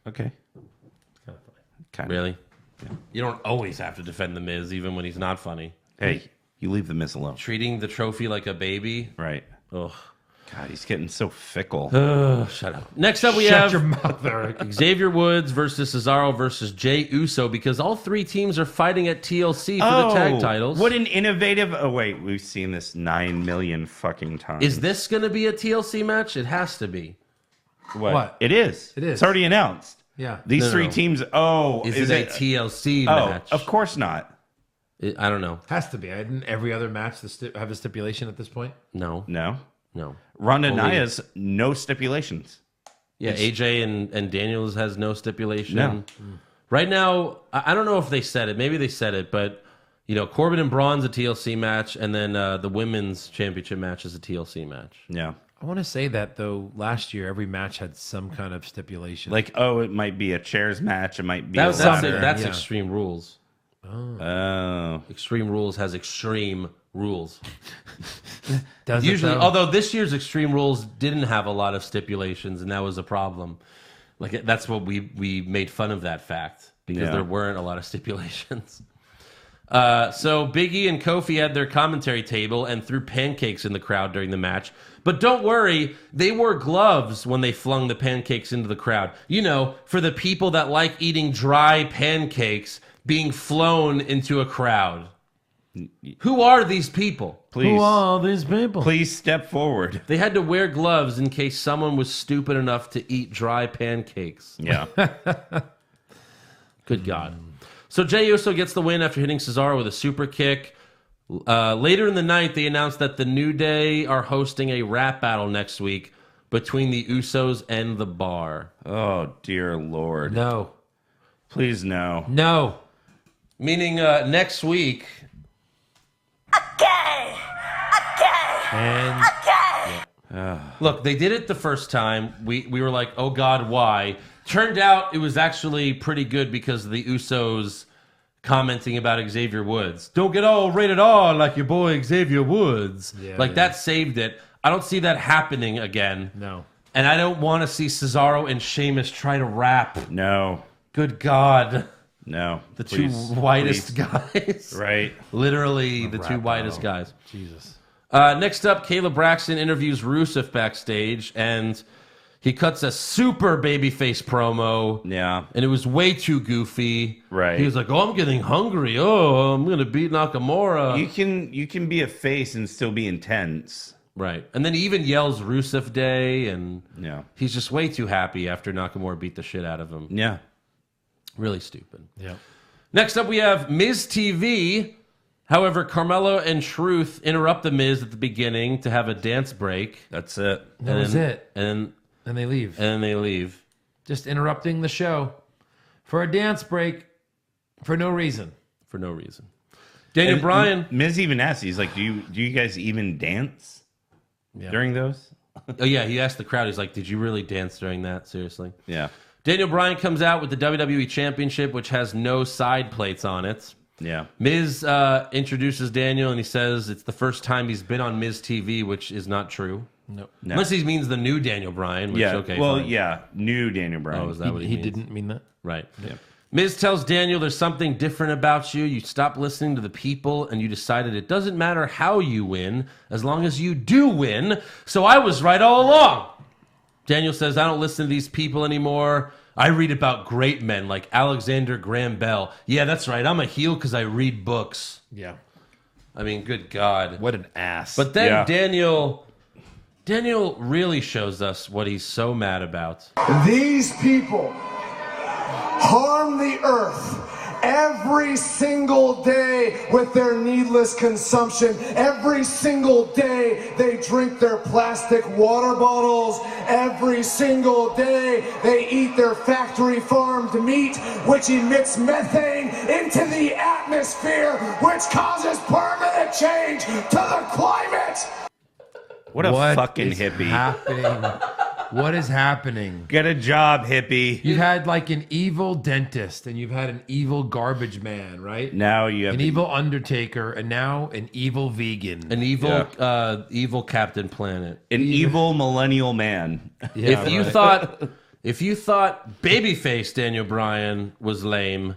Speaker 5: Okay.
Speaker 4: It's kind of funny.
Speaker 5: Kind of.
Speaker 3: Really? Yeah. You don't always have to defend the Miz, even when he's not funny.
Speaker 5: Hey, you leave the Miz alone.
Speaker 3: Treating the trophy like a baby.
Speaker 5: Right.
Speaker 3: Ugh.
Speaker 5: God, he's getting so fickle.
Speaker 3: Shut up. Next up, we have
Speaker 4: your mouth, Eric.
Speaker 3: Xavier Woods versus Cesaro versus Jey Uso, because all three teams are fighting at TLC for the tag titles.
Speaker 5: What an innovative... Oh, wait. We've seen this 9 million fucking times.
Speaker 3: Is this going to be a TLC match? It has to be.
Speaker 5: What? It is.
Speaker 4: It is.
Speaker 5: It's already announced.
Speaker 4: Yeah.
Speaker 5: These
Speaker 3: No,
Speaker 5: three
Speaker 3: no.
Speaker 5: teams... Oh,
Speaker 3: Is it a TLC
Speaker 5: Oh,
Speaker 3: match?
Speaker 5: of course not.
Speaker 3: I don't know.
Speaker 4: Has to be. Didn't every other match have a stipulation at this point?
Speaker 3: No.
Speaker 5: No.
Speaker 3: No.
Speaker 5: Ronda
Speaker 3: Only-
Speaker 5: Nia's no stipulations.
Speaker 3: Yeah, AJ and Daniels has no stipulation.
Speaker 5: No.
Speaker 3: Right now, I don't know if they said it. Maybe they said it, but you know, Corbin and Braun's a TLC match, and then the women's championship match is a TLC match.
Speaker 5: Yeah.
Speaker 4: I want to say that, though, last year, every match had some kind of stipulation.
Speaker 5: Like, oh, it might be a chairs match. It might be
Speaker 3: That's
Speaker 5: a ladder.
Speaker 3: that's Extreme Rules.
Speaker 5: Oh.
Speaker 3: Extreme Rules has extreme rules.
Speaker 4: Does
Speaker 3: Usually,
Speaker 4: it, though?
Speaker 3: although this year's Extreme Rules didn't have a lot of stipulations, and that was a problem. Like that's what we made fun of that fact because
Speaker 5: Yeah.
Speaker 3: there weren't a lot of stipulations. So Big E and Kofi had their commentary table and threw pancakes in the crowd during the match. But don't worry, they wore gloves when they flung the pancakes into the crowd. You know, for the people that like eating dry pancakes being flown into a crowd. Who are these people?
Speaker 5: Please.
Speaker 4: Who are these people?
Speaker 5: Please step forward.
Speaker 3: They had to wear gloves in case someone was stupid enough to eat dry pancakes.
Speaker 5: Yeah.
Speaker 3: Good God. So Jey Uso gets the win after hitting Cesaro with a super kick. Later in the night, they announced that the New Day are hosting a rap battle next week between the Usos and the Bar.
Speaker 5: Oh, dear Lord.
Speaker 4: No.
Speaker 5: Please, no.
Speaker 4: No.
Speaker 3: Meaning next week...
Speaker 4: And
Speaker 3: Look, they did it the first time. We were like, oh God, why? Turned out it was actually pretty good because the Usos commenting about Xavier Woods. Don't get all rated R like your boy Xavier Woods. That saved it. I don't see that happening again.
Speaker 4: No.
Speaker 3: And I don't want to see Cesaro and Sheamus try to rap.
Speaker 5: No.
Speaker 3: Good God.
Speaker 5: No.
Speaker 3: The two whitest guys.
Speaker 5: Right.
Speaker 3: Literally the two whitest guys.
Speaker 4: Jesus.
Speaker 3: Next up, Caleb Braxton interviews Rusev backstage, and he cuts a super babyface promo.
Speaker 5: Yeah.
Speaker 3: And it was way too goofy.
Speaker 5: Right.
Speaker 3: He was like, oh, I'm getting hungry. Oh, I'm going to beat Nakamura.
Speaker 5: You can be a face and still be intense.
Speaker 3: Right. And then he even yells Rusev Day, and
Speaker 5: yeah,
Speaker 3: he's just way too happy after Nakamura beat the shit out of him.
Speaker 5: Yeah.
Speaker 3: Really stupid.
Speaker 4: Yeah.
Speaker 3: Next up, we have Miz TV. However, Carmelo and Truth interrupt the Miz at the beginning to have a dance break.
Speaker 5: That's it.
Speaker 4: That was it.
Speaker 3: And
Speaker 4: they leave.
Speaker 3: And then they leave.
Speaker 4: Just interrupting the show for a dance break for no reason.
Speaker 3: For no reason. Daniel Bryan.
Speaker 5: Miz even asked, he's like, do you guys even dance during those?
Speaker 3: Oh, yeah. He asked the crowd, he's like, did you really dance during that? Seriously?
Speaker 5: Yeah.
Speaker 3: Daniel Bryan comes out with the WWE Championship, which has no side plates on it.
Speaker 5: Yeah.
Speaker 3: Miz introduces Daniel, and he says it's the first time he's been on Miz TV, which is not true.
Speaker 4: No.
Speaker 3: Unless he means the new Daniel Bryan, which, okay,
Speaker 5: well,
Speaker 3: fine.
Speaker 5: yeah, new Daniel Bryan.
Speaker 3: Oh, is that what he means?
Speaker 4: Didn't mean that?
Speaker 3: Right.
Speaker 5: Yeah.
Speaker 3: Miz tells Daniel there's something different about you. You stopped listening to the people, and you decided it doesn't matter how you win, as long as you do win. So I was right all along. Daniel says, I don't listen to these people anymore. I read about great men like Alexander Graham Bell. Yeah, that's right. I'm a heel because I read books.
Speaker 4: Yeah.
Speaker 3: I mean, good God.
Speaker 4: What an ass.
Speaker 3: But then Daniel really shows us what he's so mad about.
Speaker 2: These people harm the earth every single day with their needless consumption. Every single day they drink their plastic water bottles. Every single day they eat their factory farmed meat, which emits methane into the atmosphere, which causes permanent change to the climate.
Speaker 5: What a fucking hippie.
Speaker 4: Happening? What is happening?
Speaker 5: Get a job, hippie.
Speaker 4: You've had like an evil dentist, and you've had an evil garbage man, right?
Speaker 5: Now you have
Speaker 4: an evil Undertaker, and now an evil vegan.
Speaker 3: An evil evil Captain Planet.
Speaker 5: An evil millennial man.
Speaker 3: Yeah, if you thought babyface Daniel Bryan was lame,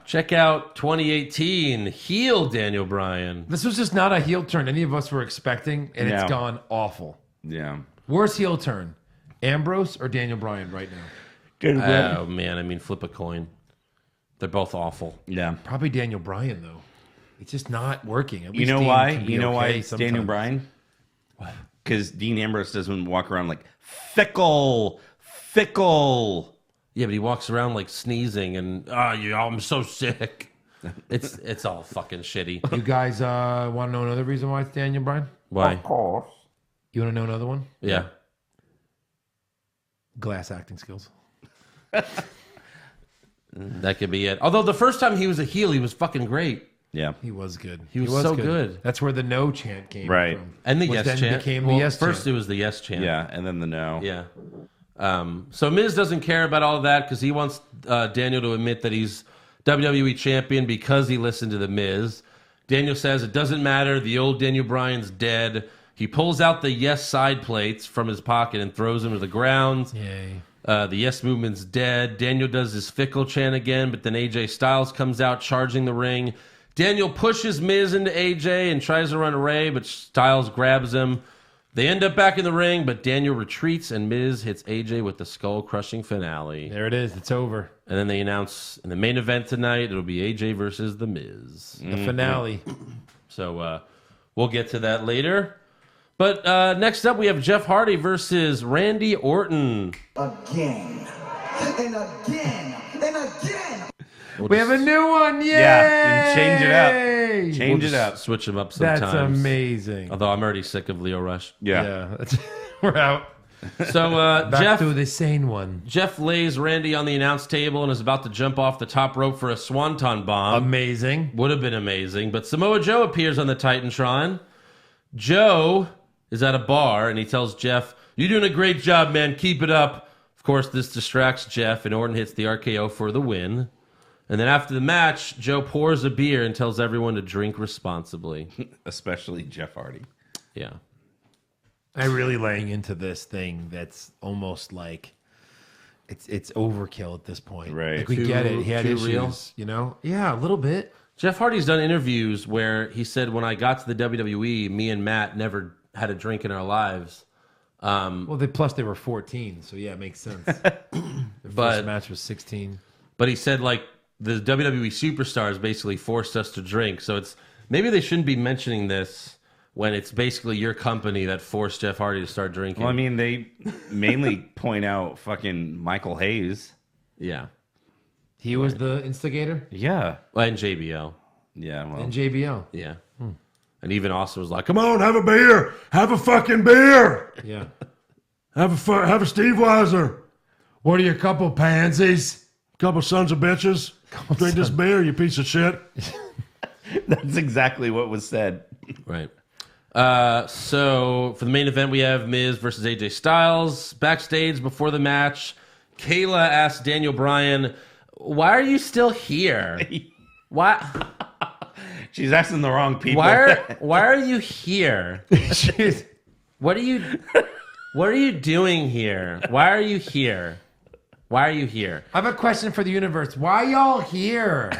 Speaker 3: check out 2018 heel Daniel Bryan.
Speaker 4: This was just not a heel turn any of us were expecting, and it's gone awful.
Speaker 5: Yeah.
Speaker 4: Worst heel turn, Ambrose or Daniel Bryan right now?
Speaker 3: Oh, man. I mean, flip a coin. They're both awful.
Speaker 5: Yeah.
Speaker 4: Probably Daniel Bryan, though. It's just not working. At
Speaker 5: You
Speaker 4: least
Speaker 5: know
Speaker 4: Dean
Speaker 5: why?
Speaker 4: can be
Speaker 5: You know why
Speaker 4: okay
Speaker 5: it's
Speaker 4: sometimes.
Speaker 5: Daniel Bryan? What? Because Dean Ambrose doesn't walk around like fickle.
Speaker 3: Yeah, but he walks around like sneezing and, I'm so sick. It's all fucking shitty.
Speaker 4: You guys want to know another reason why it's Daniel Bryan?
Speaker 3: Why?
Speaker 10: Of course.
Speaker 4: You want to know another one?
Speaker 3: Yeah.
Speaker 4: Glass acting skills.
Speaker 3: That could be it. Although the first time he was a heel, he was fucking great.
Speaker 5: Yeah.
Speaker 4: He was good.
Speaker 3: He was so good.
Speaker 4: That's where the no chant came from.
Speaker 3: And the
Speaker 4: Which
Speaker 3: yes
Speaker 4: then
Speaker 3: chant.
Speaker 4: became
Speaker 3: Well,
Speaker 4: the yes
Speaker 3: first
Speaker 4: chant.
Speaker 3: it was the yes chant.
Speaker 5: Yeah, and then the no.
Speaker 3: Yeah. So Miz doesn't care about all of that because he wants Daniel to admit that he's WWE champion because he listened to the Miz. Daniel says it doesn't matter. The old Daniel Bryan's dead. He pulls out the yes side plates from his pocket and throws them to the ground.
Speaker 4: Yay.
Speaker 3: The yes movement's dead. Daniel does his fickle chant again, but then AJ Styles comes out charging the ring. Daniel pushes Miz into AJ and tries to run away, but Styles grabs him. They end up back in the ring, but Daniel retreats and Miz hits AJ with the skull-crushing finale.
Speaker 4: There it is. It's over.
Speaker 3: And then they announce in the main event tonight, it'll be AJ versus The Miz.
Speaker 4: The finale.
Speaker 3: So we'll get to that later. But next up, we have Jeff Hardy versus Randy Orton.
Speaker 2: Again. And again. And again.
Speaker 4: We have a new one. Yay!
Speaker 5: Yeah, change it up. Change it up.
Speaker 3: Switch them up sometimes.
Speaker 4: That's amazing.
Speaker 3: Although I'm already sick of Leo Rush.
Speaker 5: Yeah.
Speaker 4: We're out.
Speaker 3: So
Speaker 4: Back
Speaker 3: Jeff,
Speaker 4: to the sane one.
Speaker 3: Jeff lays Randy on the announce table and is about to jump off the top rope for a swanton bomb.
Speaker 4: Amazing.
Speaker 3: Would have been amazing. But Samoa Joe appears on the Titantron. Joe is at a bar and he tells Jeff, "You're doing a great job, man. Keep it up." Of course, this distracts Jeff and Orton hits the RKO for the win. And then after the match, Joe pours a beer and tells everyone to drink responsibly.
Speaker 5: Especially Jeff Hardy.
Speaker 3: Yeah.
Speaker 4: I'm really laying into this thing that's almost like it's overkill at this point.
Speaker 5: Right.
Speaker 4: Like we get it. He had
Speaker 3: too
Speaker 4: issues,
Speaker 3: real?
Speaker 4: you know? Yeah, a little bit.
Speaker 3: Jeff Hardy's done interviews where he said, when I got to the WWE, me and Matt never had a drink in our lives.
Speaker 4: Well, they were 14, so yeah, it makes sense. Their first match was 16.
Speaker 3: But he said, like, the WWE superstars basically forced us to drink. So it's maybe they shouldn't be mentioning this when it's basically your company that forced Jeff Hardy to start drinking.
Speaker 5: Well, I mean, they mainly point out fucking Michael Hayes.
Speaker 3: Yeah.
Speaker 4: He was the instigator?
Speaker 5: Yeah.
Speaker 3: Well, and JBL.
Speaker 5: Yeah. Well.
Speaker 4: And JBL.
Speaker 3: Yeah. And even Austin was like, come on, have a beer. Have a fucking beer.
Speaker 4: Yeah.
Speaker 1: Have a Steve Weiser.
Speaker 4: What are you, a couple pansies?
Speaker 1: Couple sons of bitches. Drink this beer, you piece of shit.
Speaker 5: That's exactly what was said.
Speaker 3: Right. So for the main event, we have Miz versus AJ Styles. Backstage before the match, Kayla asked Daniel Bryan, why are you still here? Why?
Speaker 5: She's asking the wrong people.
Speaker 3: Why are you here? What are you doing here? Why are you here? Why are you here?
Speaker 4: I have a question for the universe. Why y'all here?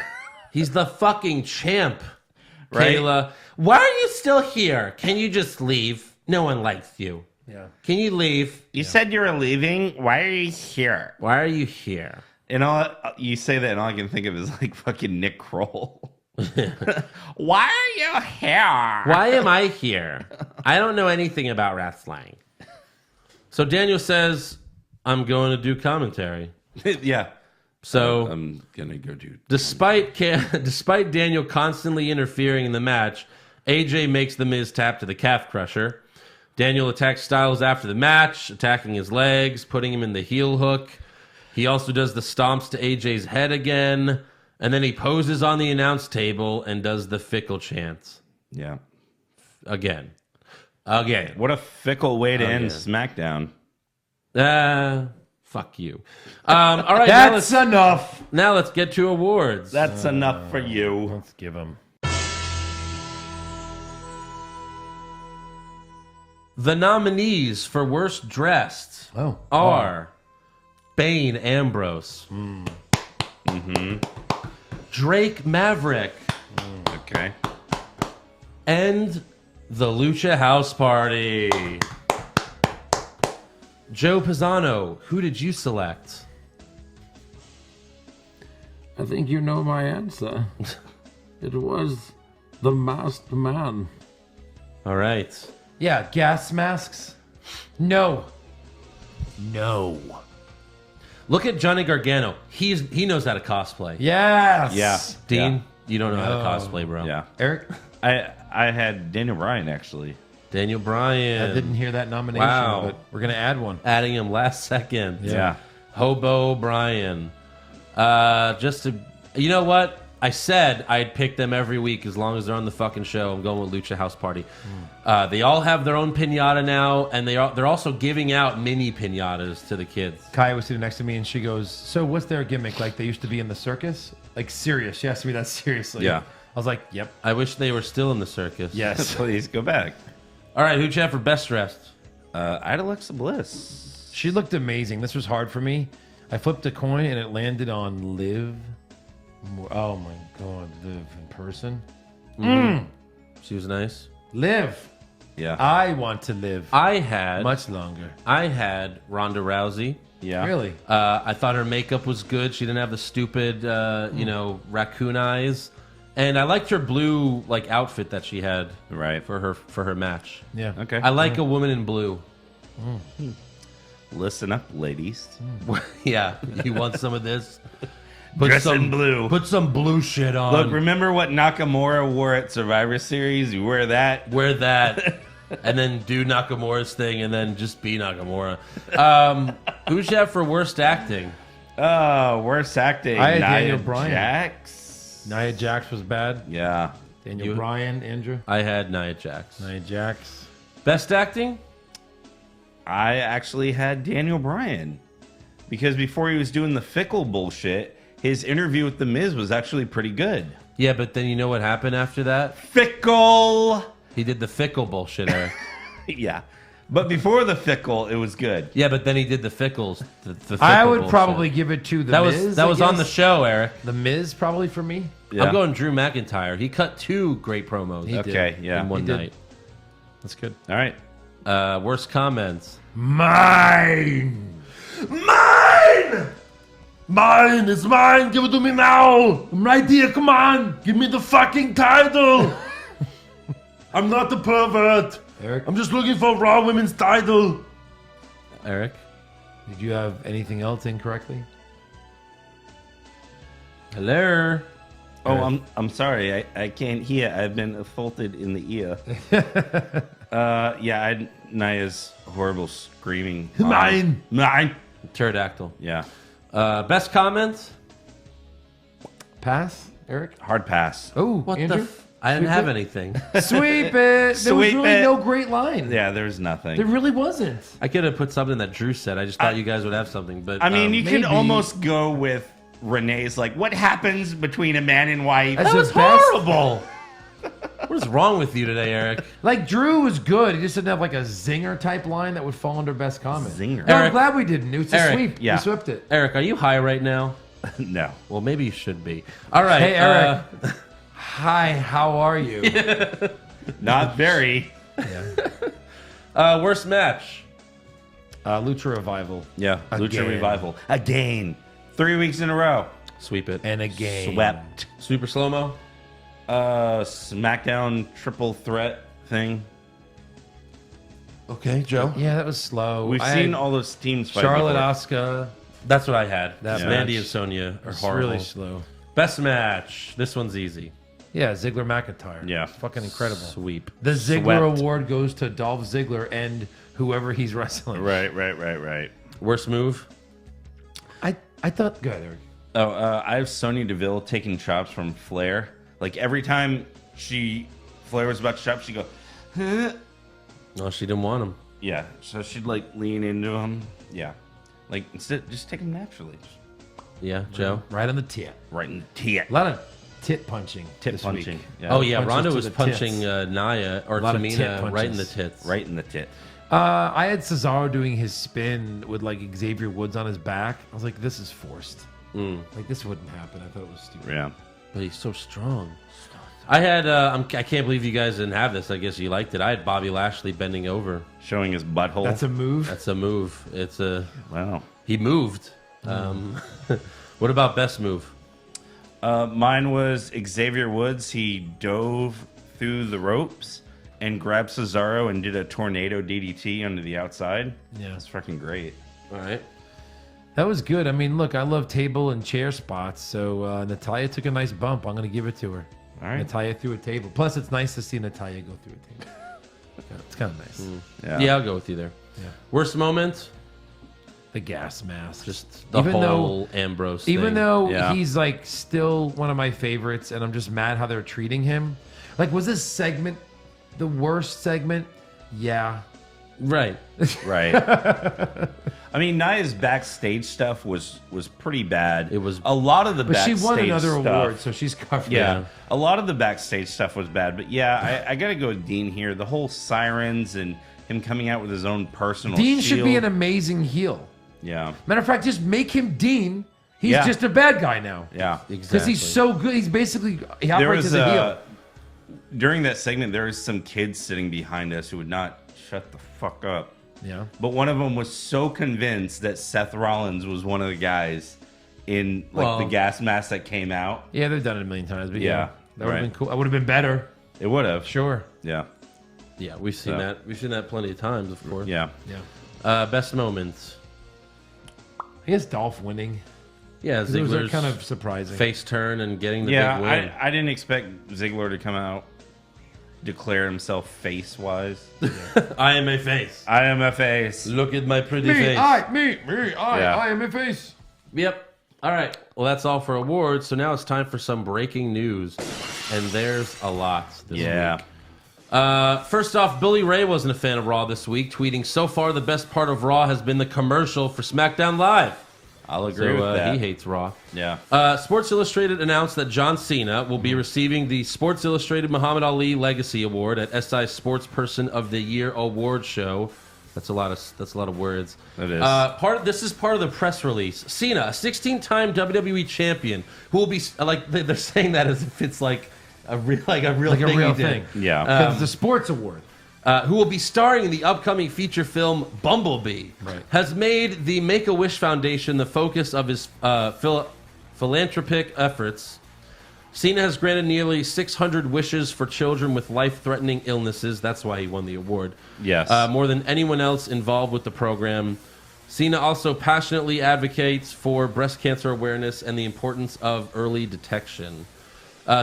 Speaker 3: He's the fucking champ,
Speaker 5: Right?
Speaker 3: Kayla. Why are you still here? Can you just leave? No one likes you.
Speaker 4: Yeah.
Speaker 3: Can you leave?
Speaker 5: You said you were leaving. Why are you here?
Speaker 3: Why are you here?
Speaker 5: And all you say that, and all I can think of is like fucking Nick Kroll. Why are you here?
Speaker 3: Why am I here? I don't know anything about wrestling. So Daniel says, I'm going to do commentary.
Speaker 5: Yeah.
Speaker 3: So
Speaker 5: I'm gonna go do.
Speaker 3: despite Daniel constantly interfering in the match, AJ makes the Miz tap to the calf crusher. Daniel attacks Styles after the match, attacking his legs, putting him in the heel hook. He also does the stomps to AJ's head again, and then he poses on the announce table and does the fickle chants.
Speaker 5: Yeah.
Speaker 3: Again.
Speaker 5: What a fickle way to end SmackDown.
Speaker 3: Fuck you. All right,
Speaker 4: That's enough.
Speaker 3: Now let's get to awards.
Speaker 5: That's enough for you.
Speaker 4: Let's give him.
Speaker 3: The nominees for worst dressed are BANE Ambrose, Drake Maverick,
Speaker 5: Okay.
Speaker 3: and the Lucha House Party. Joe Pisano, who did you select?
Speaker 9: I think you know my answer. It was the masked man.
Speaker 3: All right.
Speaker 4: Yeah, gas masks. No.
Speaker 3: Look at Johnny Gargano. He knows how to cosplay.
Speaker 4: Yes.
Speaker 5: Yeah.
Speaker 3: Dean, you don't know how to cosplay, bro.
Speaker 5: Yeah.
Speaker 4: Eric?
Speaker 5: I had Daniel Bryan actually.
Speaker 3: Daniel Bryan.
Speaker 4: I didn't hear that nomination,
Speaker 3: Wow.
Speaker 4: but we're going to add one.
Speaker 3: Adding him last second.
Speaker 5: Yeah.
Speaker 3: Hobo Bryan. Just to, you know what? I said I'd pick them every week as long as they're on the fucking show. I'm going with Lucha House Party. They all have their own pinata now, and they're also giving out mini pinatas to the kids.
Speaker 4: Kaya was sitting next to me, and she goes, so what's their gimmick? Like they used to be in the circus? Like serious. She asked me that seriously.
Speaker 5: Yeah.
Speaker 4: I was like, yep.
Speaker 3: I wish they were still in the circus.
Speaker 4: Yes.
Speaker 5: Please go back.
Speaker 3: All right, who'd you have for best dressed?
Speaker 5: I had Alexa Bliss.
Speaker 4: She looked amazing. This was hard for me. I flipped a coin, and it landed on Liv. Oh, my God. Liv in person.
Speaker 3: She was nice.
Speaker 4: Liv.
Speaker 5: Yeah.
Speaker 4: I want to live
Speaker 3: I had
Speaker 4: much longer.
Speaker 3: I had Ronda Rousey.
Speaker 5: Yeah.
Speaker 4: Really?
Speaker 3: I thought her makeup was good. She didn't have the stupid, raccoon eyes, and I liked her blue outfit that she had.
Speaker 5: Right.
Speaker 3: for her match.
Speaker 4: Yeah.
Speaker 5: Okay.
Speaker 3: I like a woman in blue.
Speaker 5: Listen up, ladies.
Speaker 3: Yeah, you want some of this?
Speaker 5: Dress in blue.
Speaker 3: Put some blue shit on.
Speaker 5: Look, remember what Nakamura wore at Survivor Series? You wear that.
Speaker 3: Wear that, and then do Nakamura's thing, and then just be Nakamura. Who's you have for worst acting?
Speaker 5: Oh, worst acting.
Speaker 4: I had
Speaker 5: Nia
Speaker 4: Daniel Bryan.
Speaker 5: Jax.
Speaker 4: Nia Jax was bad.
Speaker 5: Yeah.
Speaker 4: Daniel Bryan, Andrew.
Speaker 3: I had Nia Jax.
Speaker 4: Nia Jax.
Speaker 3: Best acting?
Speaker 5: I actually had Daniel Bryan. Because before he was doing the fickle bullshit, his interview with The Miz was actually pretty good.
Speaker 3: Yeah, but then you know what happened after that?
Speaker 5: Fickle!
Speaker 3: He did the fickle bullshit, Eric.
Speaker 5: Yeah. But before the fickle, it was good.
Speaker 3: Yeah, but then he did the fickles. The fickle
Speaker 4: I would
Speaker 3: bullshit.
Speaker 4: probably give it to the Miz.
Speaker 3: That was on the show, Eric.
Speaker 4: The Miz probably for me.
Speaker 5: Yeah.
Speaker 3: I'm going Drew McIntyre. He cut 2 great promos.
Speaker 5: Yeah.
Speaker 3: In one night. That's good.
Speaker 5: All right.
Speaker 3: Worst comments.
Speaker 7: Mine! Mine! It's mine! Give it to me now! I'm right here, come on! Give me the fucking title! I'm not the pervert!
Speaker 4: Eric?
Speaker 7: I'm just looking for Raw Women's title!
Speaker 3: Eric?
Speaker 4: Did you have anything else incorrectly?
Speaker 3: Hello?
Speaker 5: Oh, I'm sorry. I can't hear. I've been assaulted in the ear. Yeah, Naya's horrible screaming.
Speaker 7: Mine!
Speaker 5: Mine!
Speaker 3: Pterodactyl.
Speaker 5: Yeah.
Speaker 3: Best comments?
Speaker 4: Pass, Eric?
Speaker 5: Hard pass.
Speaker 4: Oh,
Speaker 3: What
Speaker 4: Andrew?
Speaker 3: I didn't have anything.
Speaker 4: Sweep it. There was
Speaker 5: Sweep
Speaker 4: really
Speaker 5: it.
Speaker 4: no great line.
Speaker 5: Yeah, there's nothing.
Speaker 4: There really wasn't.
Speaker 3: I could have put something that Drew said. I just thought you guys would have something. But
Speaker 5: I mean, you could
Speaker 4: maybe.
Speaker 5: almost go with Renee's, like, what happens between a man and wife?
Speaker 4: That's
Speaker 3: that was
Speaker 4: his best.
Speaker 3: horrible. What is wrong with you today, Eric?
Speaker 4: Like, Drew was good. He just didn't have like a zinger type line that would fall under best comment.
Speaker 5: Zinger.
Speaker 4: No, I'm
Speaker 3: Eric-
Speaker 4: glad we didn't. It was a
Speaker 3: Eric,
Speaker 4: sweep.
Speaker 5: yeah.
Speaker 4: We swept it.
Speaker 3: Eric, are you high right now?
Speaker 5: No.
Speaker 3: Well, maybe you should be. All right.
Speaker 4: Hey, Eric. Hi, how are you?
Speaker 5: Not very.
Speaker 3: Worst match?
Speaker 4: Lucha Revival.
Speaker 5: Yeah. Lucha
Speaker 4: Again.
Speaker 5: Revival. Again. 3 weeks in a row.
Speaker 3: Sweep it.
Speaker 4: And again.
Speaker 5: Swept.
Speaker 3: Super slow-mo?
Speaker 5: SmackDown triple threat thing.
Speaker 3: Okay, Joe.
Speaker 4: Yeah, that was slow.
Speaker 5: We've
Speaker 4: I
Speaker 5: seen
Speaker 4: had
Speaker 5: all those teams fight
Speaker 4: Charlotte,
Speaker 5: before.
Speaker 4: Asuka.
Speaker 3: That's what I had.
Speaker 4: That
Speaker 3: Mandy
Speaker 4: match
Speaker 3: and Sonya are
Speaker 4: It's
Speaker 3: horrible.
Speaker 4: really slow.
Speaker 3: Best match. This one's easy.
Speaker 4: Yeah, Ziggler McIntyre.
Speaker 5: Yeah.
Speaker 4: It's fucking incredible.
Speaker 3: Sweep.
Speaker 4: The Ziggler
Speaker 5: Swept.
Speaker 4: Award goes to Dolph Ziggler and whoever he's wrestling.
Speaker 5: Right.
Speaker 3: Worst move?
Speaker 4: I thought. Go ahead, Eric.
Speaker 5: Oh, I have Sonya Deville taking chops from Flair. Like, every time Flair was about to chop, she'd go, huh?
Speaker 3: No, she didn't want him.
Speaker 5: Yeah, so she'd, like, lean into him. Yeah. Like, instead, just take him naturally.
Speaker 3: Yeah, Joe?
Speaker 4: Right on the tit.
Speaker 5: Right in the tit.
Speaker 4: A lot of tit punching.
Speaker 5: Tit
Speaker 4: this
Speaker 5: punching.
Speaker 4: week.
Speaker 5: Yeah.
Speaker 3: Oh, yeah.
Speaker 4: Punches
Speaker 3: Ronda
Speaker 4: to
Speaker 3: was
Speaker 4: the
Speaker 3: punching
Speaker 4: tits.
Speaker 3: Naya or
Speaker 4: A lot of tit
Speaker 3: Tamina
Speaker 4: punches.
Speaker 3: right in the tits.
Speaker 5: Right in the tit.
Speaker 4: I had Cesaro doing his spin with like Xavier Woods on his back. I was like, this is forced. Like this wouldn't happen. I thought it was stupid.
Speaker 5: Yeah.
Speaker 3: But he's so strong. I had, I can't believe you guys didn't have this. I guess you liked it. I had Bobby Lashley bending over.
Speaker 5: Showing his butthole.
Speaker 4: That's a move.
Speaker 3: That's a move. It's a,
Speaker 5: Wow.
Speaker 3: he moved. What about best move?
Speaker 5: Mine was Xavier Woods. He dove through the ropes and grabbed Cesaro and did a tornado DDT under the outside.
Speaker 4: Yeah.
Speaker 5: That's fucking great.
Speaker 3: All right.
Speaker 4: That was good. I mean, look, I love table and chair spots. So Natalya took a nice bump. I'm going to give it to her.
Speaker 5: All right.
Speaker 4: Natalya through a table. Plus, it's nice to see Natalya go through a table. It's kind of nice.
Speaker 3: Yeah, I'll go with you there.
Speaker 4: Yeah.
Speaker 3: Worst moment?
Speaker 4: The gas mask.
Speaker 3: Just the
Speaker 4: Even
Speaker 3: whole Ambrose
Speaker 4: Even
Speaker 3: thing.
Speaker 4: though
Speaker 5: Yeah.
Speaker 4: he's like still one of my favorites, and I'm just mad how they're treating him. Like, was this segment the worst segment? Yeah.
Speaker 3: Right.
Speaker 5: Right. I mean, Nia's backstage stuff was pretty bad.
Speaker 3: It was-
Speaker 5: a lot of the
Speaker 4: But she
Speaker 5: backstage
Speaker 4: won another
Speaker 5: stuff,
Speaker 4: award, so she's covered.
Speaker 5: Yeah, a lot of the backstage stuff was bad, but yeah, I gotta go with Dean here. The whole sirens and him coming out with his own personal
Speaker 4: Dean should be
Speaker 5: shield.
Speaker 4: an amazing heel.
Speaker 5: Yeah,
Speaker 4: Matter of fact, just make him Dean. He's
Speaker 5: Yeah.
Speaker 4: just a bad guy now.
Speaker 5: yeah.
Speaker 4: Because he's so good. He's basically, he
Speaker 5: There
Speaker 4: operates
Speaker 5: was
Speaker 4: as a heel.
Speaker 5: during that segment, there was some kids sitting behind us who would not shut the fuck up.
Speaker 4: Yeah.
Speaker 5: But one of them was so convinced that Seth Rollins was one of the guys in like the gas mask that came out.
Speaker 4: Yeah, they've done it a million times. But
Speaker 5: Yeah,
Speaker 4: that would have
Speaker 5: right.
Speaker 4: been cool. That would have been better.
Speaker 5: It would have.
Speaker 4: Sure.
Speaker 5: Yeah.
Speaker 3: Yeah, we've seen
Speaker 5: So.
Speaker 3: that. We've seen that plenty of times, of course.
Speaker 5: Yeah.
Speaker 4: Yeah.
Speaker 3: Best moments.
Speaker 4: I guess Dolph winning.
Speaker 3: Yeah,
Speaker 4: 'Cause it was
Speaker 3: Ziggler's
Speaker 4: kind of surprising.
Speaker 3: face turn and getting the
Speaker 5: Yeah,
Speaker 3: big win.
Speaker 5: I didn't expect Ziggler to come out, declare himself face-wise.
Speaker 3: I am a face.
Speaker 5: I am a face.
Speaker 3: Look at my pretty
Speaker 4: Me,
Speaker 3: face.
Speaker 4: I
Speaker 5: Yeah.
Speaker 4: am a face.
Speaker 3: Yep. All right. Well, that's all for awards. So now it's time for some breaking news, and there's a lot this
Speaker 5: Yeah.
Speaker 3: week. First off, Billy Ray wasn't a fan of Raw this week, tweeting, "So far, the best part of Raw has been the commercial for SmackDown Live."
Speaker 5: I'll agree with that.
Speaker 3: He hates Raw.
Speaker 5: Yeah.
Speaker 3: Sports Illustrated announced that John Cena will be receiving the Sports Illustrated Muhammad Ali Legacy Award at SI Sports Person of the Year Award Show. That's a lot of words.
Speaker 5: It is.
Speaker 3: This is part of the press release. Cena, a 16-time WWE champion, who will be they're saying that as if it's like a real thing.
Speaker 5: Yeah.
Speaker 4: Because it's a sports award.
Speaker 3: Who will be starring in the upcoming feature film Bumblebee, has made the Make-A-Wish Foundation the focus of his philanthropic efforts. Cena has granted nearly 600 wishes for children with life-threatening illnesses. That's why he won the award.
Speaker 5: Yes.
Speaker 3: More than anyone else involved with the program. Cena also passionately advocates for breast cancer awareness and the importance of early detection.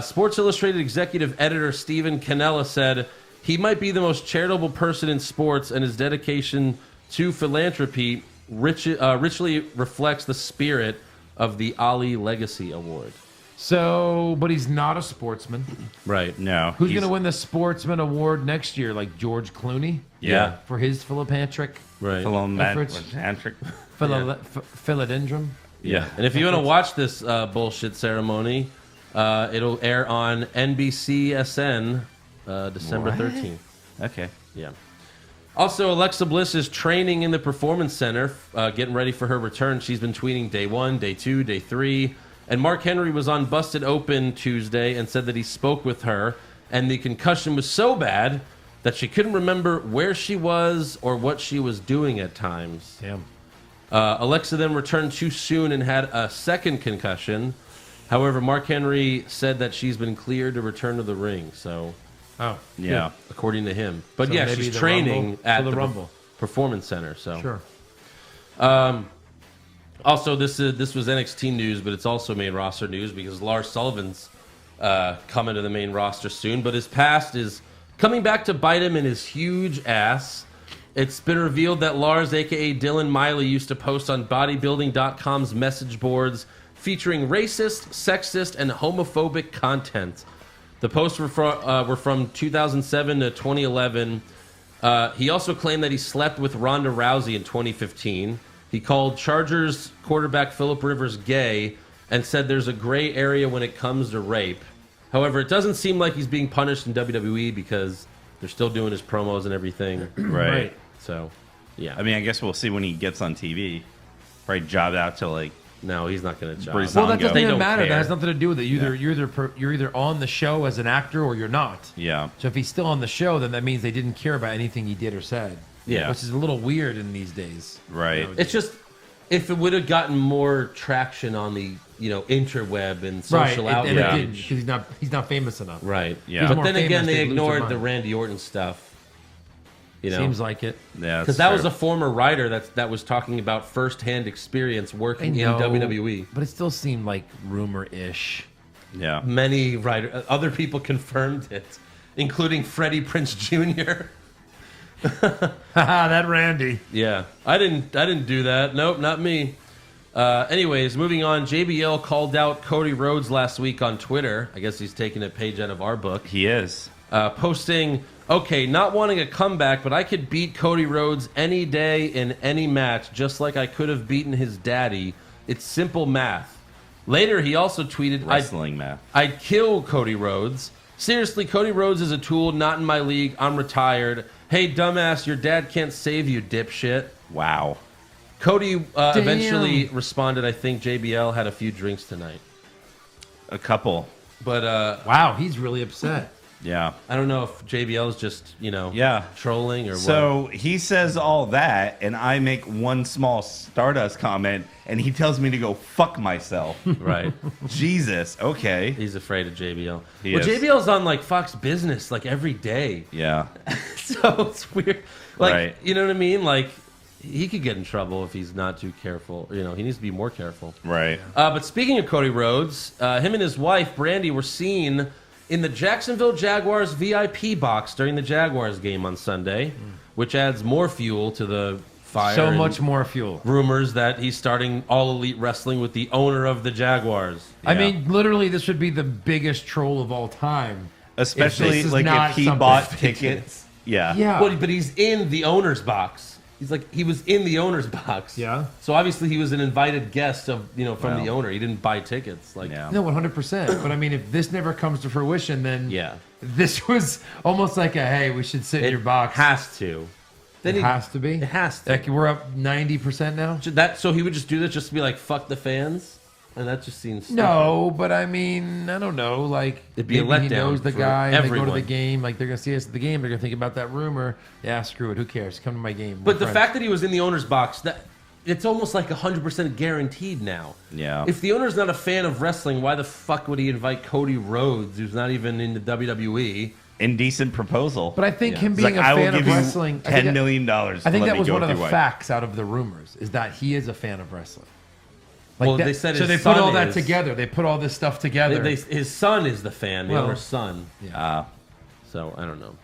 Speaker 3: Sports Illustrated executive editor Steven Cannella said, he might be the most charitable person in sports, and his dedication to philanthropy richly reflects the spirit of the Ali Legacy Award.
Speaker 4: So, but he's not a sportsman.
Speaker 3: Right.
Speaker 5: No.
Speaker 4: Who's going to win the Sportsman Award next year? Like George Clooney?
Speaker 5: Yeah.
Speaker 4: For his philanthric
Speaker 3: efforts?
Speaker 4: Philodendron?
Speaker 3: Yeah. And if you want to watch this bullshit ceremony, it'll air on NBCSN December 13th.
Speaker 5: Okay.
Speaker 3: Yeah. Also, Alexa Bliss is training in the Performance Center, getting ready for her return. She's been tweeting day 1, day 2, day 3. And Mark Henry was on Busted Open Tuesday and said that he spoke with her, and the concussion was so bad that she couldn't remember where she was or what she was doing at times.
Speaker 4: Damn.
Speaker 3: Alexa then returned too soon and had a second concussion. However, Mark Henry said that she's been cleared to return to the ring. So,
Speaker 5: yeah,
Speaker 3: according to him. But
Speaker 4: So
Speaker 3: yeah,
Speaker 4: maybe
Speaker 3: she's
Speaker 4: the
Speaker 3: training
Speaker 4: Rumble-
Speaker 3: at
Speaker 4: for the
Speaker 3: the
Speaker 4: Rumble.
Speaker 3: Performance Center. So
Speaker 4: Sure.
Speaker 3: Also, this was NXT news, but it's also made roster news because Lars Sullivan's coming to the main roster soon. But his past is coming back to bite him in his huge ass. It's been revealed that Lars, a.k.a. Dylan Miley, used to post on bodybuilding.com's message boards featuring racist, sexist, and homophobic content. The posts were from 2007 to 2011. He also claimed that he slept with Ronda Rousey in 2015. He called Chargers quarterback Phillip Rivers gay and said there's a gray area when it comes to rape. However, it doesn't seem like he's being punished in WWE because they're still doing his promos and everything.
Speaker 5: Right.
Speaker 3: So, yeah.
Speaker 5: I mean, I guess we'll see when he gets on TV. Probably jobbed out to like.
Speaker 3: No, he's not going to job.
Speaker 4: Well, that doesn't even matter.
Speaker 5: Care.
Speaker 4: That has nothing to do with it. You're either on the show as an actor or you're not.
Speaker 5: Yeah.
Speaker 4: So if he's still on the show, then that means they didn't care about anything he did or said.
Speaker 3: Yeah.
Speaker 4: Which is a little weird in these days.
Speaker 5: Right.
Speaker 3: It's just if it would have gotten more traction on the interweb and social
Speaker 4: and it
Speaker 3: outrage.
Speaker 4: didn't because he's not famous enough.
Speaker 3: Right.
Speaker 5: Yeah.
Speaker 4: He's
Speaker 3: But
Speaker 4: more
Speaker 3: then again,
Speaker 4: famous,
Speaker 3: they
Speaker 4: they'd lose their
Speaker 3: ignored
Speaker 4: mind.
Speaker 3: the Randy Orton stuff.
Speaker 4: Seems like it.
Speaker 5: Yeah.
Speaker 3: Because that was a former writer that was talking about firsthand experience working in WWE.
Speaker 4: But it still seemed like rumor-ish.
Speaker 5: Yeah.
Speaker 3: Many other people confirmed it, including Freddie Prinze Jr.
Speaker 4: That Randy.
Speaker 3: Yeah, I didn't do that. Nope, not me. Anyways, moving on. JBL called out Cody Rhodes last week on Twitter. I guess he's taking a page out of our book.
Speaker 5: He is.
Speaker 3: Posting, okay, not wanting a comeback, but I could beat Cody Rhodes any day in any match, just like I could have beaten his daddy. It's simple math. Later, he also tweeted,
Speaker 5: Wrestling math.
Speaker 3: I'd kill Cody Rhodes. Seriously, Cody Rhodes is a tool, not in my league. I'm retired. Hey, dumbass, your dad can't save you, dipshit.
Speaker 5: Wow.
Speaker 3: Cody eventually responded, I think JBL had a few drinks tonight.
Speaker 5: A couple.
Speaker 3: But,
Speaker 4: wow, he's really upset.
Speaker 5: Yeah.
Speaker 3: I don't know if JBL is just, trolling or what.
Speaker 5: So he says all that, and I make one small Stardust comment, and he tells me to go fuck myself.
Speaker 3: Right.
Speaker 5: Jesus. Okay.
Speaker 3: He's afraid of JBL.
Speaker 5: He
Speaker 3: well,
Speaker 5: is.
Speaker 3: JBL's on, Fox Business, every day.
Speaker 5: Yeah.
Speaker 3: So it's weird.
Speaker 5: Right.
Speaker 3: You know what I mean? He could get in trouble if he's not too careful. He needs to be more careful.
Speaker 5: Right.
Speaker 3: But speaking of Cody Rhodes, him and his wife, Brandy, were seen in the Jacksonville Jaguars VIP box during the Jaguars game on Sunday, which adds more fuel to the fire.
Speaker 4: So much more fuel.
Speaker 3: Rumors that he's starting All Elite Wrestling with the owner of the Jaguars.
Speaker 4: I mean, literally, this would be the biggest troll of all time.
Speaker 5: Especially
Speaker 4: if
Speaker 5: if he bought tickets. Yeah.
Speaker 4: Yeah.
Speaker 3: Well, but he's in the owner's box. He's like, he was in the owner's box.
Speaker 4: Yeah.
Speaker 3: So obviously he was an invited guest of, from the owner. He didn't buy tickets. Like,
Speaker 4: No, 100%. But I mean, if this never comes to fruition, then this was almost like hey, we should sit in your box.
Speaker 3: Has to.
Speaker 4: Then it has to be.
Speaker 3: It has to.
Speaker 4: Like we're up 90% now.
Speaker 3: So he would just do this just to be like, fuck the fans. And that just seems stupid.
Speaker 4: No, but I mean, I don't know. Like,
Speaker 3: it'd be a letdown.
Speaker 4: He knows the guy. And they go to the
Speaker 3: everyone.
Speaker 4: game. Like, they're gonna see us at the game. They're gonna think about that rumor. Yeah, screw it. Who cares? Come to my game.
Speaker 3: But the fact that he was in the owner's box, that it's almost like 100% guaranteed now.
Speaker 5: Yeah.
Speaker 3: If the owner's not a fan of wrestling, why the fuck would he invite Cody Rhodes, who's not even in the WWE?
Speaker 5: Indecent proposal.
Speaker 4: But I think him being a fan of wrestling,
Speaker 5: $10 million.
Speaker 4: I think that was one of the facts out of the rumors is that he is a fan of wrestling. Like
Speaker 3: well,
Speaker 4: that,
Speaker 3: they said
Speaker 4: so they put all that together. They put all this stuff together.
Speaker 3: His son is the fan, the owner's son.
Speaker 4: Yeah.
Speaker 3: So I don't know.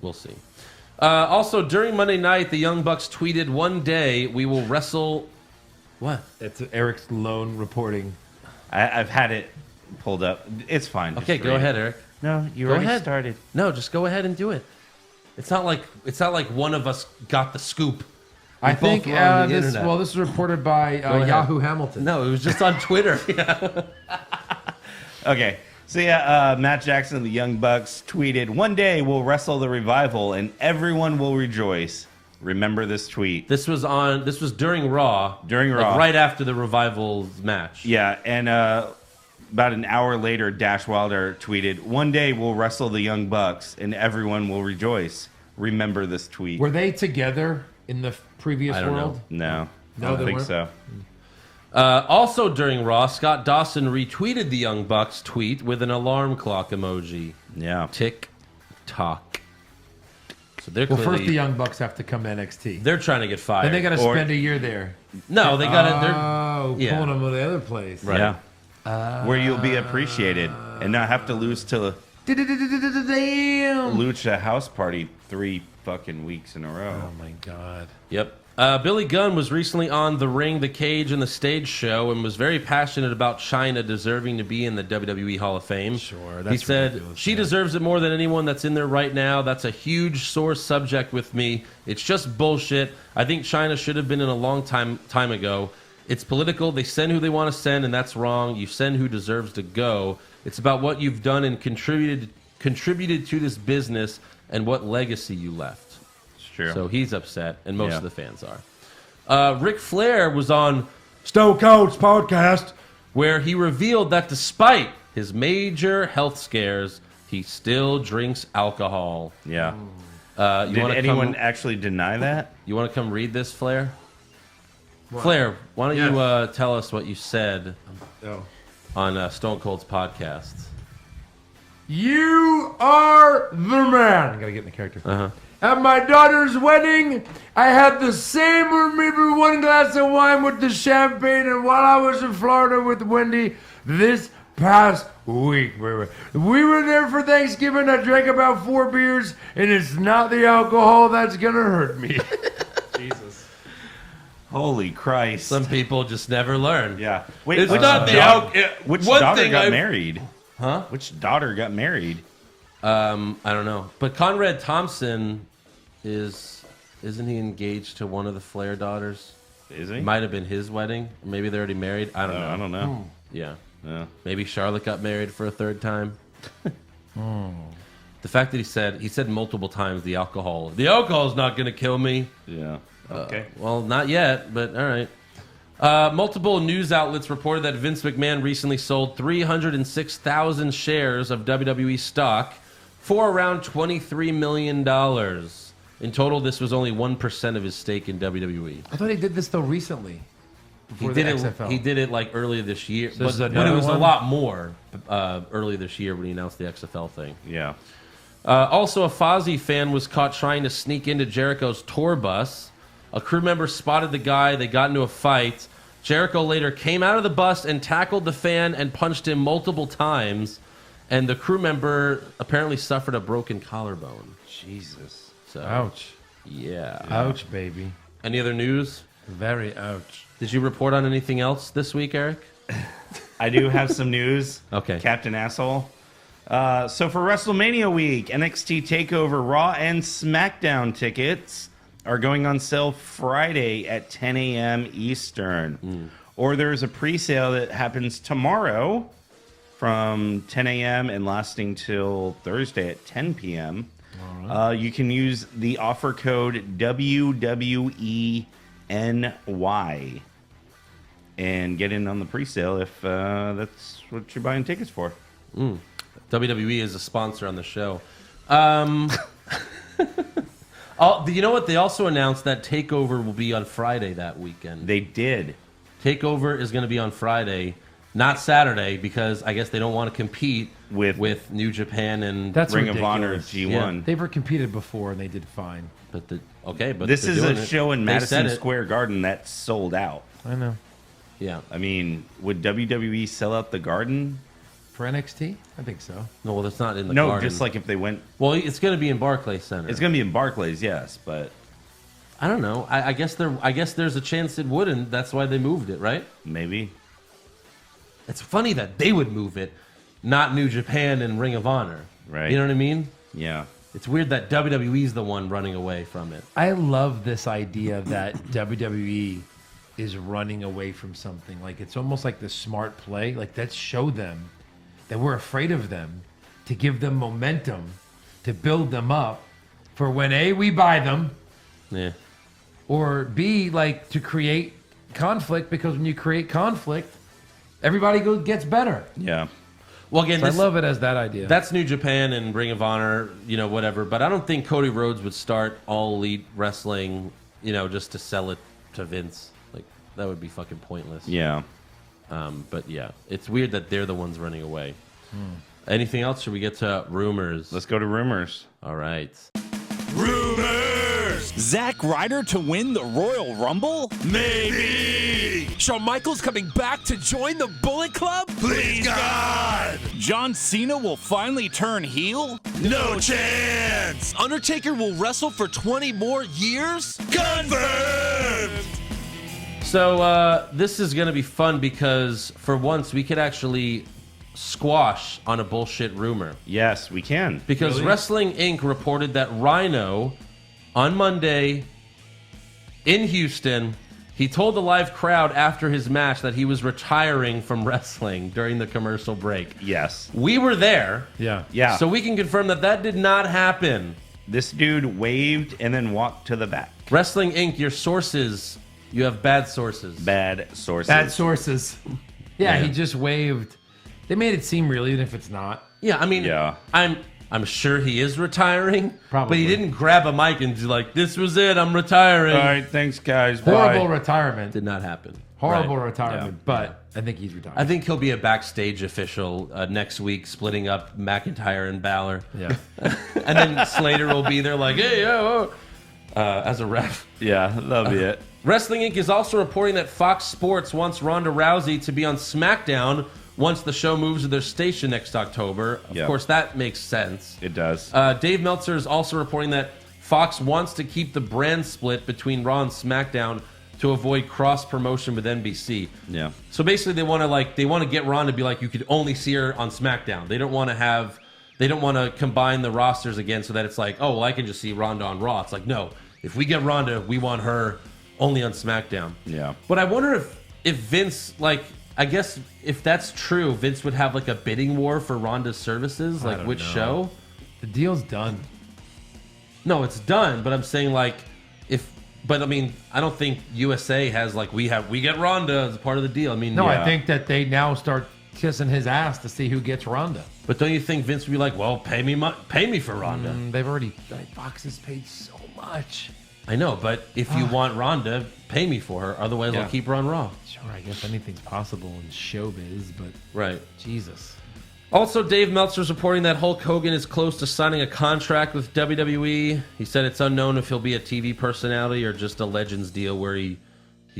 Speaker 3: We'll see. Also, during Monday night, the Young Bucks tweeted, "One day we will wrestle." What?
Speaker 4: It's Eric's lone reporting.
Speaker 5: I've had it pulled up. It's fine.
Speaker 3: Okay, go ahead, Eric.
Speaker 5: No, you
Speaker 3: go
Speaker 5: already
Speaker 3: ahead.
Speaker 5: started.
Speaker 3: No, just go ahead and do it. It's not like one of us got the scoop.
Speaker 4: I think this is reported by Yahoo Hamilton.
Speaker 3: No, it was just on Twitter.
Speaker 5: Okay. So Matt Jackson of the Young Bucks tweeted, "One day we'll wrestle the Revival and everyone will rejoice. Remember this tweet."
Speaker 3: This was during Raw.
Speaker 5: During
Speaker 3: like
Speaker 5: Raw.
Speaker 3: Right after the Revival's match.
Speaker 5: Yeah, and about an hour later, Dash Wilder tweeted, "One day we'll wrestle the Young Bucks and everyone will rejoice. Remember this tweet."
Speaker 4: Were they together in the previous world?
Speaker 5: No.
Speaker 4: No,
Speaker 5: I don't
Speaker 4: they
Speaker 5: think
Speaker 4: weren't?
Speaker 5: so.
Speaker 3: Also during Raw, Scott Dawson retweeted the Young Bucks tweet with an alarm clock emoji.
Speaker 5: Yeah.
Speaker 3: Tick tock. So they're
Speaker 4: Well,
Speaker 3: clearly,
Speaker 4: first the Young Bucks have to come to NXT.
Speaker 3: they're trying to get fired.
Speaker 4: Then they got to spend a year there.
Speaker 3: No, they got to.
Speaker 4: Pulling them to the other place.
Speaker 3: Right.
Speaker 5: Yeah. Where you'll be appreciated and not have to lose to
Speaker 4: Damn.
Speaker 5: Lucha House Party 3 fucking weeks in a row.
Speaker 4: Oh my god.
Speaker 3: Yep. Billy Gunn was recently on The Ring, The Cage, and The Stage Show and was very passionate about Chyna deserving to be in the WWE Hall of Fame.
Speaker 4: Sure.
Speaker 3: He said, "She deserves it more than anyone that's in there right now. That's a huge sore subject with me. It's just bullshit. I think Chyna should have been in a long time ago. It's political. They send who they want to send, and that's wrong. You send who deserves to go. It's about what you've done and contributed to this business and what legacy you left."
Speaker 5: True.
Speaker 3: So he's upset, and most of the fans are. Ric Flair was on
Speaker 7: Stone Cold's podcast,
Speaker 3: where he revealed that despite his major health scares, he still drinks alcohol.
Speaker 5: Yeah.
Speaker 3: Did
Speaker 5: anyone actually deny that?
Speaker 3: You want to come read this, Flair? Flair, why don't you tell us what you said on Stone Cold's podcast?
Speaker 4: You are the man. I gotta get in the character. At my daughter's wedding, I had the same or maybe one glass of wine with the champagne, and while I was in Florida with Wendy this past week, we were there for Thanksgiving. I drank about 4 beers, and it's not the alcohol that's gonna hurt me.
Speaker 5: Jesus. Holy Christ.
Speaker 3: Some people just never learn.
Speaker 5: Yeah. Wait,
Speaker 3: it's not the alcohol.
Speaker 5: Which daughter got married?
Speaker 3: Huh?
Speaker 5: Which daughter got married?
Speaker 3: I don't know. But Conrad Thompson isn't he engaged to one of the Flair daughters?
Speaker 5: Is he?
Speaker 3: Might have been his wedding. Maybe they're already married. I don't know.
Speaker 5: I don't know.
Speaker 3: Yeah.
Speaker 5: Yeah.
Speaker 3: Maybe Charlotte got married for a 3rd time. The fact that he said multiple times the alcohol's not going to kill me.
Speaker 5: Yeah. Okay.
Speaker 3: Well, not yet, but all right. Multiple news outlets reported that Vince McMahon recently sold 306,000 shares of WWE stock for around $23 million. In total, this was only 1% of his stake in WWE.
Speaker 4: I thought he did this though recently.
Speaker 3: He did it like earlier this year,
Speaker 4: So this is
Speaker 3: but it was a lot more earlier this year when he announced the XFL thing.
Speaker 5: Yeah.
Speaker 3: Also, a Fozzy fan was caught trying to sneak into Jericho's tour bus. A crew member spotted the guy. They got into a fight. Jericho later came out of the bus and tackled the fan and punched him multiple times. And the crew member apparently suffered a broken collarbone.
Speaker 5: Jesus.
Speaker 3: So,
Speaker 4: ouch.
Speaker 3: Yeah.
Speaker 4: Ouch, baby.
Speaker 3: Any other news?
Speaker 4: Very ouch.
Speaker 3: Did you report on anything else this week, Eric?
Speaker 5: I do have some news.
Speaker 3: Okay.
Speaker 5: Captain Asshole. So for WrestleMania week, NXT TakeOver Raw and SmackDown tickets are going on sale Friday at 10 a.m. Eastern. Or there's a pre-sale that happens tomorrow from 10 a.m. and lasting till Thursday at 10 p.m. You can use the offer code WWENY and get in on the pre-sale if that's what you're buying tickets for.
Speaker 3: WWE is a sponsor on the show. You know what? They also announced that TakeOver will be on Friday that weekend.
Speaker 5: They did.
Speaker 3: TakeOver is going to be on Friday, not Saturday, because I guess they don't want to compete with New Japan and
Speaker 5: Ring of Honor G1.
Speaker 4: Yeah, they've competed before and they did fine.
Speaker 3: But
Speaker 5: this is a show in Madison Square Garden that's sold out.
Speaker 4: I know.
Speaker 3: Yeah.
Speaker 5: I mean, would WWE sell out the Garden?
Speaker 4: For NXT? I think so.
Speaker 3: No, well, it's not in the Garden.
Speaker 5: No, just like if they went...
Speaker 3: Well, it's going to be in Barclays Center.
Speaker 5: It's going to be in Barclays, yes, but...
Speaker 3: I don't know. I guess there's a chance it wouldn't. That's why they moved it, right?
Speaker 5: Maybe.
Speaker 3: It's funny that they would move it, not New Japan and Ring of Honor.
Speaker 5: Right.
Speaker 3: You know what I mean?
Speaker 5: Yeah.
Speaker 3: It's weird that WWE's the one running away from it.
Speaker 4: I love this idea that WWE is running away from something. Like, it's almost like the smart play. Like, let's show them that we're afraid of them, to give them momentum, to build them up for when A, we buy them, or B, like, to create conflict, because when you create conflict, everybody gets better.
Speaker 5: Yeah.
Speaker 3: Well, again,
Speaker 4: I love it as that idea.
Speaker 3: That's New Japan and Ring of Honor, whatever. But I don't think Cody Rhodes would start All Elite Wrestling, just to sell it to Vince. Like, that would be fucking pointless.
Speaker 5: Yeah.
Speaker 3: But yeah, it's weird that they're the ones running away. Anything else? Should we get to rumors?
Speaker 5: Let's go to rumors.
Speaker 3: All right.
Speaker 12: Rumors! Zack Ryder to win the Royal Rumble? Maybe! Shawn Michaels coming back to join the Bullet Club? Please, God! John Cena will finally turn heel? No chance! Undertaker will wrestle for 20 more years? Confirmed!
Speaker 3: So this is going to be fun because for once we could actually squash on a bullshit rumor.
Speaker 5: Yes, we can.
Speaker 3: Because Wrestling Inc. reported that Rhino on Monday in Houston, he told the live crowd after his match that he was retiring from wrestling during the commercial break.
Speaker 5: Yes.
Speaker 3: We were there.
Speaker 5: Yeah.
Speaker 3: So we can confirm that did not happen.
Speaker 5: This dude waved and then walked to the back.
Speaker 3: Wrestling Inc., your sources... You have bad sources.
Speaker 5: Bad sources.
Speaker 4: Bad sources. Yeah, he just waved. They made it seem real, even if it's not.
Speaker 3: Yeah, I mean, I'm sure he is retiring.
Speaker 4: Probably.
Speaker 3: But he didn't grab a mic and be like, this was it, I'm retiring.
Speaker 5: All right, thanks, guys.
Speaker 4: Horrible
Speaker 5: Bye.
Speaker 4: retirement.
Speaker 3: Did not happen.
Speaker 4: Horrible retirement, but I think he's retired.
Speaker 3: I think he'll be a backstage official next week, splitting up McIntyre and Balor.
Speaker 4: Yeah.
Speaker 3: And then Slater will be there like, hey, as a ref.
Speaker 5: Yeah, that'll be it.
Speaker 3: Wrestling Inc. is also reporting that Fox Sports wants Ronda Rousey to be on SmackDown once the show moves to their station next October. Of course, that makes sense.
Speaker 5: It does.
Speaker 3: Dave Meltzer is also reporting that Fox wants to keep the brand split between Raw and SmackDown to avoid cross-promotion with NBC.
Speaker 5: Yeah.
Speaker 3: So basically, they want to get Ronda to be like, you could only see her on SmackDown. They don't want to combine the rosters again so that it's like, oh, well, I can just see Ronda on Raw. It's like, no, if we get Ronda, we want her only on SmackDown.
Speaker 5: Yeah.
Speaker 3: But I wonder if Vince, I guess if that's true, Vince would have a bidding war for Ronda's services, which show?
Speaker 4: The deal's done.
Speaker 3: No, it's done, but I'm saying I don't think USA has we get Ronda as a part of the deal. I mean,
Speaker 4: I think that they now start kissing his ass to see who gets Ronda.
Speaker 3: But don't you think Vince would be like, well, pay me for Ronda?
Speaker 4: They've already Fox has paid so much.
Speaker 3: I know, but if you want Ronda, pay me for her. Otherwise, I'll keep her on Raw.
Speaker 4: Sure, I guess anything's possible in showbiz, but
Speaker 3: right,
Speaker 4: Jesus.
Speaker 3: Also, Dave Meltzer's reporting that Hulk Hogan is close to signing a contract with WWE. He said it's unknown if he'll be a TV personality or just a Legends deal where he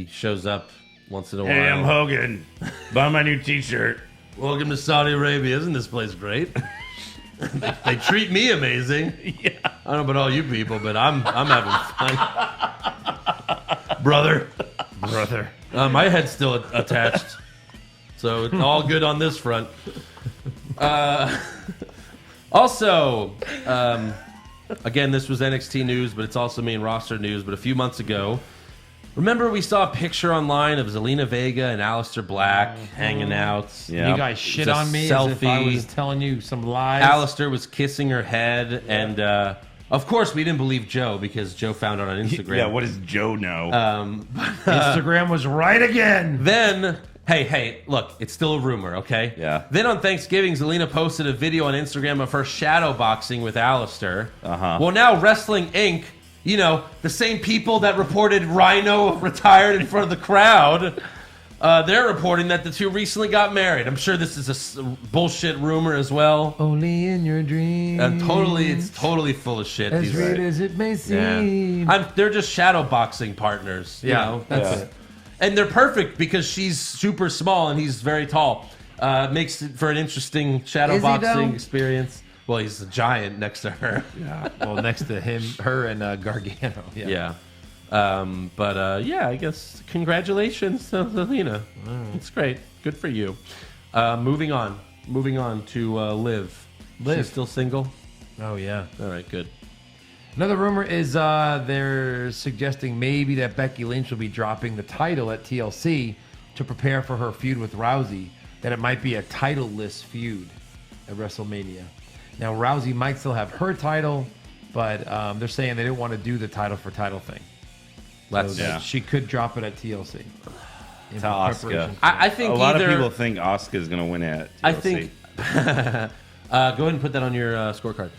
Speaker 3: shows up once in a while.
Speaker 5: Hey, I'm Hogan. Buy my new T-shirt.
Speaker 3: Welcome to Saudi Arabia. Isn't this place great? They treat me amazing.
Speaker 5: Yeah.
Speaker 3: I don't know about all you people, but I'm having fun. Brother. My head's still attached. So it's all good on this front. Also, Again, this was NXT news, but it's also main roster news. But a few months ago, remember we saw a picture online of Zelina Vega and Aleister Black hanging out.
Speaker 4: Yeah. You guys shit on me as if I was telling you some lies.
Speaker 3: Aleister was kissing her head, and of course we didn't believe Joe because Joe found out on Instagram.
Speaker 5: Yeah, what does Joe know?
Speaker 4: Instagram was right again.
Speaker 3: Then... Hey, look, it's still a rumor, okay?
Speaker 5: Yeah.
Speaker 3: Then on Thanksgiving, Zelina posted a video on Instagram of her shadow boxing with Aleister.
Speaker 5: Uh-huh.
Speaker 3: Well, now Wrestling Inc., the same people that reported Rhino retired in front of the crowd, they're reporting that the two recently got married. I'm sure this is a bullshit rumor as well.
Speaker 4: Only in your dreams.
Speaker 3: It's totally full of shit.
Speaker 4: As weird as it may seem.
Speaker 3: They're just shadow boxing partners. That's it. And they're perfect because she's super small and he's very tall. Makes it for an interesting shadow boxing experience. Well, he's a giant next to her.
Speaker 4: Yeah. Well, next to him, her, and Gargano.
Speaker 3: Yeah. I guess congratulations to Zelina. It's great. Good for you. Moving on to Liv. She's still single?
Speaker 4: Oh, yeah.
Speaker 3: All right, good.
Speaker 4: Another rumor is they're suggesting maybe that Becky Lynch will be dropping the title at TLC to prepare for her feud with Rousey, that it might be a title-less feud at WrestleMania. Now, Rousey might still have her title, but they're saying they didn't want to do the title for title thing. She could drop it at TLC.
Speaker 5: To Asuka.
Speaker 3: I think
Speaker 5: a lot of people think Asuka is going to win at TLC.
Speaker 3: I think... go ahead and put that on your scorecard.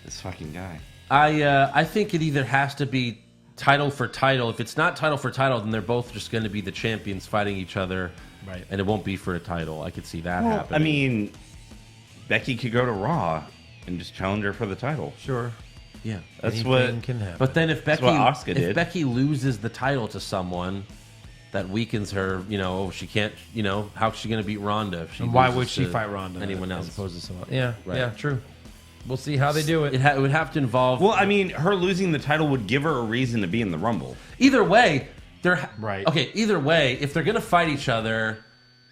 Speaker 5: This fucking guy.
Speaker 3: I think it either has to be title for title. If it's not title for title, then they're both just going to be the champions fighting each other.
Speaker 4: Right.
Speaker 3: And it won't be for a title. I could see that happening.
Speaker 5: I mean, Becky could go to Raw and just challenge her for the title.
Speaker 4: Sure.
Speaker 3: Yeah.
Speaker 5: That's
Speaker 4: Anything
Speaker 5: what
Speaker 4: can happen.
Speaker 3: But then if
Speaker 5: Asuka did.
Speaker 3: Becky loses the title to someone, that weakens her. She can't. How's she going to beat Ronda? If she
Speaker 4: and why
Speaker 3: loses
Speaker 4: would she
Speaker 3: to
Speaker 4: fight Ronda?
Speaker 3: Anyone else?
Speaker 4: As opposed to someone. Yeah.
Speaker 3: Right.
Speaker 4: Yeah. True. We'll see how they do it.
Speaker 3: It would have to involve.
Speaker 5: Well, I mean, her losing the title would give her a reason to be in the Rumble.
Speaker 3: Either way, they're
Speaker 4: right.
Speaker 3: Okay. Either way, if they're going to fight each other,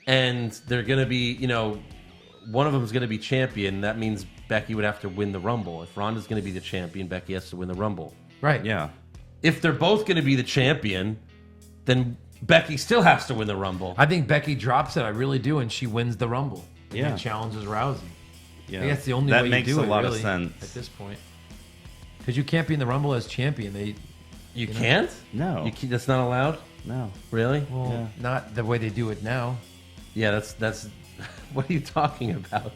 Speaker 3: and they're going to be, one of them is going to be champion, that means Becky would have to win the Rumble. If Ronda's going to be the champion, Becky has to win the Rumble.
Speaker 4: Right.
Speaker 5: Yeah.
Speaker 3: If they're both going to be the champion, then Becky still has to win the Rumble.
Speaker 4: I think Becky drops it. I really do, and she wins the Rumble.
Speaker 5: Yeah.
Speaker 4: And challenges Rousey.
Speaker 5: Yeah.
Speaker 4: I think that's the only
Speaker 5: that
Speaker 4: way
Speaker 5: makes
Speaker 4: you do
Speaker 5: a
Speaker 4: it,
Speaker 5: lot
Speaker 4: really,
Speaker 5: of sense
Speaker 4: at this point. Because you can't be in the Rumble as champion.
Speaker 3: You can't?
Speaker 5: No.
Speaker 3: That's not allowed?
Speaker 5: No.
Speaker 3: Really?
Speaker 4: Well, not the way they do it now.
Speaker 3: Yeah, that's. What are you talking about?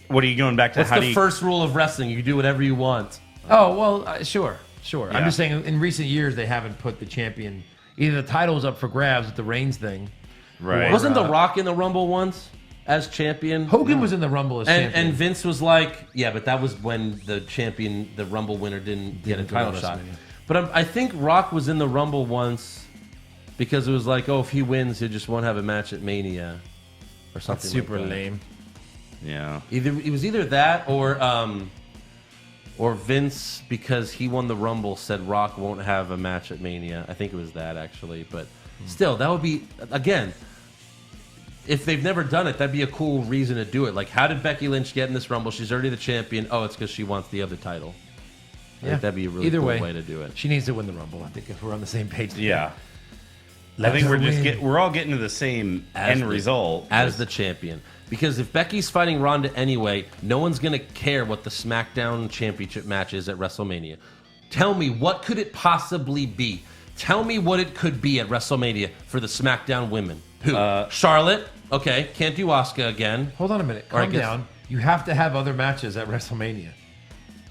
Speaker 5: What are you going back to?
Speaker 3: What's the first rule of wrestling? You do whatever you want.
Speaker 4: Oh well, sure.
Speaker 5: Yeah.
Speaker 4: I'm just saying. In recent years, they haven't put the champion. Either the title's up for grabs with the Reigns thing.
Speaker 5: Right.
Speaker 3: Wasn't The Rock in the Rumble once as champion?
Speaker 4: Hogan was in the Rumble as champion.
Speaker 3: And Vince was like, yeah, but that was when the champion, the Rumble winner, didn't get a title shot. But I think Rock was in the Rumble once because it was like, oh, if he wins, he just won't have a match at Mania or something.
Speaker 4: That's super
Speaker 3: like that.
Speaker 4: lame.
Speaker 5: Yeah.
Speaker 3: It was either that or Vince, because he won the Rumble, said Rock won't have a match at Mania. I think it was that, actually. But still, that would be, again, if they've never done it, that'd be a cool reason to do it. Like, how did Becky Lynch get in this Rumble? She's already the champion. Oh, it's because she wants the other title. I think that'd be a really cool way to do it.
Speaker 4: She needs to win the Rumble, I think, if we're on the same page.
Speaker 5: Yeah. I think we're all getting to the same end result.
Speaker 3: As the champion. Because if Becky's fighting Ronda anyway, no one's going to care what the SmackDown Championship match is at WrestleMania. Tell me, what could it possibly be? Tell me what it could be at WrestleMania for the SmackDown women. Who? Charlotte? Okay, can't do Asuka again.
Speaker 4: Hold on a minute. Calm down. You have to have other matches at WrestleMania.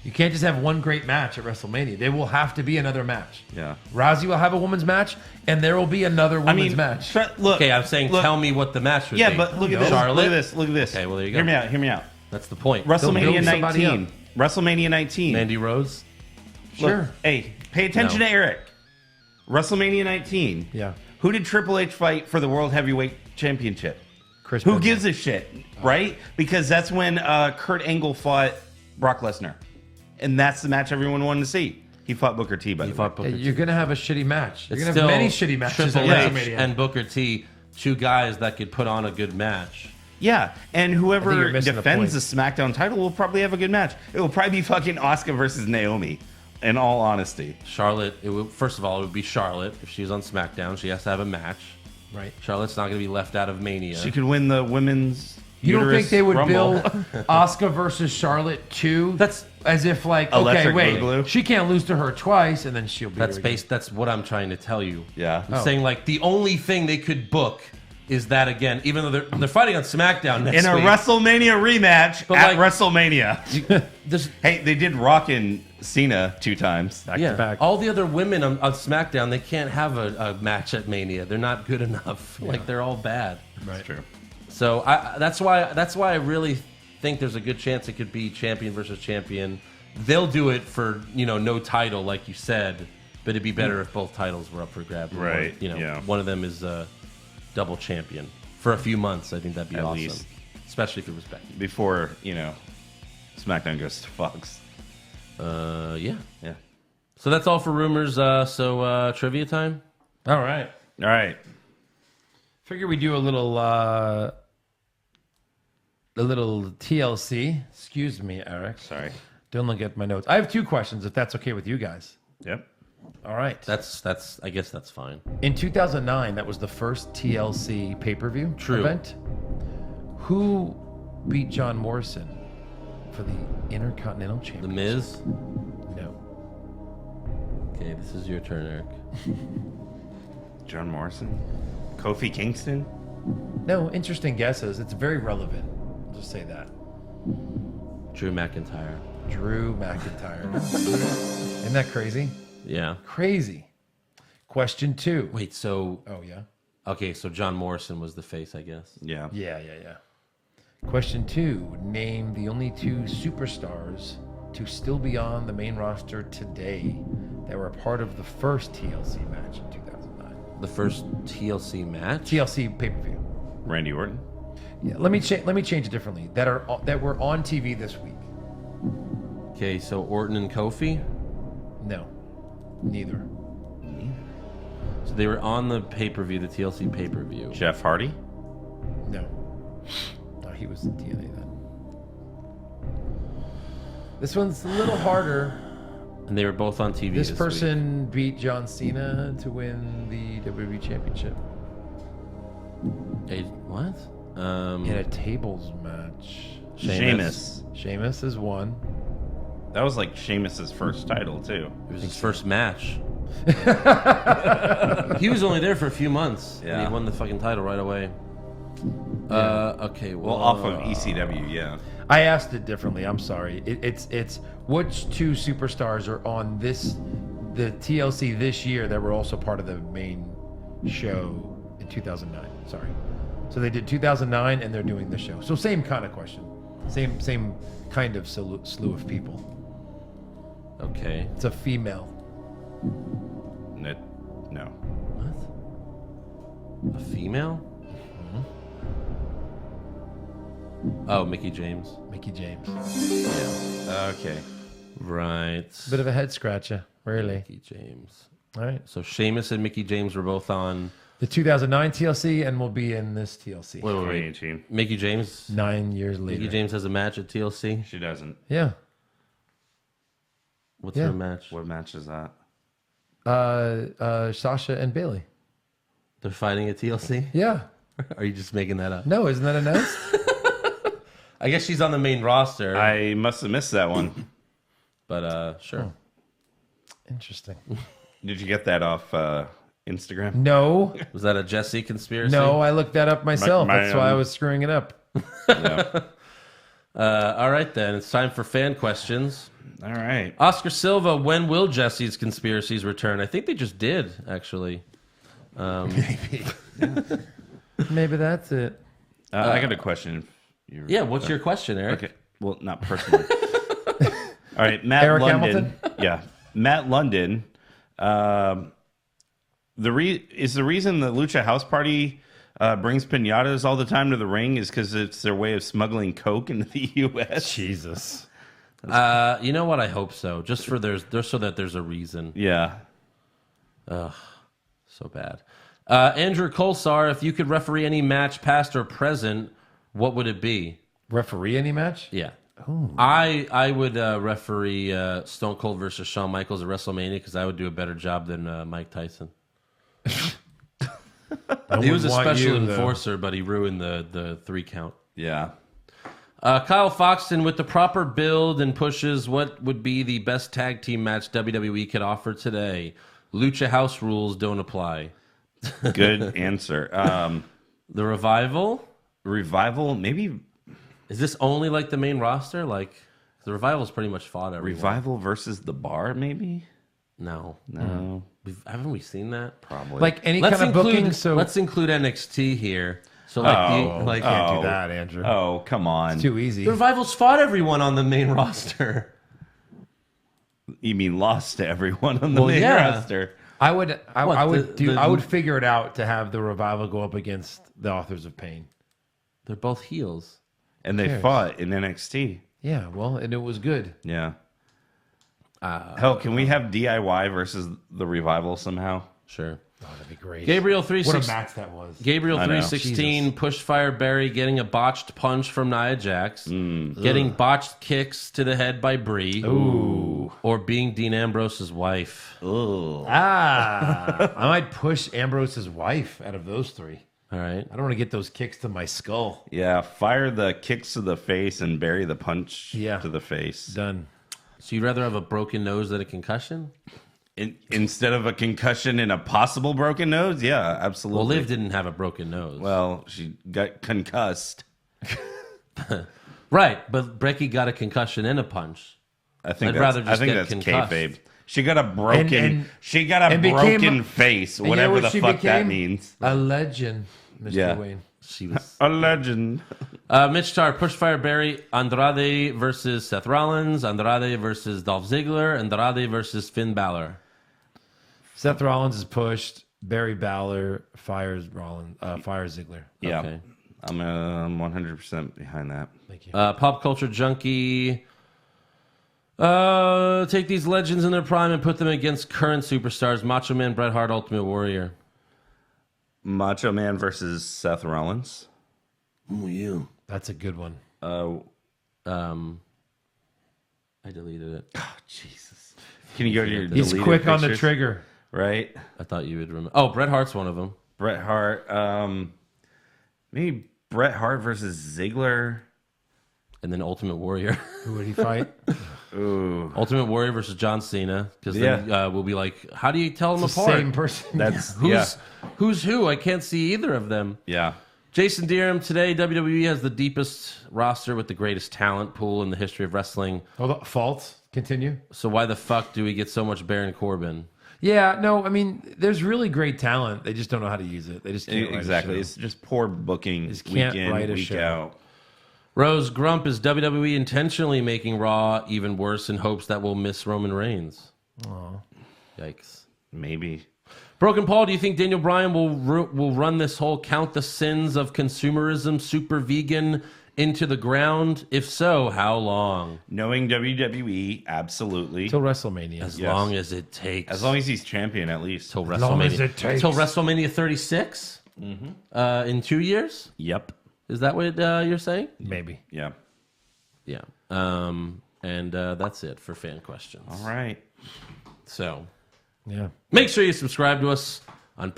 Speaker 4: You can't just have one great match at WrestleMania. There will have to be another match.
Speaker 5: Yeah.
Speaker 4: Rousey will have a women's match, and there will be another women's match.
Speaker 5: Look,
Speaker 3: okay, I'm saying tell me what the match would be.
Speaker 5: Yeah, but look at this.
Speaker 3: Charlotte?
Speaker 5: Look at this. Look at this.
Speaker 3: Okay, well, there you go.
Speaker 5: Hear me out.
Speaker 3: That's the point.
Speaker 5: WrestleMania 19. WrestleMania 19.
Speaker 3: Mandy Rose?
Speaker 4: Sure.
Speaker 5: Look, hey, pay attention to Eric. WrestleMania 19.
Speaker 4: Yeah.
Speaker 5: Who did Triple H fight for the World Heavyweight Championship?
Speaker 4: Chris
Speaker 5: Who
Speaker 4: Benoit.
Speaker 5: gives a shit, right? Because that's when Kurt Angle fought Brock Lesnar. And that's the match everyone wanted to see. He fought Booker T, by the way.
Speaker 4: You're going to have a shitty match. You're
Speaker 3: It's
Speaker 4: going to have
Speaker 3: still
Speaker 4: many shitty matches at
Speaker 3: Triple H
Speaker 4: WrestleMania.
Speaker 3: and Booker T, two guys that could put on a good match.
Speaker 5: Yeah, and
Speaker 4: I think
Speaker 5: whoever
Speaker 4: you're missing the
Speaker 5: defends the SmackDown title will probably have a good match. It will probably be fucking Asuka versus Naomi, in all honesty.
Speaker 3: Charlotte, first of all, it would be Charlotte. If she's on SmackDown, she has to have a match.
Speaker 4: Right.
Speaker 3: Charlotte's not going to be left out of Mania.
Speaker 5: She could win the women's
Speaker 4: You don't think they would
Speaker 5: Rumble.
Speaker 4: bill Asuka versus Charlotte too? That's as if like, okay,
Speaker 5: Electric
Speaker 4: wait,
Speaker 5: Boogaloo?
Speaker 4: she can't lose to her twice, and then she'll be.
Speaker 3: That's what I'm trying to tell you.
Speaker 5: Yeah.
Speaker 3: I'm saying like the only thing they could book is that again, even though they're fighting on SmackDown next
Speaker 5: in a
Speaker 3: week.
Speaker 5: WrestleMania rematch
Speaker 3: But
Speaker 5: at
Speaker 3: like-
Speaker 5: WrestleMania. Hey, they did Rock and Cena 2 times.
Speaker 4: Back to back.
Speaker 3: All the other women on SmackDown, they can't have a match at Mania. They're not good enough. Like they're all bad.
Speaker 4: Right.
Speaker 5: True.
Speaker 3: So that's why I really think there's a good chance it could be champion versus champion. They'll do it for no title like you said, but it'd be better if both titles were up for grabs.
Speaker 5: Right,
Speaker 3: Or,
Speaker 5: yeah.
Speaker 3: one of them is double champion for a few months. I think that'd be
Speaker 5: At
Speaker 3: awesome,
Speaker 5: least.
Speaker 3: especially if it was Becky.
Speaker 5: Before, SmackDown goes to Fox.
Speaker 3: Yeah.
Speaker 5: Yeah.
Speaker 3: So that's all for rumors. So trivia time.
Speaker 4: All right.
Speaker 5: All right.
Speaker 4: Figure we do a little TLC. Excuse me, Eric.
Speaker 5: Sorry.
Speaker 4: Don't look at my notes. I have 2 questions, if that's okay with you guys.
Speaker 5: Yep.
Speaker 4: All right.
Speaker 3: That's I guess that's fine.
Speaker 4: In 2009, that was the first TLC pay-per-view event. Who beat John Morrison for the Intercontinental Championship?
Speaker 3: The Miz.
Speaker 4: No.
Speaker 3: Okay, this is your turn, Eric.
Speaker 5: John Morrison? Kofi Kingston?
Speaker 4: No, interesting guesses. It's very relevant. I'll just say that.
Speaker 3: Drew McIntyre.
Speaker 4: Drew McIntyre. Isn't that crazy?
Speaker 3: Yeah.
Speaker 4: Crazy. Question 2.
Speaker 3: Wait, so...
Speaker 4: Oh, yeah?
Speaker 3: Okay, so John Morrison was the face, I guess.
Speaker 5: Yeah.
Speaker 4: Yeah. Question 2. Name the only 2 superstars to still be on the main roster today that were a part of the first TLC match in 2009.
Speaker 3: The first TLC match?
Speaker 4: TLC pay-per-view.
Speaker 5: Randy Orton?
Speaker 4: Yeah, let me change it differently. That were on TV this week.
Speaker 3: Okay, so Orton and Kofi?
Speaker 4: No. Neither.
Speaker 3: So they were on the pay-per-view, the TLC pay-per-view.
Speaker 5: Jeff Hardy?
Speaker 4: No. No, he was in TNA then. This one's a little harder.
Speaker 3: And they were both on TV
Speaker 4: This
Speaker 3: week.
Speaker 4: person beat John Cena to win the WWE Championship.
Speaker 3: What?
Speaker 4: In a tables match.
Speaker 5: Sheamus
Speaker 4: is one.
Speaker 5: That was like Sheamus's first title, too.
Speaker 3: It was his first match. He was only there for a few months.
Speaker 5: Yeah.
Speaker 3: And he won the fucking title right away. Okay,
Speaker 5: Well, off of ECW, yeah.
Speaker 4: I asked it differently. I'm sorry. It's which 2 superstars are on the TLC this year that were also part of the main show in 2009. Sorry. So they did 2009 and they're doing the show. So same kind of question. Same kind of slew of people.
Speaker 3: Okay.
Speaker 4: It's a female.
Speaker 5: No.
Speaker 3: What? A female? Oh, Mickey James.
Speaker 4: Mickey James.
Speaker 3: Yeah.
Speaker 5: Okay.
Speaker 3: Right.
Speaker 4: Bit of a head scratcher, really.
Speaker 3: Mickey James.
Speaker 4: All right.
Speaker 3: So Sheamus and Mickey James were both on
Speaker 4: The 2009 TLC and will be in this TLC.
Speaker 3: Wait.
Speaker 5: 2018.
Speaker 3: Mickey James.
Speaker 4: 9 years later.
Speaker 3: Mickey James has a match at TLC.
Speaker 5: She doesn't.
Speaker 4: Yeah.
Speaker 3: What's
Speaker 4: Yeah.
Speaker 3: her match?
Speaker 5: What match is that?
Speaker 4: Sasha and Bailey.
Speaker 3: They're fighting at TLC?
Speaker 4: Yeah.
Speaker 3: Are you just making that up?
Speaker 4: No, isn't that announced?
Speaker 3: I guess she's on the main roster.
Speaker 5: I must have missed that one.
Speaker 3: But sure.
Speaker 4: Oh. Interesting.
Speaker 5: Did you get that off Instagram?
Speaker 4: No.
Speaker 3: Was that a Jesse conspiracy?
Speaker 4: No, I looked that up myself.
Speaker 5: My,
Speaker 4: That's why I was screwing it up.
Speaker 5: Yeah.
Speaker 3: All right, then. It's time for fan questions.
Speaker 5: All right.
Speaker 3: Oscar Silva, when will Jesse's conspiracies return? I think they just did, actually.
Speaker 4: Maybe. Maybe that's it.
Speaker 5: I got a question.
Speaker 3: Yeah, what's your question, Eric?
Speaker 5: Okay. Well, not personally. All right, Matt
Speaker 4: Eric
Speaker 5: London.
Speaker 4: Hamilton?
Speaker 5: Yeah, Matt London. Is the reason the Lucha House Party brings pinatas all the time to the ring is because it's their way of smuggling coke into the U.S.
Speaker 4: Jesus.
Speaker 3: You know what? I hope so. Just so that there's a reason.
Speaker 5: Yeah.
Speaker 3: Ugh, so bad. Andrew Kolsar, if you could referee any match, past or present, what would it be?
Speaker 4: Referee any match?
Speaker 3: Yeah.
Speaker 4: Ooh.
Speaker 3: I would referee Stone Cold versus Shawn Michaels at WrestleMania because I would do a better job than Mike Tyson. He was a special enforcer, but he ruined the 3 count.
Speaker 5: Yeah.
Speaker 3: Kyle Foxton, with the proper build and pushes, what would be the best tag team match WWE could offer today? Lucha House rules don't apply.
Speaker 5: Good answer.
Speaker 3: The Revival?
Speaker 5: Revival, maybe.
Speaker 3: Is this only like the main roster? Like, the Revival's pretty much fought everyone.
Speaker 5: Revival versus the Bar, maybe?
Speaker 3: No. Haven't we seen that?
Speaker 5: Probably.
Speaker 4: Like any kind of booking. So
Speaker 3: let's include NXT here. So
Speaker 4: can't do that, Andrew.
Speaker 5: Oh, come on.
Speaker 4: It's too easy.
Speaker 3: The Revival's fought everyone on the main roster.
Speaker 5: You mean lost to everyone on the main roster?
Speaker 4: I would figure it out to have the Revival go up against the Authors of Pain.
Speaker 3: They're both heels.
Speaker 5: And they fought in NXT.
Speaker 4: Yeah, well, and it was good.
Speaker 5: Yeah. Hell, can we have DIY versus the Revival somehow?
Speaker 3: Sure.
Speaker 4: Oh, that'd be great.
Speaker 3: Gabriel
Speaker 4: What a
Speaker 3: 316.
Speaker 4: match that was.
Speaker 3: Gabriel 316 push fire Barry getting a botched punch from Nia Jax, getting botched kicks to the head by Brie, or being Dean Ambrose's wife.
Speaker 4: I might push Ambrose's wife out of those 3.
Speaker 3: All right.
Speaker 4: I don't want to get those kicks to my skull.
Speaker 5: Yeah, fire the kicks to the face and bury the punch to the face.
Speaker 4: Done.
Speaker 3: So you'd rather have a broken nose than a concussion?
Speaker 5: Instead of a concussion and a possible broken nose? Yeah, absolutely.
Speaker 3: Well, Liv didn't have a broken nose.
Speaker 5: Well, she got concussed.
Speaker 3: Right, but Becky got a concussion and a punch.
Speaker 5: I think
Speaker 3: that's
Speaker 5: concussed. Kayfabe. She got a broken face, whatever the fuck that means.
Speaker 4: A legend, Mr. Wayne.
Speaker 3: She was
Speaker 5: a legend.
Speaker 3: Mitch Tar, Pushfire Barry, Andrade versus Seth Rollins, Andrade versus Dolph Ziggler, Andrade versus Finn Balor.
Speaker 4: Seth Rollins is pushed. Barry Balor fires Ziggler.
Speaker 5: Yeah,
Speaker 3: okay.
Speaker 5: I'm 100% behind that.
Speaker 4: Thank you.
Speaker 3: Pop Culture Junkie. Take these legends in their prime and put them against current superstars. Macho Man, Bret Hart, Ultimate Warrior.
Speaker 5: Macho Man versus Seth Rollins.
Speaker 3: Oh, yeah.
Speaker 4: That's a good one.
Speaker 3: I deleted it.
Speaker 5: Oh, Jesus. Can you go to your
Speaker 4: He's
Speaker 5: deleted
Speaker 4: quick on the
Speaker 5: pictures?
Speaker 4: trigger.
Speaker 5: Right?
Speaker 3: I thought you would remember. Oh, Bret Hart's one of them.
Speaker 5: Bret Hart. Maybe Bret Hart versus Ziggler.
Speaker 3: And then Ultimate Warrior.
Speaker 4: Who would he fight?
Speaker 5: Ooh.
Speaker 3: Ultimate Warrior versus John Cena. Because then we'll be like, how do you tell them
Speaker 4: It's
Speaker 3: apart?
Speaker 4: the same person.
Speaker 5: That's
Speaker 3: Who's who? I can't see either of them.
Speaker 5: Yeah.
Speaker 3: Jason Deerham, today WWE has the deepest roster with the greatest talent pool in the history of wrestling.
Speaker 4: Faults. Continue.
Speaker 3: So why the fuck do we get so much Baron Corbin?
Speaker 4: Yeah, no, I mean, there's really great talent. They just don't know how to use it. They just can't write a show.
Speaker 5: It's just poor booking.
Speaker 4: Just
Speaker 5: week
Speaker 4: can't
Speaker 5: in,
Speaker 4: write a
Speaker 5: week
Speaker 4: show.
Speaker 5: out.
Speaker 3: Rose Grump, is WWE intentionally making Raw even worse in hopes that we'll miss Roman Reigns?
Speaker 4: Aw.
Speaker 3: Yikes.
Speaker 5: Maybe.
Speaker 3: Broken Paul, do you think Daniel Bryan will run this whole count the sins of consumerism, super vegan into the ground? If so, how long?
Speaker 5: Knowing WWE, absolutely.
Speaker 4: Till WrestleMania.
Speaker 3: As long as it takes.
Speaker 5: As long as he's champion, at least.
Speaker 3: Till WrestleMania.
Speaker 4: long as it takes.
Speaker 3: Till WrestleMania 36?
Speaker 5: Mm-hmm.
Speaker 3: In 2 years?
Speaker 5: Yep.
Speaker 3: Is that what you're saying?
Speaker 4: Maybe.
Speaker 5: Yeah.
Speaker 3: Yeah. And that's it for fan questions.
Speaker 5: All right.
Speaker 3: So,
Speaker 4: yeah.
Speaker 3: Make sure you subscribe to us on.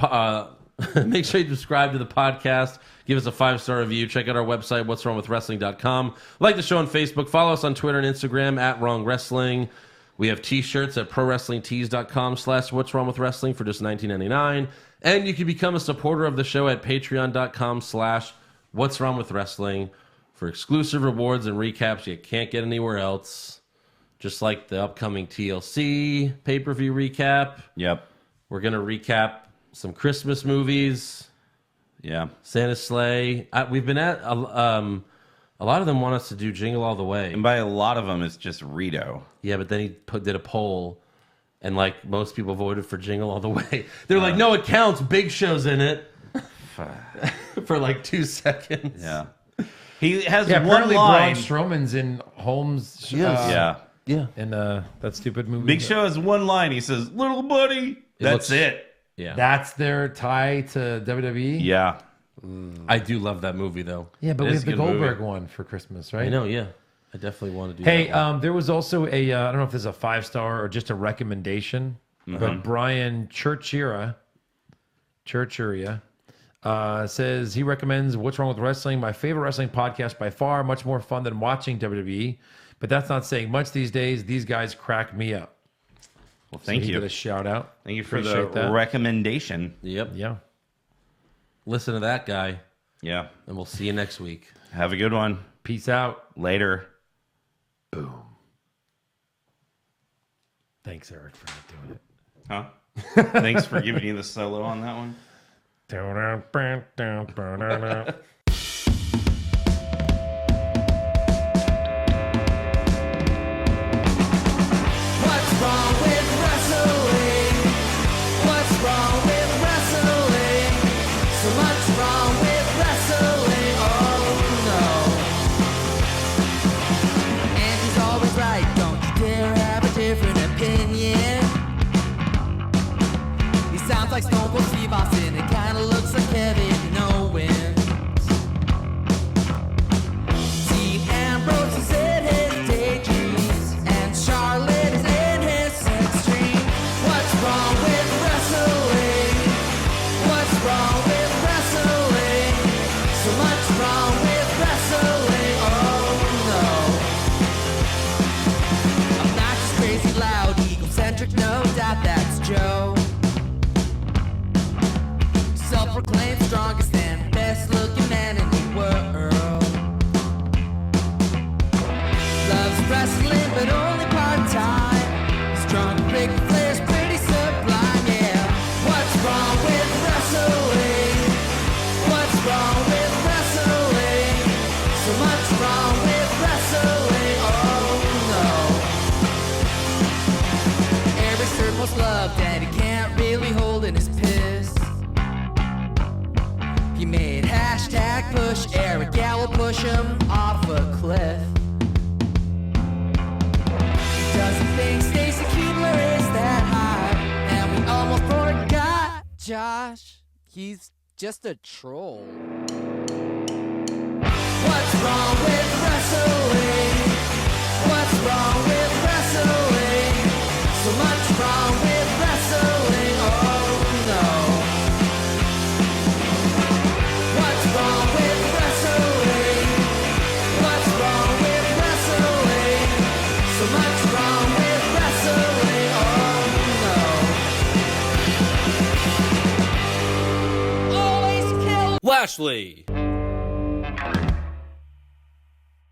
Speaker 3: Make sure you subscribe to the podcast. Give us a 5-star review. Check out our website, what'swrongwithwrestling.com. Like the show on Facebook. Follow us on Twitter and Instagram at Wrong Wrestling. We have t-shirts at prowrestlingtees.com/what'swrongwithwrestling for just $19.99. And you can become a supporter of the show at patreon.com/what'swrongwithwrestling for exclusive rewards and recaps you can't get anywhere else. Just like the upcoming TLC pay-per-view recap.
Speaker 5: Yep.
Speaker 3: We're going to recap some Christmas movies.
Speaker 5: Yeah.
Speaker 3: Santa's Sleigh. We've been at... a lot of them want us to do Jingle All the Way.
Speaker 5: And by a lot of them, it's just Rito.
Speaker 3: Yeah, but then he did a poll, and like most people voted for Jingle All the Way. They're like, no, it counts. Big Show's in it. For like 2 seconds.
Speaker 5: Yeah. He has
Speaker 4: Yeah,
Speaker 5: one
Speaker 4: apparently
Speaker 5: line.
Speaker 4: Braun Strowman's in Holmes.
Speaker 5: Yeah.
Speaker 4: In that stupid movie.
Speaker 5: Big Show has one line. He says, "Little buddy." That's it.
Speaker 3: Yeah.
Speaker 4: That's their tie to WWE?
Speaker 5: Yeah.
Speaker 3: I do love that movie, though.
Speaker 4: Yeah, but
Speaker 3: It
Speaker 4: we
Speaker 3: is
Speaker 4: have the
Speaker 3: a good movie.
Speaker 4: Goldberg one for Christmas, right?
Speaker 3: I know, yeah. I definitely want to do
Speaker 4: Hey,
Speaker 3: that.
Speaker 4: there was also a, I don't know if this is a 5-star or just a recommendation, but Brian Churchiria says he recommends What's Wrong with Wrestling, my favorite wrestling podcast by far, much more fun than watching WWE, but that's not saying much these days. These guys crack me up.
Speaker 5: Well, thank you.
Speaker 4: Get a shout out.
Speaker 5: Thank you for
Speaker 4: Appreciate
Speaker 5: the
Speaker 4: that.
Speaker 5: recommendation.
Speaker 3: Yep.
Speaker 4: Yeah.
Speaker 3: Listen to that guy,
Speaker 5: Yeah.
Speaker 3: and we'll see you next week.
Speaker 5: Have a good one.
Speaker 4: Peace out.
Speaker 5: Later.
Speaker 4: Boom. Thanks, Eric, for not doing it.
Speaker 5: Huh? Thanks for giving me the solo on that one.
Speaker 13: What's wrong with wrestling? What's wrong with wrestling? So much wrong with wrestling. Oh no. And he's always right. Don't you dare have a different opinion. He sounds like Stone Cold Steve Austin. It kinda looks like Kevin Owens. See, Ambrose is in his daydreams, and Charlotte is in his sex dream. What's wrong with wrestling? What's wrong with wrestling? So much wrong with wrestling. Oh no. Obnoxious, crazy, loud, egocentric, no doubt that's Joe. Self-proclaimed strongest and best-looking man in the world. Loves wrestling, but only part-time. Strong, big players, pretty sublime, yeah. What's wrong with wrestling? What's wrong with wrestling? So much wrong with wrestling, oh no. Every shirt most loved, and he can't really hold in his piss. He made hashtag push Eric, yeah, we'll push him off a cliff. He doesn't think Stacy Keebler is that high, and we almost forgot Josh. He's just a troll. What's wrong with wrestling? What's wrong with wrestling? So much wrong with wrestling, oh no. What's wrong with wrestling? What's wrong with wrestling? So much wrong with wrestling, oh no. Always kill
Speaker 12: Lashley.